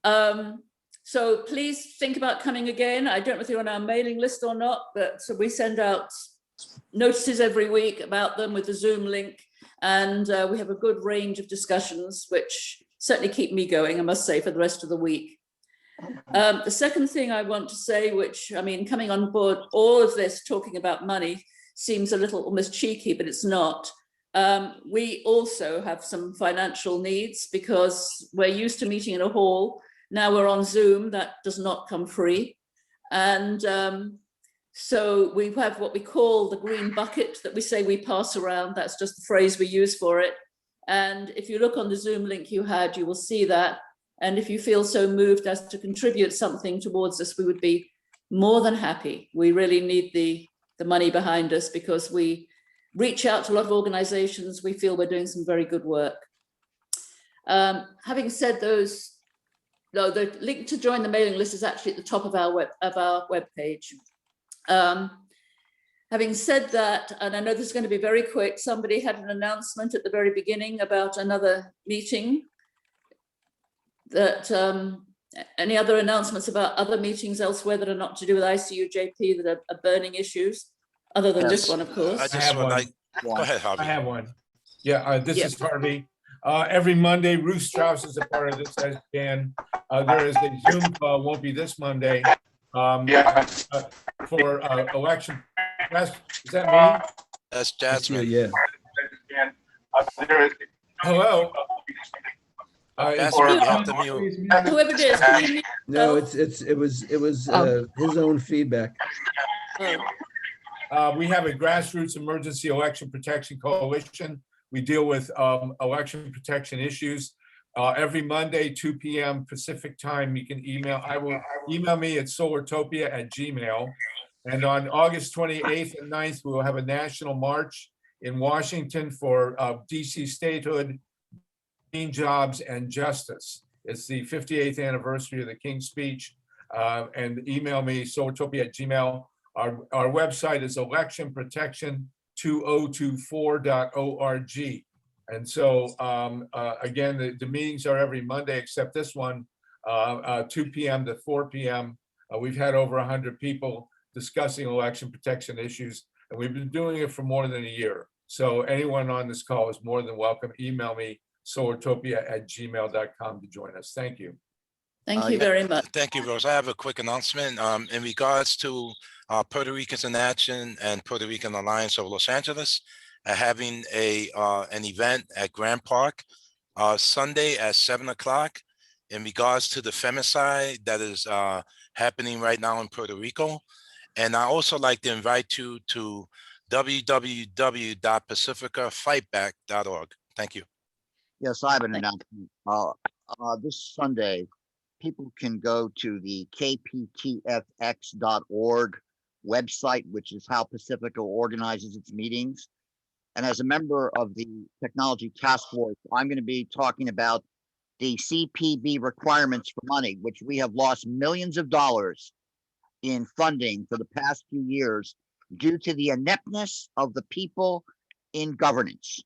Speaker 4: So please think about coming again. I don't know if you're on our mailing list or not, but so we send out notices every week about them with the Zoom link. And we have a good range of discussions, which certainly keep me going, I must say, for the rest of the week. The second thing I want to say, which, I mean, coming on board, all of this talking about money seems a little almost cheeky, but it's not. We also have some financial needs because we're used to meeting in a hall. Now we're on Zoom, that does not come free. And so we have what we call the green bucket that we say we pass around. That's just the phrase we use for it. And if you look on the Zoom link you had, you will see that. And if you feel so moved as to contribute something towards us, we would be more than happy. We really need the money behind us because we reach out to a lot of organizations. We feel we're doing some very good work. Having said those, no, the link to join the mailing list is actually at the top of our web page. Having said that, and I know this is going to be very quick, somebody had an announcement at the very beginning about another meeting. That any other announcements about other meetings elsewhere that are not to do with ICUJP that are burning issues, other than this one, of course?
Speaker 18: I have one.
Speaker 13: Go ahead, Harvey.
Speaker 18: I have one. Yeah, this is Harvey. Every Monday, Ruth Strauss is a part of this, as Dan. There is a Zoom call, won't be this Monday, for election. Is that me?
Speaker 13: That's Jasmine.
Speaker 1: Yeah.
Speaker 18: Hello.
Speaker 13: Jasmine, you have to mute.
Speaker 4: Whoever it is, can you mute
Speaker 1: No,
Speaker 4: yourself?
Speaker 1: it was his own feedback.
Speaker 18: We have a grassroots emergency election protection coalition. We deal with election protection issues. Every Monday, 2 p.m. Pacific time, you can email. Email me at solartopia@gmail.com. And on August 28th and 9th, we will have a national march in Washington for DC statehood, jobs, and justice. It's the 58th anniversary of the King's speech. And email me, solartopia@gmail.com. Our website is electionprotection2024.org. And so, again, the meetings are every Monday, except this one, 2 p.m. to 4 p.m. We've had over 100 people discussing election protection issues, and we've been doing it for more than a year. So anyone on this call is more than welcome. Email me, solartopia@gmail.com to join us. Thank you.
Speaker 4: Thank you very much.
Speaker 13: Thank you, Rose. I have a quick announcement in regards to Puerto Ricans in Action and Puerto Rican Alliance of Los Angeles having an event at Grand Park Sunday at 7 o'clock in regards to the femicide that is happening right now in Puerto Rico. And I also like to invite you to www.pacificafightback.org. Thank you.
Speaker 9: Yes, I have an announcement. This Sunday, people can go to the kptfx.org website, which is how Pacifica organizes its meetings. And as a member of the Technology Task Force, I'm going to be talking about the CPB requirements for money, which we have lost millions of dollars in funding for the past few years due to the ineptness of the people in governance.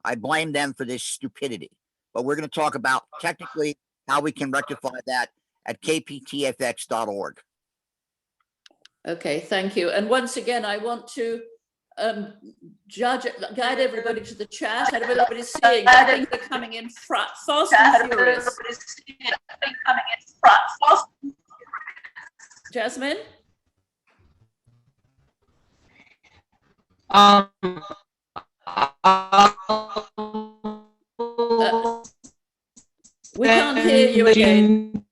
Speaker 9: I blame them for this stupidity, but we're going to talk about technically how we can rectify that at kptfx.org.
Speaker 4: Okay, thank you. And once again, I want to guide everybody to the chat. Everybody's seeing, I think they're coming in fast and furious. Jasmine? We can't hear you again.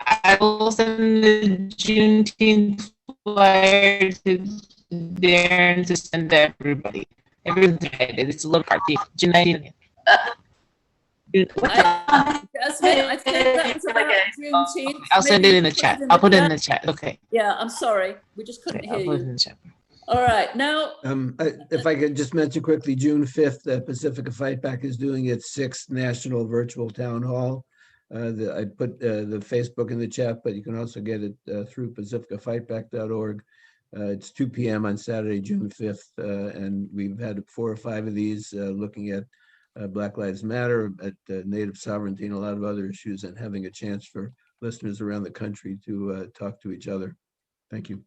Speaker 16: I will send the Juneteenth flyer to Darren to send to everybody. Everyone's excited. It's a little party.
Speaker 4: Jasmine, I think that was about Juneteenth.
Speaker 16: I'll send it in the
Speaker 4: Maybe
Speaker 16: chat. I'll put it in the chat. Okay.
Speaker 4: Yeah, I'm sorry. We just couldn't
Speaker 16: I'll
Speaker 4: hear
Speaker 16: put it
Speaker 4: you.
Speaker 16: in the chat.
Speaker 4: All right, now.
Speaker 1: If I could just mention quickly, June 5th, Pacifica Fight Back is doing its 6th National Virtual Town Hall. I put the Facebook in the chat, but you can also get it through pacificafightback.org. It's 2 p.m. on Saturday, June 5th, and we've had 4 or 5 of these looking at Black Lives Matter, at Native sovereignty, and a lot of other issues, and having a chance for listeners around the country to talk to each other. Thank you.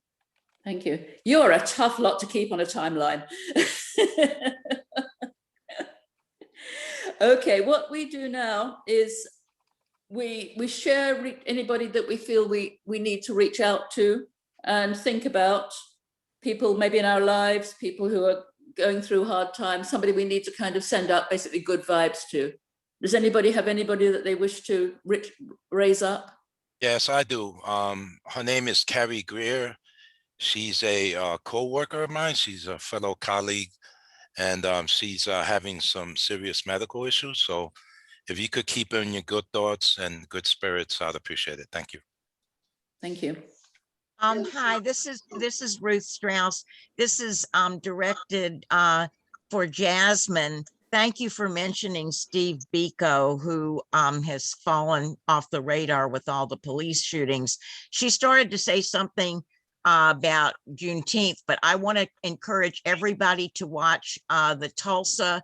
Speaker 4: Thank you. You're a tough lot to keep on a timeline. Okay, what we do now is we share anybody that we feel we need to reach out to and think about, people maybe in our lives, people who are going through hard times, somebody we need to kind of send up basically good vibes to. Does anybody have anybody that they wish to raise up?
Speaker 13: Yes, I do. Her name is Carrie Greer. She's a co-worker of mine. She's a fellow colleague, and she's having some serious medical issues. So if you could keep her in your good thoughts and good spirits, I'd appreciate it. Thank you.
Speaker 4: Thank you.
Speaker 12: Hi, this is Ruth Strauss. This is directed for Jasmine. Thank you for mentioning Steve Biko, who has fallen off the radar with all the police shootings. She started to say something about Juneteenth, but I want to encourage everybody to watch the Tulsa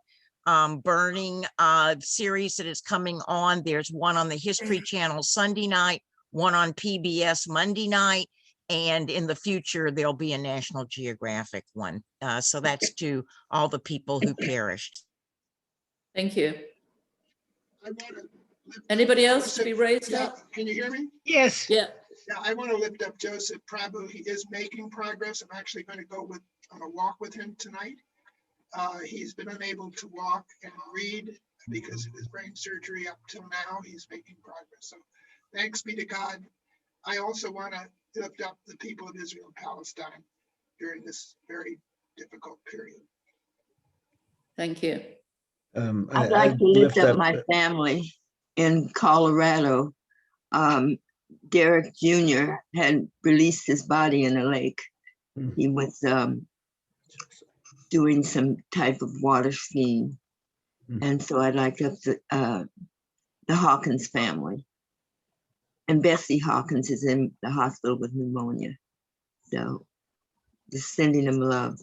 Speaker 12: burning series that is coming on. There's one on the History Channel Sunday night, one on PBS Monday night, and in the future there'll be a National Geographic one. So that's to all the people who perished.
Speaker 4: Thank you. Anybody else to be raised up?
Speaker 5: Can you hear me?
Speaker 4: Yes. Yeah.
Speaker 5: Yeah, I want to lift up Joseph Prabhu. He is making progress. I'm actually going to go on a walk with him tonight. He's been unable to walk and read because of his brain surgery. Up till now, he's making progress. So thanks be to God. I also want to lift up the people of Israel and Palestine during this very difficult period.
Speaker 4: Thank you.
Speaker 25: I'd like to lift up my family in Colorado. Derek Jr. had released his body in a lake. He was doing some type of water skiing. And so I'd like to the Hawkins family. And Bessie Hawkins is in the hospital with pneumonia. So just sending them love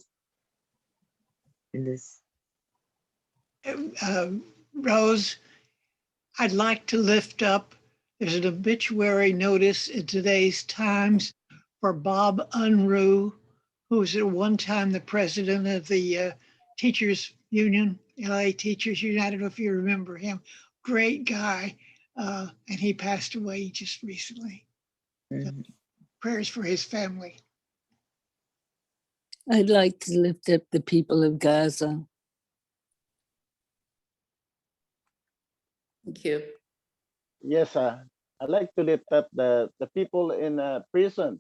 Speaker 25: in this.
Speaker 6: Rose, I'd like to lift up, there's an obituary notice in today's Times for Bob Unruh, who was at one time the president of the Teachers Union, LA Teachers Union. I don't know if you remember him. Great guy. And he passed away just recently. So prayers for his family.
Speaker 8: I'd like to lift up the people of Gaza.
Speaker 4: Thank you.
Speaker 21: Yes,
Speaker 10: I like to lift up the people in prison.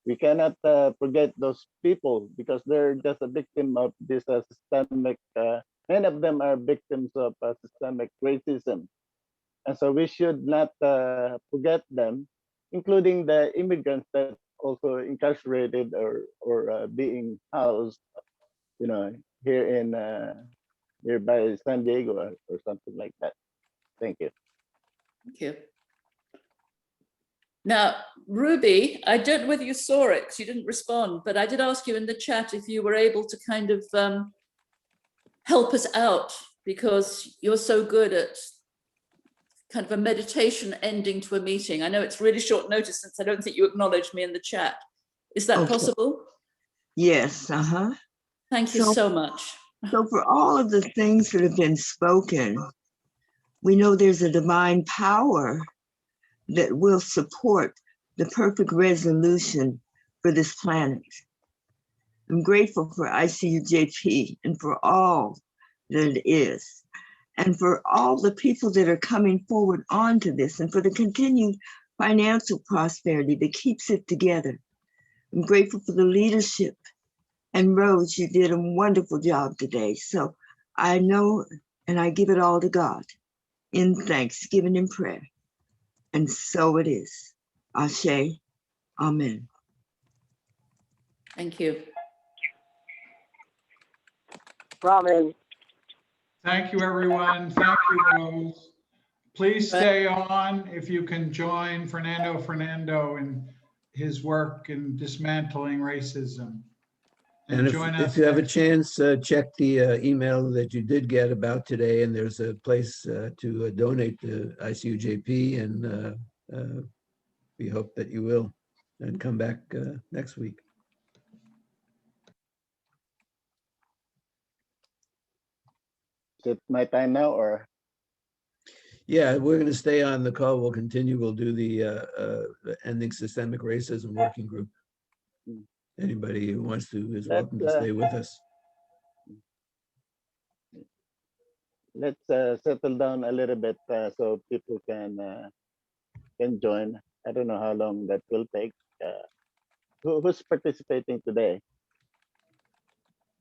Speaker 10: We cannot forget those people because they're just a victim of this systemic. Many of them are victims of systemic racism, and so we should not forget them, including the immigrants that also incarcerated or being housed, you know, here in nearby San Diego or something like that. Thank you.
Speaker 4: Thank you. Now, Ruby, I don't know whether you saw it because you didn't respond, but I did ask you in the chat if you were able to kind of help us out because you're so good at kind of a meditation ending to a meeting. I know it's really short notice since I don't think you acknowledged me in the chat. Is that possible?
Speaker 25: Yes.
Speaker 4: Thank you so much.
Speaker 25: So for all of the things that have been spoken, we know there's a divine power that will support the perfect resolution for this planet. I'm grateful for ICUJP and for all that it is, and for all the people that are coming forward onto this, and for the continued financial prosperity that keeps it together. I'm grateful for the leadership. And Rose, you did a wonderful job today. So I know, and I give it all to God in thanksgiving and prayer. And so it is. Ashe, amen.
Speaker 4: Thank you.
Speaker 17: Ramen.
Speaker 11: Thank you, everyone. Thank you, Rose. Please stay on if you can join Fernando in his work in dismantling racism.
Speaker 1: And
Speaker 11: join
Speaker 1: if
Speaker 11: us
Speaker 1: you have a
Speaker 11: next-
Speaker 1: chance, check the email that you did get about today, and there's a place to donate to ICUJP, and we hope that you will, and come back next week.
Speaker 10: Is it my time now or?
Speaker 1: Yeah, we're going to stay on the call. We'll continue. We'll do the Ending Systemic Racism Working Group. Anybody who wants to is welcome to stay with us.
Speaker 10: Let's settle down a little bit so people can join. I don't know how long that will take. Who's participating today?